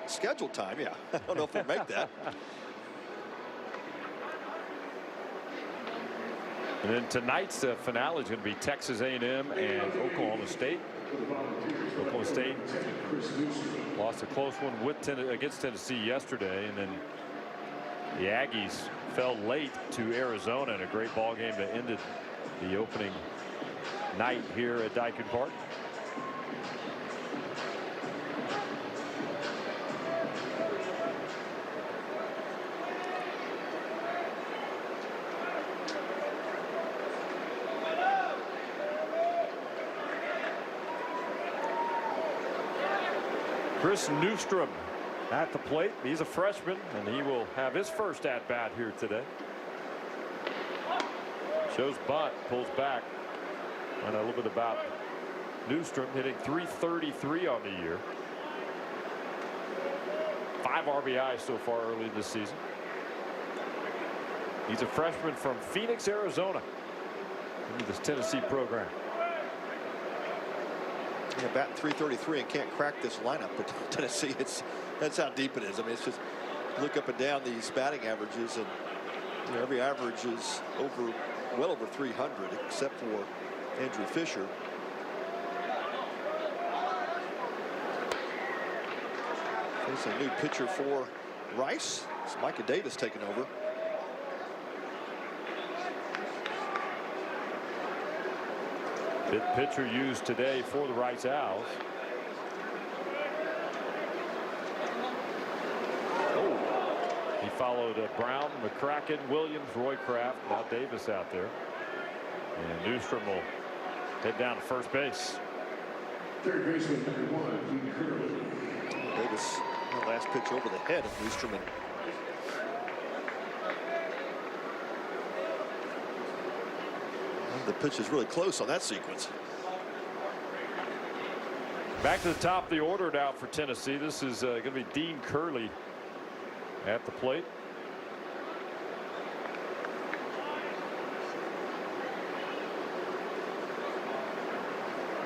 S2: scheduled time. Yeah, I don't know if we'll make that.
S1: And then tonight's finale is going to be Texas A&M and Oklahoma State. Oklahoma State lost a close one against Tennessee yesterday, and then the Aggies fell late to Arizona in a great ball game that ended the opening night here at Dyken Park. Chris Newstrom at the plate. He's a freshman, and he will have his first at-bat here today. Shows bunt, pulls back. And a little bit about Newstrom hitting .333 on the year. 5 RBIs so far early this season. He's a freshman from Phoenix, Arizona, into this Tennessee program.
S2: Yeah, batting .333 and can't crack this lineup, but Tennessee, that's how deep it is. I mean, it's just look up and down these batting averages, and you know, every average is well over 300, except for Andrew Fisher. There's a new pitcher for Rice. It's Micah Davis taking over.
S1: Fifth pitcher used today for the Rice Owls. Oh, he followed Brown, McCracken, Williams, Roycraft, now Davis out there. And Newstrom will head down to first base.
S25: Third baseman number 1, Dean Curley.
S2: Davis, the last pitch over the head of Newstrom. The pitch is really close on that sequence.
S1: Back to the top of the order now for Tennessee. This is going to be Dean Curley at the plate.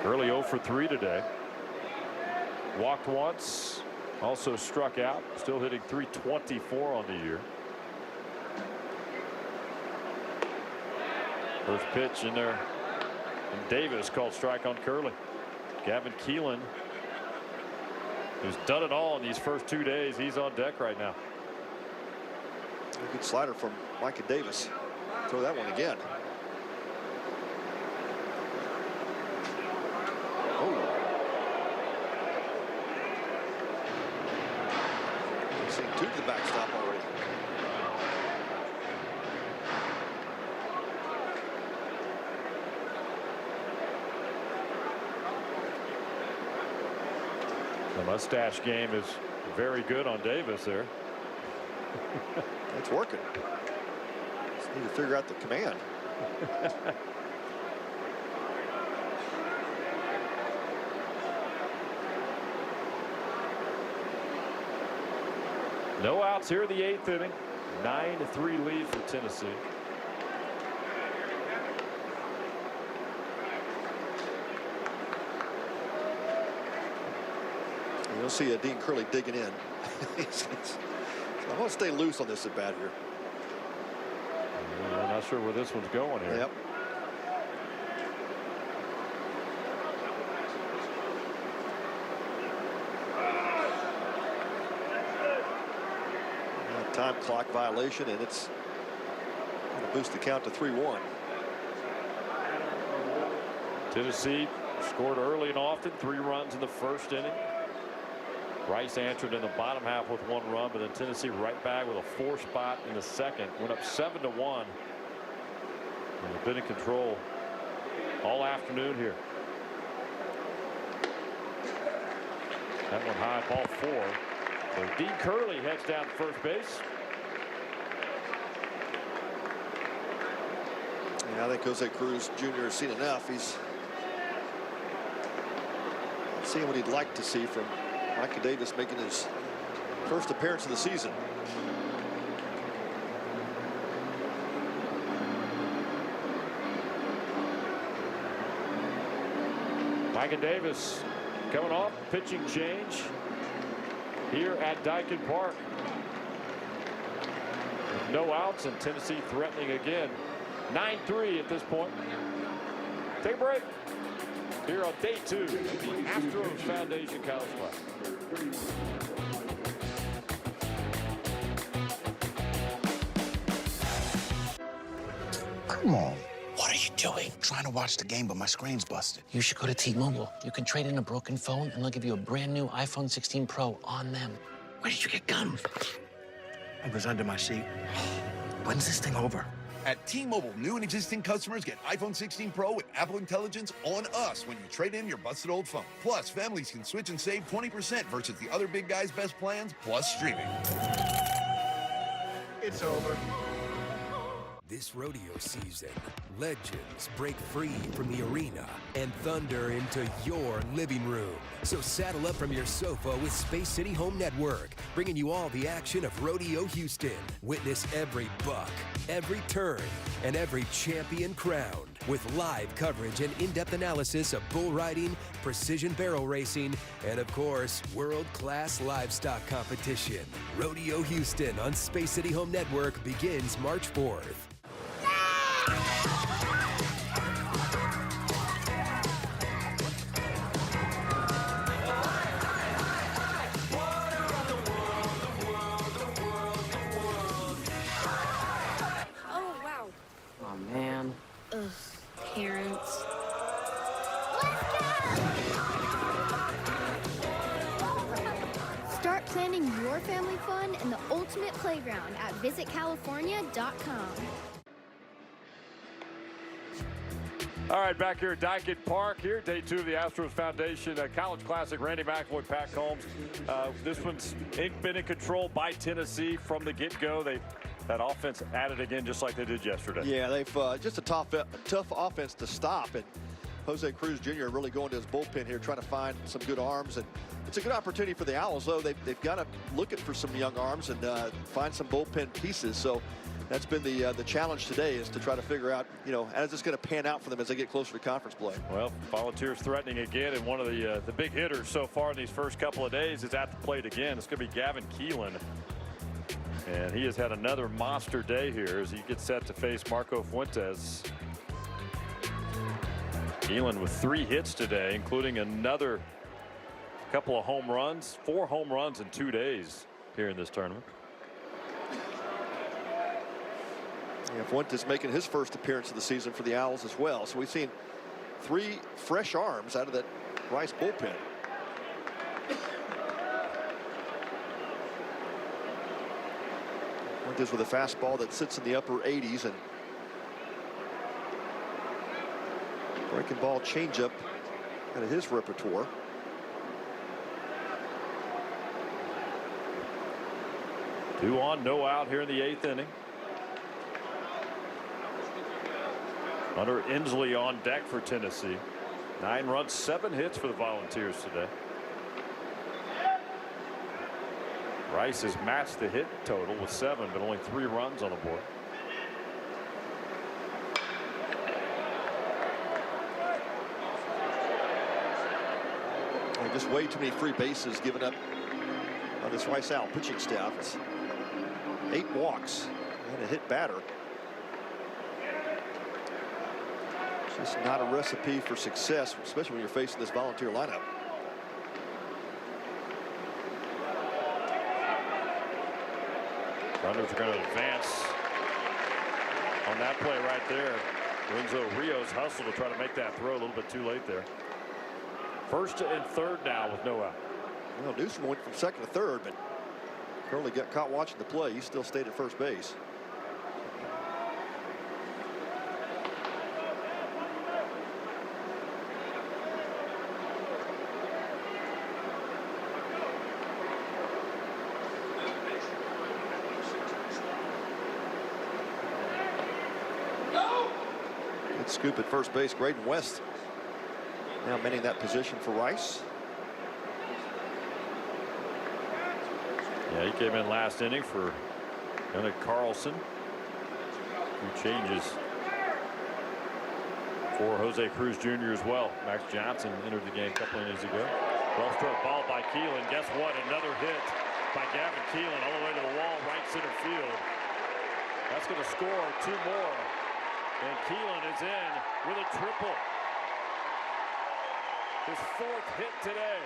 S1: Curley 0 for 3 today. Walked once, also struck out, still hitting .324 on the year. First pitch in there, and Davis called strike on Curley. Gavin Keelan, who's done it all in these first 2 days, he's on deck right now.
S2: A good slider from Micah Davis. Throw that one again. Oh. We've seen 2 to the backstop already.
S1: The mustache game is very good on Davis there.
S2: It's working. Just need to figure out the command.
S1: No outs here in the 8th inning. 9-3 lead for Tennessee.
S2: You'll see Dean Curley digging in. I want to stay loose on this at bat here.
S1: I'm not sure where this one's going here.
S2: Yep. Time clock violation, and it's going to boost the count to 3-1.
S1: Tennessee scored early and often, 3 runs in the first inning. Rice answered in the bottom half with 1 run, but then Tennessee right back with a 4 spot in the second. Went up 7-1. And they've been in control all afternoon here. That one high, ball 4. So Dean Curley heads down to first base.
S2: Yeah, I think Jose Cruz Jr. has seen enough. He's seeing what he'd like to see from Micah Davis, making his first appearance of the season.
S1: Micah Davis coming off pitching change here at Dyken Park. With no outs and Tennessee threatening again. 9-3 at this point. Take a break here on day 2 of the Astros Foundation College Classic.
S8: Come on. What are you doing? Trying to watch the game, but my screen's busted.
S11: You should go to T-Mobile. You can trade in a broken phone, and they'll give you a brand new iPhone 16 Pro on them.
S8: Where did you get gum? It was under my seat. When's this thing over?
S13: At T-Mobile, new and existing customers get iPhone 16 Pro with Apple Intelligence on us when you trade in your busted old phone. Plus, families can switch and save 20% versus the other big guys' best plans, plus streaming.
S9: It's over.
S12: This rodeo season, legends break free from the arena and thunder into your living room. So saddle up from your sofa with Space City Home Network, bringing you all the action of Rodeo Houston. Witness every buck, every turn, and every champion crowned, with live coverage and in-depth analysis of bull riding, precision barrel racing, and of course, world-class livestock competition. Rodeo Houston on Space City Home Network begins March 4th.
S3: Oh, wow.
S11: Oh, man.
S3: Ugh, parents.
S18: Start planning your family fun in the ultimate playground at visitcalifornia.com.
S1: All right, back here at Daikin Park here, day 2 of the Astros Foundation College Classic. Randy McAvoy, Pat Combs. This one's been in control by Tennessee from the get-go. That offense added again just like they did yesterday.
S2: Yeah, they've just a tough offense to stop. And Jose Cruz Jr. really going to his bullpen here, trying to find some good arms. And it's a good opportunity for the Owls, though. They've got to look for some young arms and find some bullpen pieces. So that's been the challenge today, is to try to figure out, as it's going to pan out for them as they get closer to conference play.
S1: Well, Volunteers threatening again, and one of the big hitters so far in these first couple of days is at the plate again. It's going to be Gavin Keelan. And he has had another monster day here as he gets set to face Marco Fuentes. Keelan with 3 hits today, including another couple of home runs, 4 home runs in 2 days here in this tournament.
S2: Yeah, Fuentes making his first appearance of the season for the Owls as well. So we've seen 3 fresh arms out of that Rice bullpen. Fuentes with a fastball that sits in the upper 80s, and breaking ball changeup out of his repertoire.
S1: Two on, no out here in the 8th inning. Hunter Inslee on deck for Tennessee. 9 runs, 7 hits for the Volunteers today. Rice has matched the hit total with 7, but only 3 runs on the board.
S2: Just way too many free bases given up on this Rice Owl pitching staff. It's 8 walks and a hit batter. It's just not a recipe for success, especially when you're facing this Volunteer lineup.
S1: Runners are going to advance on that play right there. Renzo Rios hustle to try to make that throw, a little bit too late there. 1st and 3rd now with no out.
S2: Well, Newsom went from 2nd to 3rd, but Curley got caught watching the play. He still stayed at first base. Good scoop at first base. Graydon West now manning that position for Rice.
S1: Yeah, he came in last inning for Gunnar Carlson, who changes for Jose Cruz Jr. as well. Max Johnson entered the game a couple innings ago. Well struck ball by Keelan. Guess what? Another hit by Gavin Keelan all the way to the wall, right center field. That's going to score 2 more. And Keelan is in with a triple. His 4th hit today.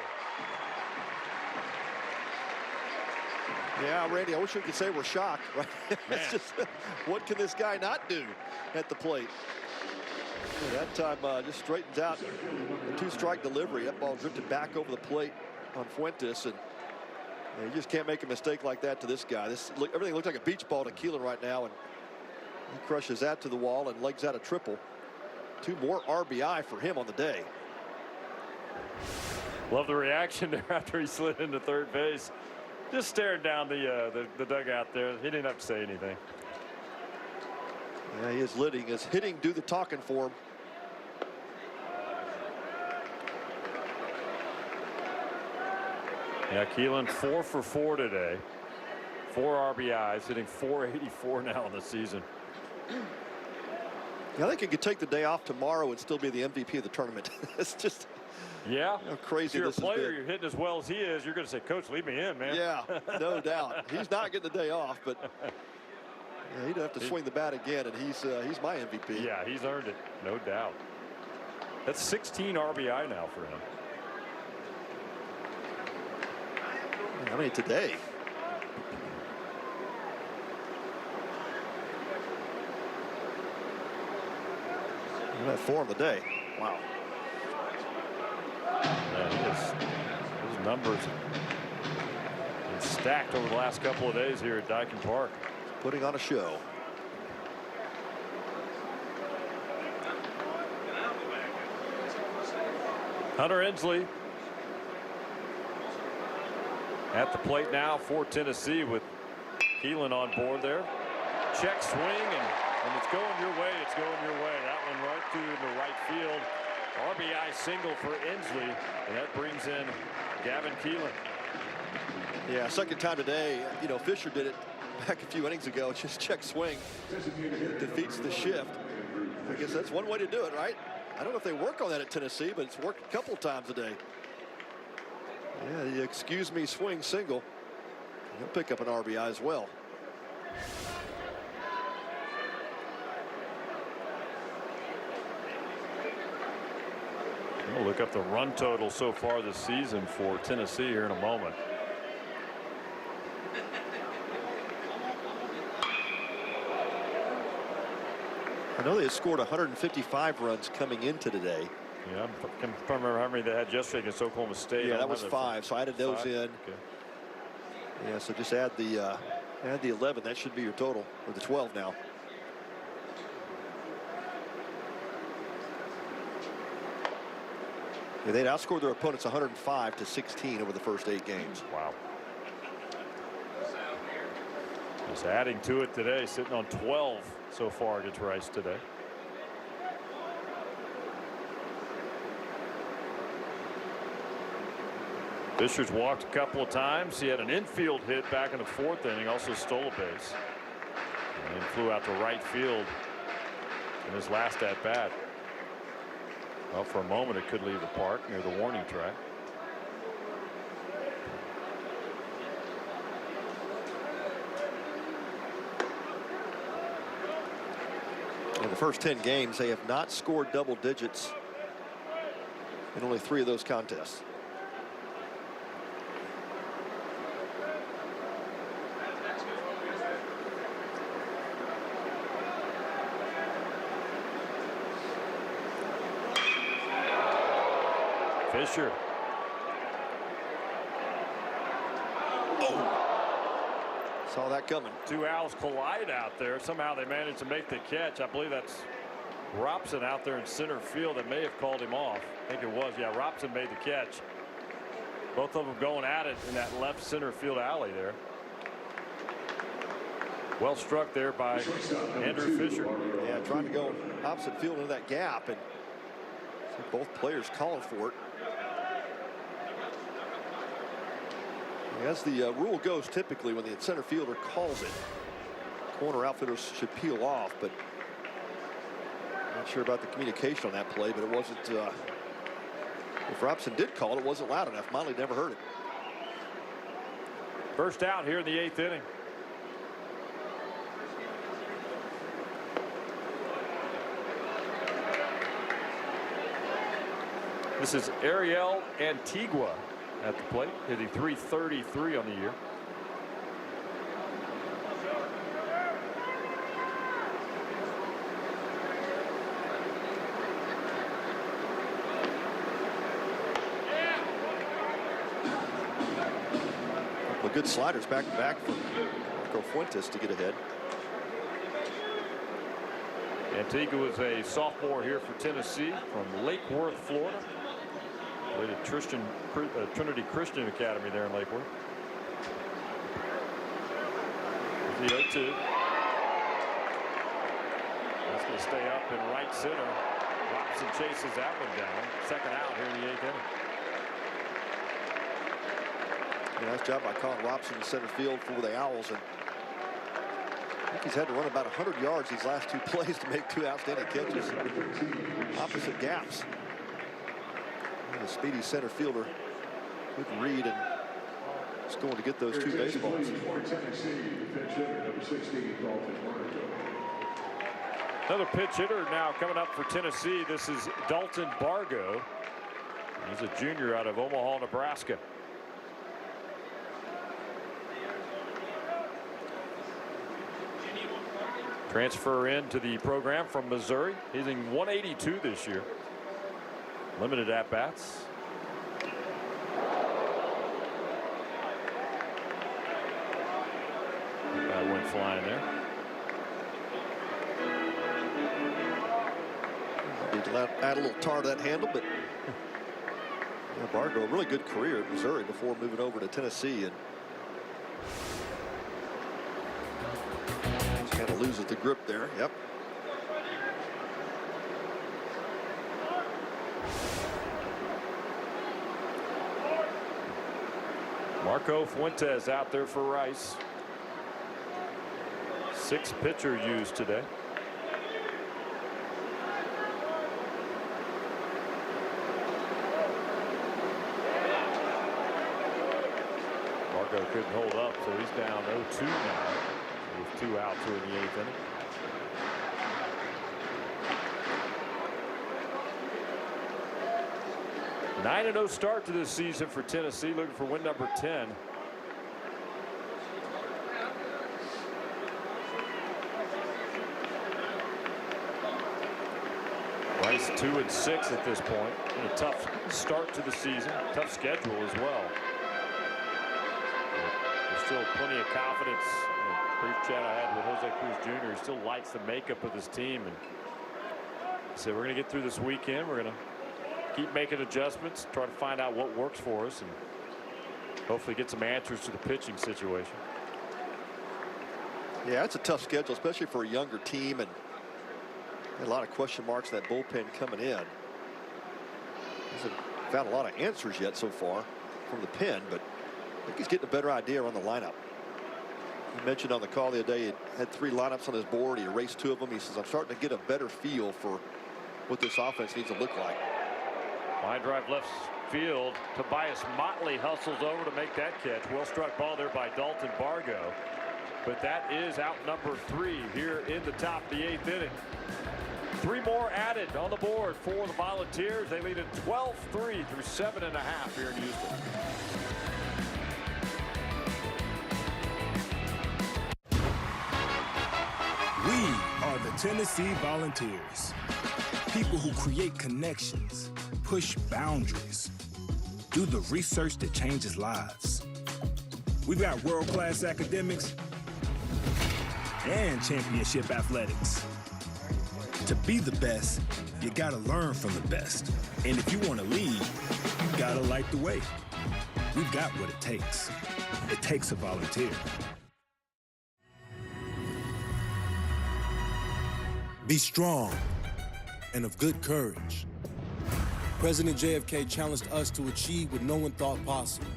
S2: Yeah, Randy, I wish we could say we're shocked, right? It's just, what can this guy not do at the plate? Yeah, that time just straightens out the 2-strike delivery. That ball drifted back over the plate on Fuentes, and you just can't make a mistake like that to this guy. Everything looks like a beach ball to Keelan right now, and he crushes that to the wall and legs out a triple. 2 more RBI for him on the day.
S1: Love the reaction there after he slid into 3rd base. Just staring down the dugout there. He didn't have to say anything.
S2: Yeah, he is hitting do the talking for him.
S1: Yeah, Keelan 4 for 4 today. 4 RBIs, hitting .484 now in the season.
S2: Yeah, I think he could take the day off tomorrow and still be the MVP of the tournament. It's just,
S1: yeah,
S2: how crazy
S1: if you're
S2: this
S1: a player,
S2: has been.
S1: you're hitting as well as he is, you're going to say, Coach, leave me in, man.
S2: Yeah, no doubt. He's not getting the day off, but yeah, he'd have to swing the bat again, and he's my MVP.
S1: Yeah, he's earned it, no doubt. That's 16 RBI now for him.
S2: How many today? Look at that 4 on the day. Wow.
S1: Yeah, his numbers have been stacked over the last couple of days here at Dyken Park.
S2: Putting on a show.
S1: Hunter Inslee at the plate now for Tennessee with Keelan on board there. Check swing, and it's going your way. It's going your way. That one right through into right field. RBI single for Inslee, and that brings in Gavin Keelan.
S2: Yeah, second time today. You know, Fisher did it back a few innings ago. Just check swing. It defeats the shift. I guess that's one way to do it, right? I don't know if they work on that at Tennessee, but it's worked a couple times a day. Yeah, the excuse me swing single. He'll pick up an RBI as well.
S1: We'll look up the run total so far this season for Tennessee here in a moment.
S2: I know they had scored 155 runs coming into today.
S1: Yeah, I can't remember how many they had yesterday against Oklahoma State.
S2: Yeah, that was 5, so I added those in.
S1: Okay.
S2: Yeah, so just add the 11. That should be your total, or the 12 now. Yeah, they'd outscored their opponents 105-16 over the first 8 games.
S1: Wow. Just adding to it today, sitting on 12 so far against Rice today. Fisher's walked a couple of times. He had an infield hit back in the 4th inning, also stole a base, and then flew out to right field in his last at bat. Well, for a moment it could leave the park near the warning track.
S2: In the first 10 games, they have not scored double digits in only 3 of those contests.
S1: Fisher.
S2: Saw that coming.
S1: 2 owls collide out there. Somehow they managed to make the catch. I believe that's Robson out there in center field that may have called him off. I think it was. Yeah, Robson made the catch. Both of them going at it in that left center field alley there. Well struck there by Andrew Fisher.
S2: Yeah, trying to go opposite field into that gap, and both players calling for it. As the rule goes, typically when the center fielder calls it, corner outfielders should peel off, but not sure about the communication on that play, but it wasn't, if Robson did call it, it wasn't loud enough. Miley never heard it.
S1: First out here in the 8th inning. This is Ariel Antigua at the plate, hitting .333 on the year.
S2: Well, good sliders back to back from Marco Fuentes to get ahead.
S1: Antigua is a sophomore here for Tennessee from Lake Worth, Florida. Played at Trinity Christian Academy there in Lake Worth. Here's the 0-2. That's going to stay up in right center. Robson chases that one down. Second out here in the 8th inning.
S2: Yeah, nice job by Colin Robson in center field for the Owls. And I think he's had to run about 100 yards these last 2 plays to make 2 outstanding catches. Opposite gaps. And the speedy center fielder good read and is going to get those 2 baseballs.
S1: Another pitch hitter now coming up for Tennessee. This is Dalton Bargo. He's a junior out of Omaha, Nebraska. Transfer into the program from Missouri. He's in 182 this year. Limited at-bats. That went flying there.
S2: Add a little tar to that handle, but yeah, Bargo, a really good career at Missouri before moving over to Tennessee, and kind of loses the grip there. Yep.
S1: Marco Fuentes out there for Rice. 6 pitcher used today. Marco couldn't hold up, so he's down 0-2 now with 2 outs here in the 8th inning. A 9-0 start to this season for Tennessee, looking for win number 10. Rice 2-6 at this point. And a tough start to the season, tough schedule as well. There's still plenty of confidence. In the brief chat I had with Jose Cruz Jr. He still likes the makeup of this team, and so we're going to get through this weekend. We're going to keep making adjustments, try to find out what works for us, and hopefully get some answers to the pitching situation.
S2: Yeah, it's a tough schedule, especially for a younger team, and a lot of question marks in that bullpen coming in. Hasn't found a lot of answers yet so far from the pen, but I think he's getting a better idea on the lineup. He mentioned on the call the other day he had 3 lineups on his board. He erased 2 of them. He says, I'm starting to get a better feel for what this offense needs to look like.
S1: Line drive left field. Tobias Motley hustles over to make that catch. Well struck ball there by Dalton Bargo. But that is out number 3 here in the top of the 8th inning. 3 more added on the board for the Volunteers. They lead at 12-3 through 7.5 here in Houston.
S4: We are the Tennessee Volunteers. People who create connections, push boundaries, do the research that changes lives. We've got world-class academics and championship athletics. To be the best, you gotta learn from the best. And if you want to lead, you gotta light the way. We've got what it takes. It takes a volunteer.
S16: Be strong and of good courage. President JFK challenged us to achieve what no one thought possible.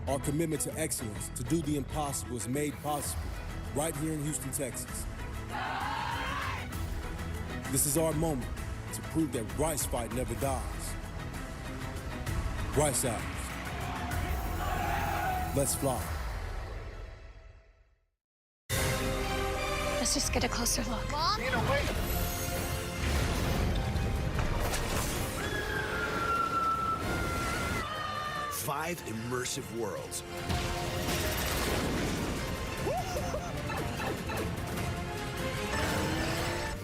S16: Our commitment to excellence, to do the impossible, is made possible right here in Houston, Texas. This is our moment to prove that Rice fight never dies. Rice Owls. Let's fly.
S3: Let's just get a closer look.
S18: Mom?
S9: Wait.
S17: 5 immersive worlds.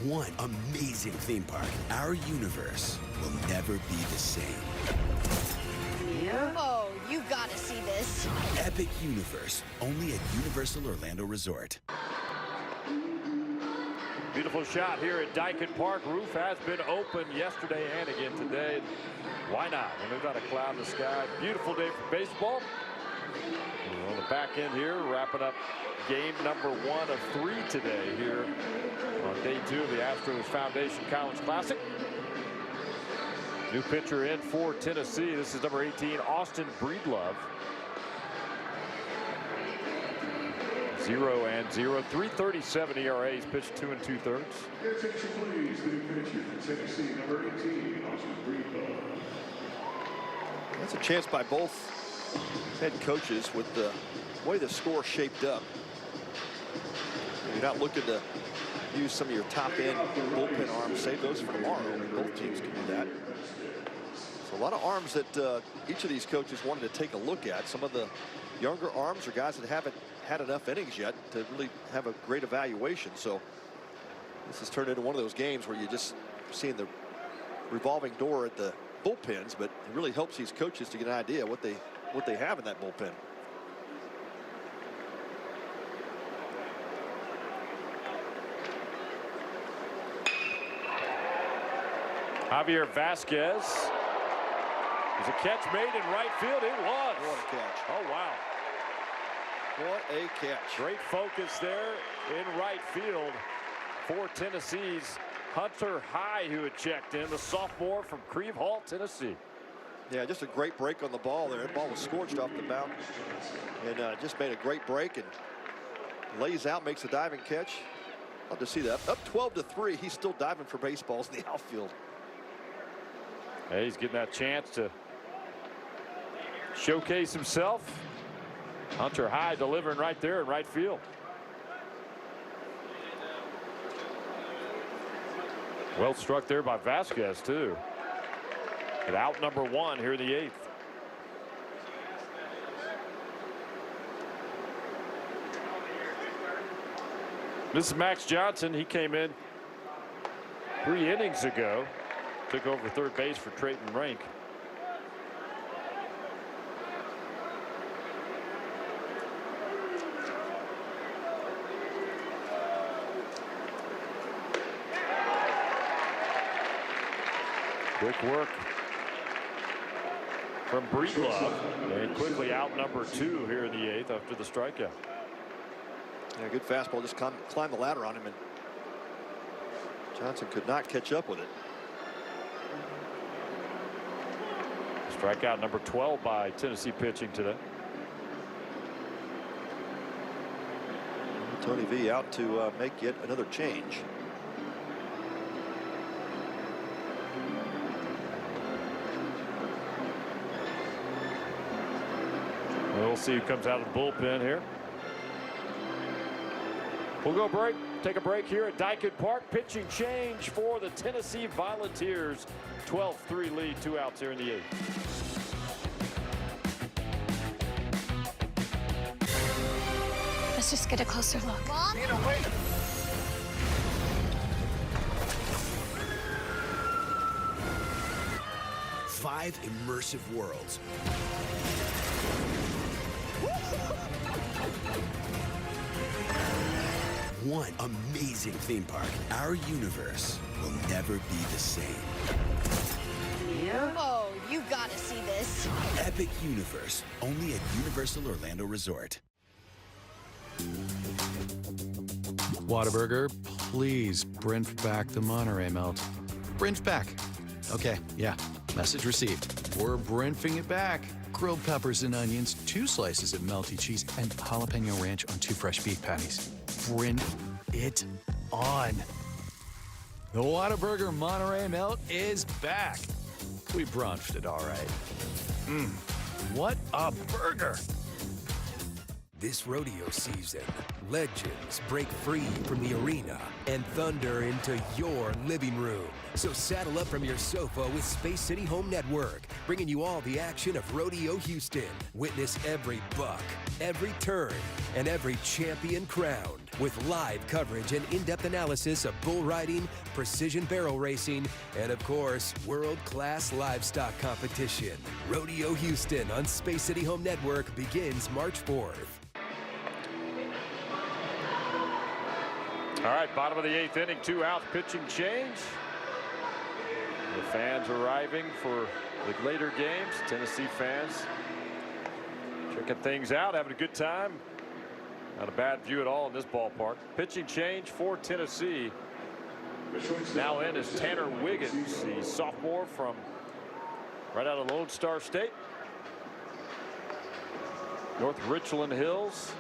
S17: One amazing theme park. Our universe will never be the same.
S18: Oh, you gotta see this.
S17: Epic Universe, only at Universal Orlando Resort.
S1: Beautiful shot here at Dyken Park. Roof has been open yesterday and again today. Why not? When there's not a cloud in the sky. Beautiful day for baseball. On the back end here, wrapping up game number 1 of 3 today here on day 2 of the Astros Foundation College Classic. New pitcher in for Tennessee. This is number 18, Austin Breedlove. 0-0, 3.37 ERA. He's pitched 2 2/3.
S25: Attention please, the new pitcher for Tennessee, number 18, Austin Breedlove.
S2: That's a chance by both head coaches with the way the score shaped up. You're not looking to use some of your top end bullpen arms, save those for tomorrow. Both teams can do that. So a lot of arms that each of these coaches wanted to take a look at. Some of the younger arms are guys that haven't had enough innings yet to really have a great evaluation. So this has turned into one of those games where you're just seeing the revolving door at the bullpens, but it really helps these coaches to get an idea what they have in that bullpen.
S1: Javier Vasquez. There's a catch made in right field. It was.
S2: What a catch.
S1: Oh, wow.
S2: What a catch.
S1: Great focus there in right field for Tennessee's Hunter High, who had checked in, the sophomore from Creve Hall, Tennessee.
S2: Yeah, just a great break on the ball there. The ball was scorched off the mound and just made a great break and lays out, makes a diving catch. Love to see that. Up 12-3, he's still diving for baseballs in the outfield.
S1: Hey, he's getting that chance to showcase himself. Hunter High delivering right there in right field. Well struck there by Vasquez, too. At out number 1 here in the 8th. This is Max Johnson. He came in 3 innings ago. Took over third base for Trayton Rank. Quick work from Breedlove, and quickly out number 2 here in the 8th after the strikeout.
S2: Yeah, good fastball, just climbed the ladder on him, and Johnson could not catch up with it.
S1: Strikeout number 12 by Tennessee pitching today.
S2: Tony V out to make yet another change.
S1: We'll see who comes out of the bullpen here. We'll go break. Take a break here at Dyken Park. Pitching change for the Tennessee Volunteers. 12-3 lead, 2 outs here in the 8th.
S3: Let's just get a closer look.
S18: Mom?
S9: Wait.
S17: 5 immersive worlds. One amazing theme park. Our universe will never be the same.
S18: Whoa, you gotta see this.
S17: Epic Universe, only at Universal Orlando Resort.
S10: Whataburger, please Brent back the Monterey melt. Brent back. Okay, yeah. Message received. We're Brentfing it back. Grilled peppers and onions, 2 slices of melty cheese, and jalapeno ranch on 2 fresh beef patties. Brent it on. The Whataburger Monterey melt is back. We brunched it all right. What a burger.
S12: This rodeo season, legends break free from the arena and thunder into your living room. So saddle up from your sofa with Space City Home Network, bringing you all the action of Rodeo Houston. Witness every buck, every turn, and every champion crowned with live coverage and in-depth analysis of bull riding, precision barrel racing, and of course, world-class livestock competition. Rodeo Houston on Space City Home Network begins March 4th.
S1: All right, bottom of the 8th inning, 2 outs, pitching change. The fans arriving for the later games. Tennessee fans Checking things out, having a good time. Not a bad view at all in this ballpark. Pitching change for Tennessee. Now in is Tanner Wiggins, the sophomore from right out of Lone Star State. North Richland Hills.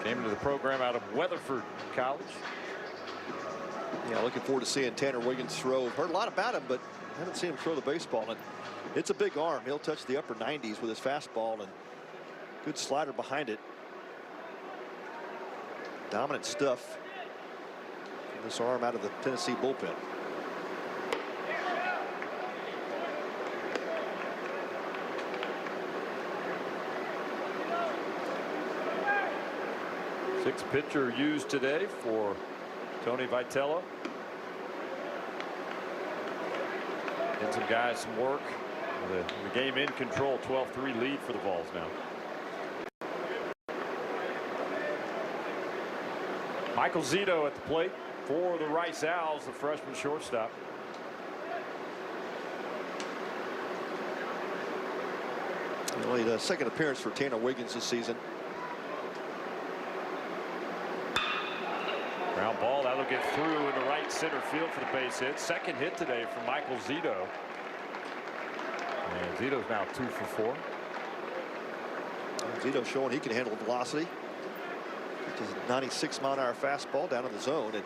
S1: Came into the program out of Weatherford College.
S2: Yeah, looking forward to seeing Tanner Wiggins throw. Heard a lot about him, but haven't seen him throw the baseball. And it's a big arm. He'll touch the upper 90s with his fastball and good slider behind it. Dominant stuff from this arm out of the Tennessee bullpen.
S1: Sixth pitcher used today for Tony Vitello. Getting some guys some work. The game in control, 12-3 lead for the Vols now. Michael Zito at the plate for the Rice Owls, the freshman shortstop.
S2: Only the second appearance for Tanner Wiggins this season.
S1: Ground ball, that'll get through into right center field for the base hit. Second hit today from Michael Zito. And Zito's now 2 for 4.
S2: Zito showing he can handle velocity. His 96-mile-an-hour fastball down in the zone, and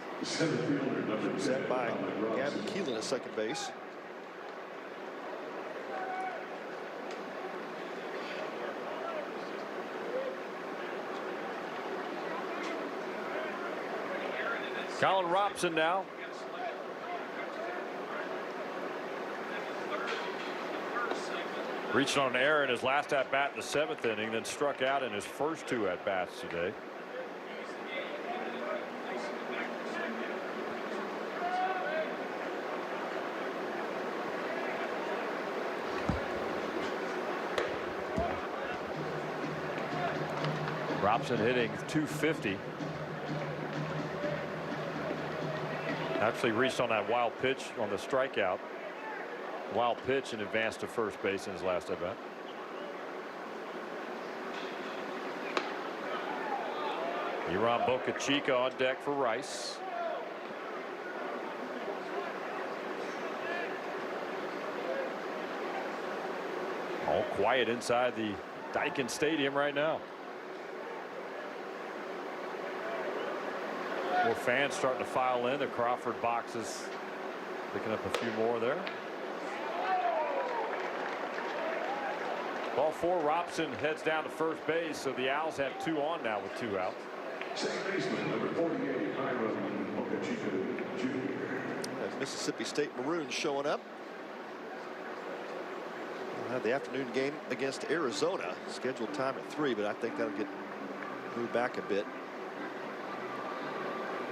S2: set by Gavin Keelan at second base.
S1: Colin Robson now. Reached on an error in his last at bat in the 7th inning, then struck out in his first 2 at bats today. Robson hitting .250. Actually reached on that wild pitch on the strikeout. Wild pitch and advanced to first base in his last at bat. Iran Boca Chica on deck for Rice. All quiet inside the Daikin Stadium right now. More fans starting to file in. The Crawford boxes picking up a few more there. Ball 4, Robson heads down to first base, so the Owls have 2 on now with 2 out.
S25: Second baseman, number 48, Iran Boca Chica Jr.
S2: Mississippi State Maroons showing up. We'll have the afternoon game against Arizona. Scheduled time at 3, but I think that'll get moved back a bit.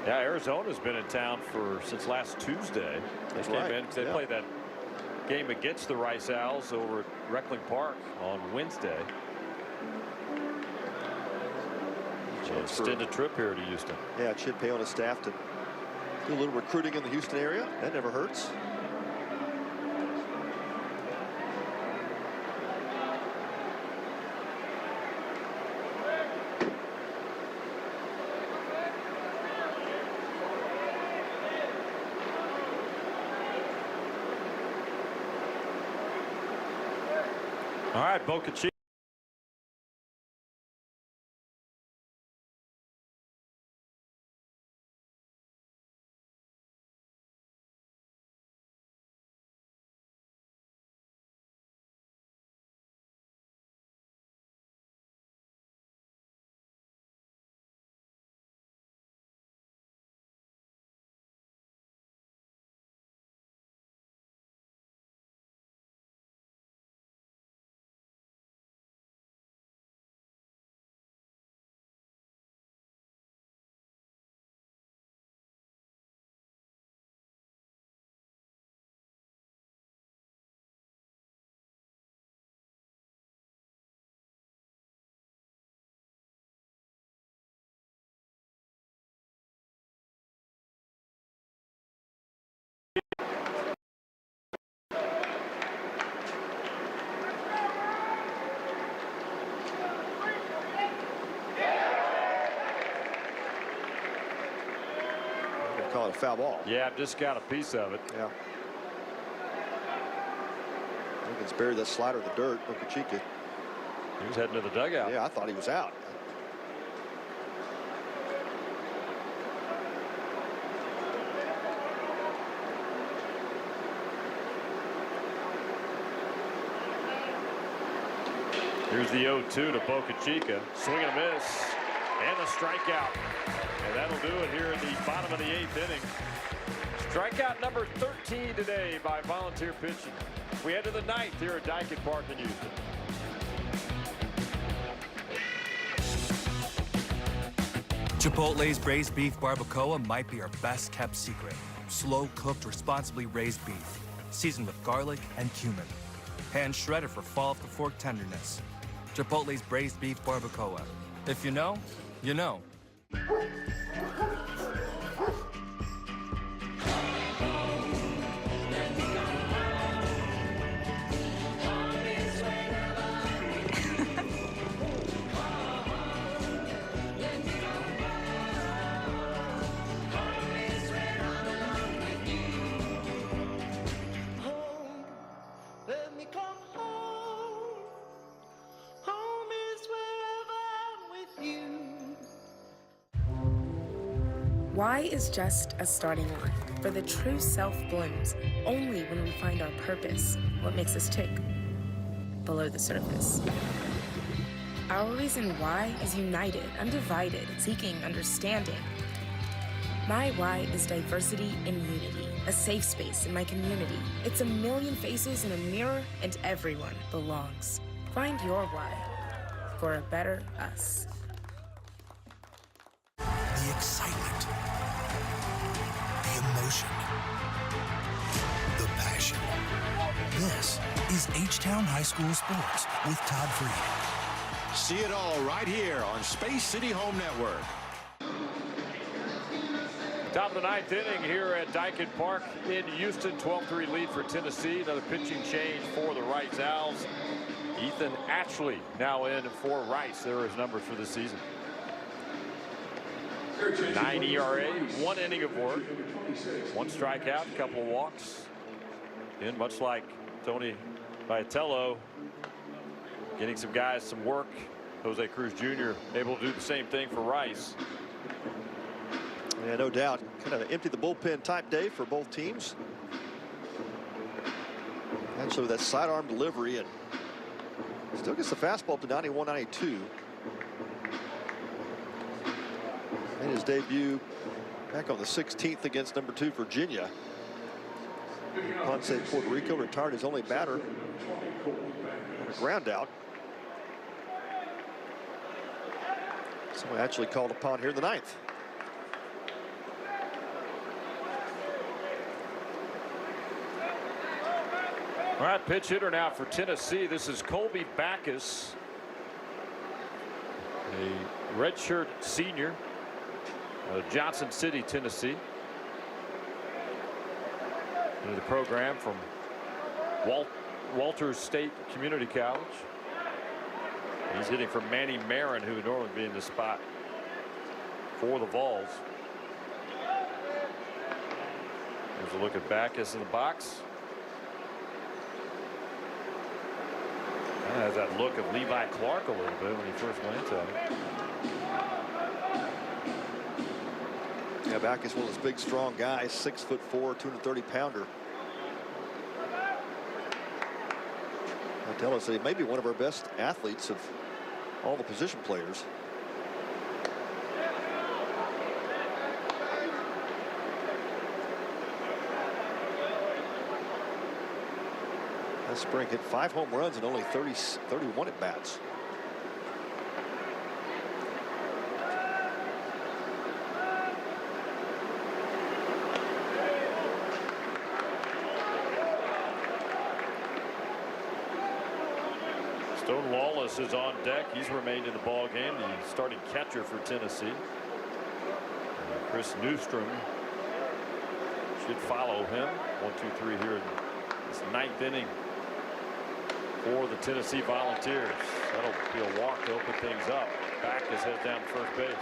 S1: Yeah, Arizona's been in town since last Tuesday. They came in. They played that game against the Rice Owls over at Reckling Park on Wednesday. Extended trip here to Houston.
S2: Yeah, Chip Hay on his staff to do a little recruiting in the Houston area. That never hurts.
S1: All right, Boca Chica.
S2: a foul ball.
S1: Yeah, just got a piece of it.
S2: Yeah. Lincoln's buried that slider in the dirt. Okachika.
S1: He was heading to the dugout.
S2: Yeah, I thought he was out.
S1: Here's the 0-2 to Okachika. Swing and a miss. And a strikeout. And that'll do it here in the bottom of the 8th inning. Strikeout number 13 today by Volunteer pitching. We head to the 9th here at Daikin Park in Houston.
S6: Chipotle's braised beef barbacoa might be our best kept secret. Slow cooked, responsibly raised beef, seasoned with garlic and cumin. Hand shredded for fall off the fork tenderness. Chipotle's braised beef barbacoa. If you know, you know.
S23: Why is just a starting line? For the true self blooms only when we find our purpose, what makes us tick, below the surface. Our reason why is united, undivided, seeking understanding. My why is diversity and unity, a safe space in my community. It's a million faces in a mirror and everyone belongs. Find your why for a better us.
S8: The excitement, the emotion, the passion. This is H-Town High School Sports with Todd Freed.
S7: See it all right here on Space City Home Network.
S1: Top of the 9th inning here at Daikin Park in Houston. 12-3 lead for Tennessee. Another pitching change for the Rice Owls. Ethan Atchley now in for Rice. There are his numbers for this season. 9 ERA, 1 inning of work, 1 strikeout, a couple of walks. And much like Tony Vitello, getting some guys some work. Jose Cruz Jr. able to do the same thing for Rice.
S2: Yeah, no doubt. Kind of empty the bullpen type day for both teams. Actually, with that sidearm delivery, and still gets the fastball up to 91-92. Made his debut back on the 16th against number 2 Virginia. Ponce, Puerto Rico, retired his only batter on a ground out. So actually called upon here in the 9th.
S1: All right, pitch hitter now for Tennessee. This is Colby Backus, a redshirt senior out of Johnson City, Tennessee. Into the program from Walters State Community College. He's hitting for Manny Marin, who would normally be in the spot for the Vols. There's a look at Backus in the box. Kind of has that look of Levi Clark a little bit when he first went into it.
S2: Yeah, Backus, one of those big, strong guys, 6'4", 230-pounder. Vitello said he may be one of our best athletes of all the position players. That spring hit 5 home runs and only 31 at bats.
S1: Stone Wallace is on deck. He's remained in the ball game, the starting catcher for Tennessee. Chris Newstrom should follow him. 1, 2, 3 here in this 9th inning for the Tennessee Volunteers. That'll be a walk to open things up. Backus heads down first base.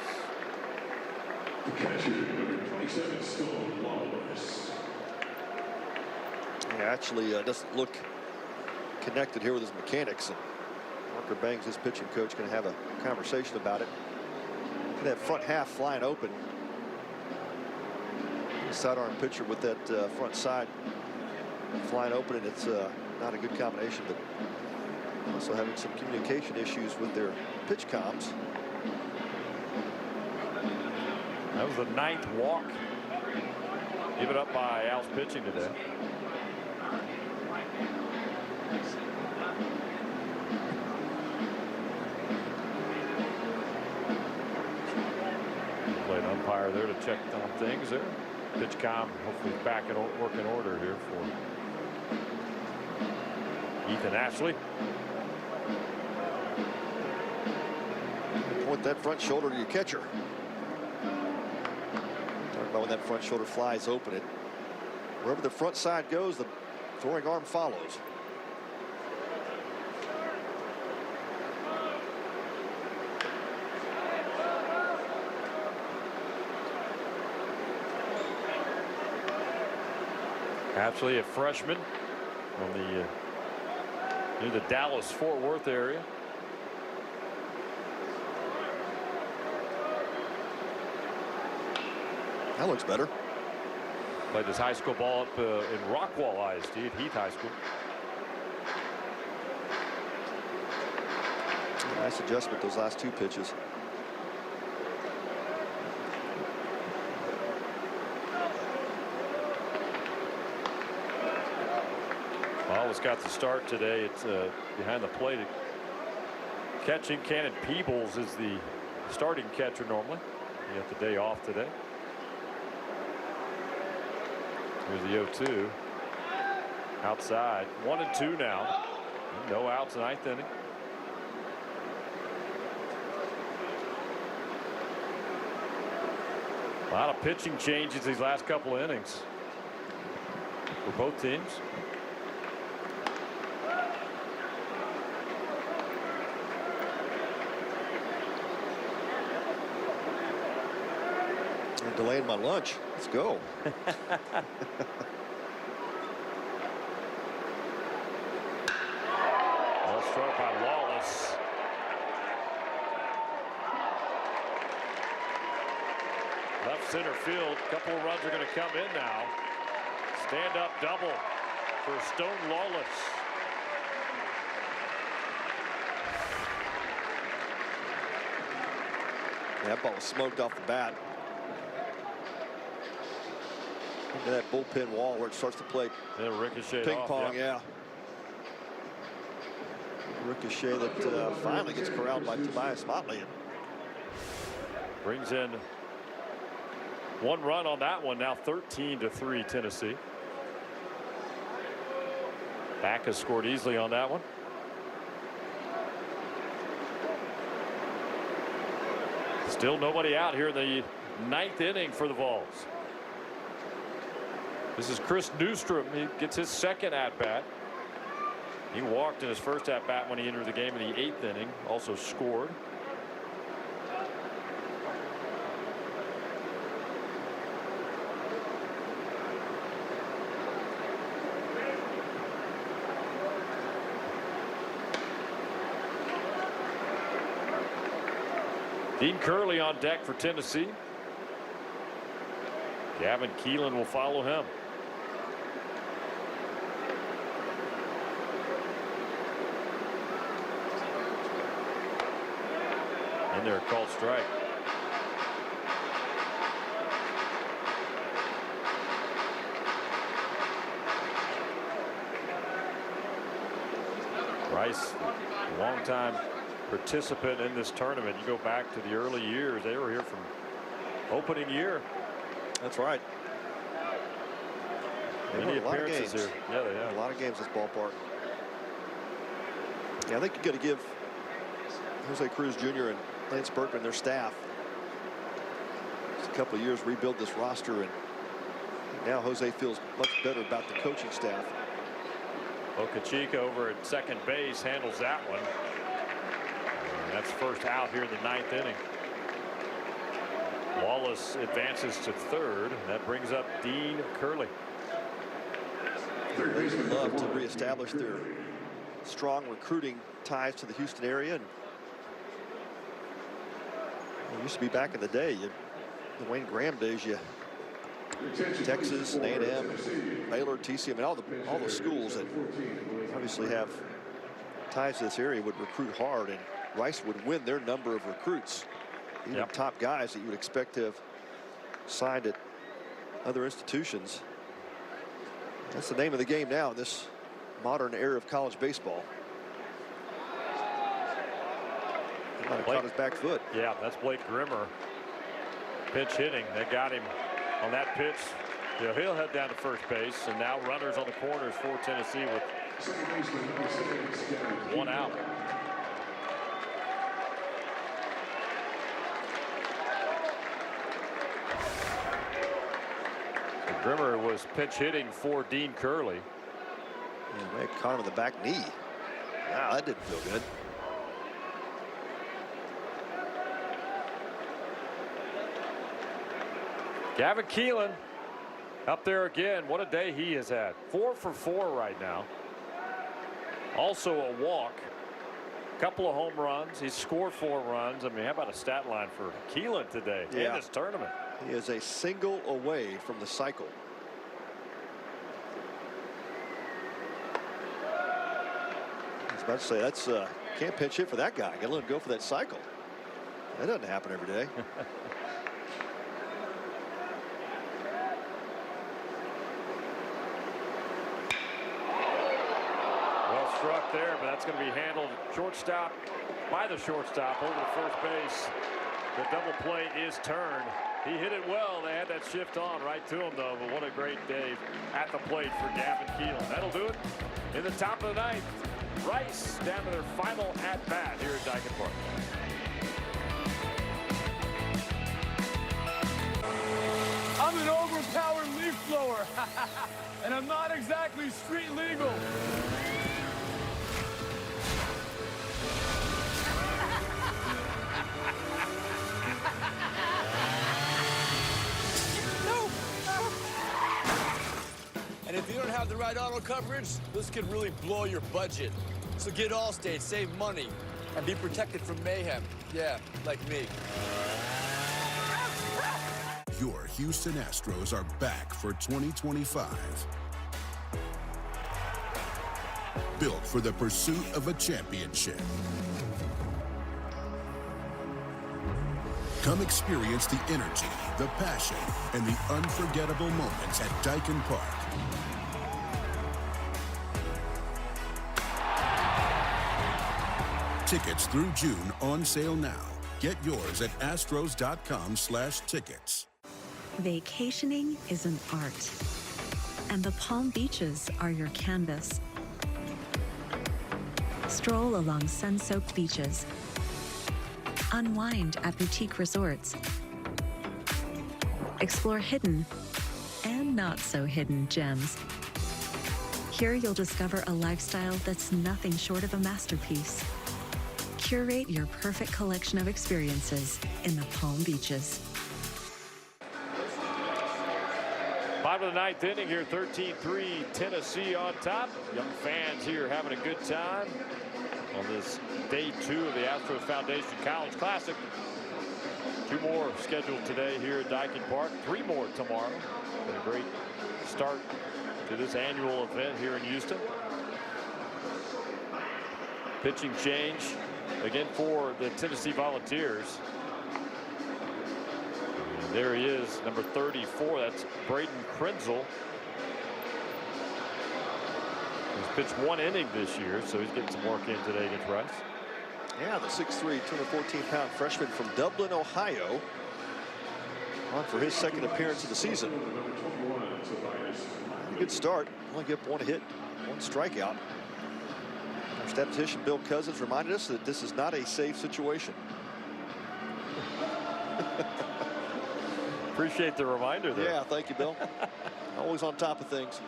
S25: The catcher, number 27, Stone Wallace.
S2: He actually doesn't look connected here with his mechanics. And Marker Bangs, his pitching coach, going to have a conversation about it. That front half flying open. Sidearm pitcher with that front side flying open, and it's not a good combination, but also having some communication issues with their pitch comms.
S1: That was the 9th walk given up by Al's pitching today. Played umpire there to check on things there. Pitch comm hopefully back in working order here for Ethan Ashley.
S2: Point that front shoulder to your catcher. Talking about when that front shoulder flies open, it wherever the front side goes, the throwing arm follows.
S1: Actually, a freshman on the near the Dallas-Fort Worth area.
S2: That looks better.
S1: Played his high school ball up in Rockwall ISD at Heath High School.
S2: Nice adjustment those last 2 pitches.
S1: Wallace got the start today. It's behind the plate. Catching, Cannon Peebles is the starting catcher normally. He got the day off today. Here's the 0-2. Outside. 1-2 now. No outs, 9th inning. A lot of pitching changes these last couple of innings for both teams.
S2: Delaying my lunch. Let's go.
S1: Well struck by Wallace. Left center field. A couple of runs are going to come in now. Stand up double for Stone Lawless.
S2: That ball was smoked off the bat. Into that bullpen wall where it starts to play
S1: ricochet
S2: pong.
S1: off,
S2: Yeah. Ricochet that finally gets corralled by Tobias Motley.
S1: Brings in 1 run on that one. Now 13-3 Tennessee. Back has scored easily on that one. Still nobody out here in the 9th inning for the Vols. This is Chris Newstrom. He gets his 2nd at-bat. He walked in his first at-bat when he entered the game in the 8th inning. Also scored. Dean Curley on deck for Tennessee. Gavin Keelan will follow him. And they're called strike. Rice, a long-time participant in this tournament. You go back to the early years. They were here from opening year.
S2: That's right.
S1: Many appearances here. Yeah, they have.
S2: A lot of games this ballpark. Yeah, I think you got to give Jose Cruz Jr. and Lance Berkman their staff just a couple of years rebuild this roster, and now Jose feels much better about the coaching staff.
S1: Okachika over at second base handles that one. And that's first out here in the 9th inning. Wallace advances to third. That brings up Dean Curley.
S2: They would love to reestablish their strong recruiting ties to the Houston area. And it used to be back in the day, the Wayne Graham days, Texas, A&M, Baylor, TCU, I mean, all the schools that obviously have ties to this area would recruit hard, and Rice would win their number of recruits. Even top guys that you would expect to have signed at other institutions. That's the name of the game now in this modern era of college baseball. He might have caught his back foot.
S1: Yeah, that's Blake Grimmer. Pitch hitting. That got him on that pitch. You know, he'll head down to first base, and now runners on the corners for Tennessee with one out. Grimmer was pitch hitting for Dean Curley.
S2: Yeah, they caught him in the back knee. Wow, that didn't feel good.
S1: Gavin Keelan up there again. What a day he has had. 4 for 4 right now. Also a walk. Couple of home runs. He scored 4 runs. I mean, how about a stat line for Keelan today in this tournament?
S2: He is a single away from the cycle. I was about to say, that's can't pitch hit for that guy. Gotta let him go for that cycle. That doesn't happen every day.
S1: Well struck there, but that's going to be handled shortstop by the shortstop over to first base. The double play is turned. He hit it well. They had that shift on right to him, though. But what a great day at the plate for Gavin Keelan. That'll do it in the top of the ninth. Rice down to their final at-bat here at Dyken Park.
S5: I'm an overpowered leaf blower, and I'm not exactly street legal.
S14: And if you don't have the right auto coverage, this could really blow your budget. So get Allstate, save money, and be protected from mayhem. Yeah, like me.
S19: Your Houston Astros are back for 2025. Built for the pursuit of a championship. Come experience the energy, the passion, and the unforgettable moments at Dyken Park. Tickets through June on sale now. Get yours at astros.com/tickets.
S20: Vacationing is an art, and the Palm Beaches are your canvas. Stroll along sun-soaked beaches. Unwind at boutique resorts. Explore hidden and not so hidden gems. Here you'll discover a lifestyle that's nothing short of a masterpiece. Curate your perfect collection of experiences in the Palm Beaches.
S1: Bottom of the ninth inning here, 13-3, Tennessee on top. Young fans here having a good time on this day 2 of the Astros Foundation College Classic. 2 more scheduled today here at Dyken Park. 3 more tomorrow. Been a great start to this annual event here in Houston. Pitching change again for the Tennessee Volunteers. And there he is, number 34. That's Braden Krenzel. He's pitched 1 inning this year, so he's getting some work in today against Rice.
S2: Yeah, the 6'3", 214-pound freshman from Dublin, Ohio. On for his second appearance of the season. A good start. Only give up 1 hit, 1 strikeout. Our statistician Bill Cousins reminded us that this is not a safe situation.
S1: Appreciate the reminder there.
S2: Yeah, thank you, Bill. Always on top of things.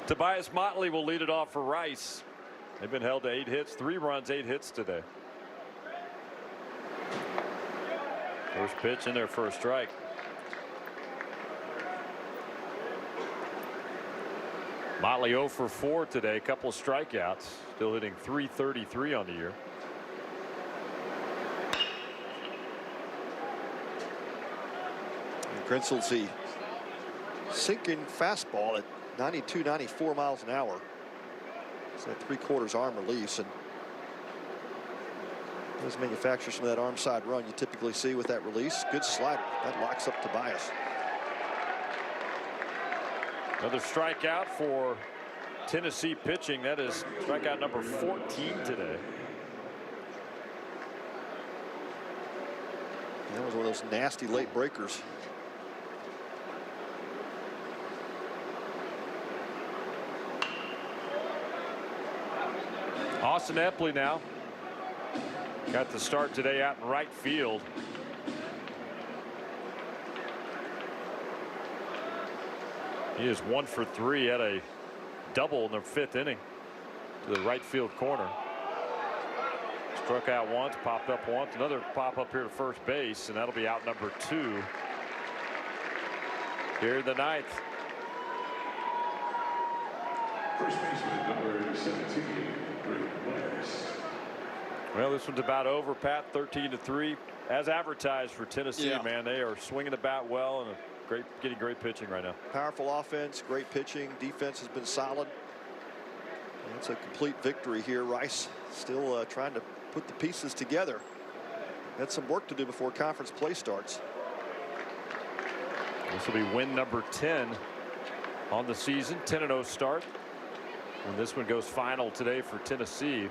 S1: Tobias Motley will lead it off for Rice. They've been held to 8 hits, 3 runs, 8 hits today. First pitch in there for a strike. Motley 0 for 4 today. A couple of strikeouts. Still hitting .333 on the year.
S2: Grinsel's the sinking fastball at 92, 94 miles an hour. It's that 3/4 arm release, and does manufacture some of that arm side run you typically see with that release. Good slider. That locks up Tobias.
S1: Another strikeout for Tennessee pitching. That is strikeout number 14 today.
S2: That was one of those nasty late breakers.
S1: Austin Epley now got the start today out in right field. He is 1 for 3. Had a double in the 5th inning to the right field corner. Struck out once, popped up once, another pop up here to first base, and that'll be out number 2 here in the 9th.
S25: First baseman, number 17,
S1: well, this one's about over, Pat. 13-3 as advertised for Tennessee.
S2: Yeah.
S1: Man, they are swinging the bat well and getting great pitching right now.
S2: Powerful offense, great pitching. Defense has been solid. And it's a complete victory here. Rice still trying to put the pieces together. Had some work to do before conference play starts.
S1: This will be win number 10 on the season. 10-0 start. And this one goes final today for Tennessee.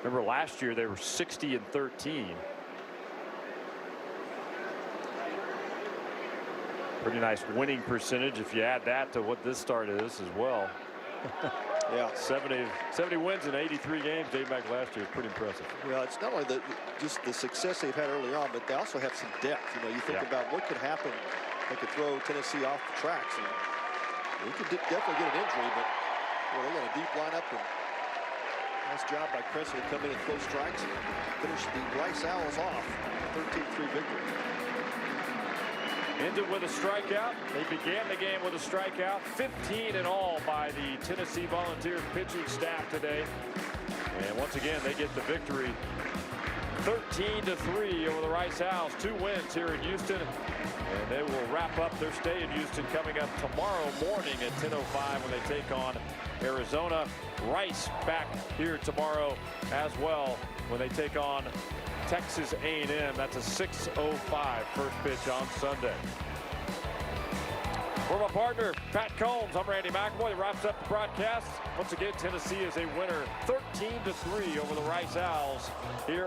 S1: Remember last year they were 60-13. Pretty nice winning percentage if you add that to what this start is as well.
S2: Yeah,
S1: 70 wins in 83 games dating back last year. Pretty impressive.
S2: Well, it's not only just the success they've had early on, but they also have some depth. You know, you think about what could happen. They could throw Tennessee off the tracks, and he could definitely get an injury, but well, they got a deep lineup, and nice job by Crescent to come in and throw strikes and finish the Rice Owls off. 13-3 victory.
S1: Ended with a strikeout. They began the game with a strikeout. 15 in all by the Tennessee Volunteers pitching staff today. And once again, they get the victory. 13-3 over the Rice Owls. 2 wins here in Houston. And they will wrap up their stay in Houston coming up tomorrow morning at 10:05 when they take on Arizona. Rice back here tomorrow as well when they take on Texas A&M. That's a 6:05 first pitch on Sunday. For my partner, Pat Combs, I'm Randy McAvoy. That wraps up the broadcast. Once again, Tennessee is a winner, 13-3 over the Rice Owls here.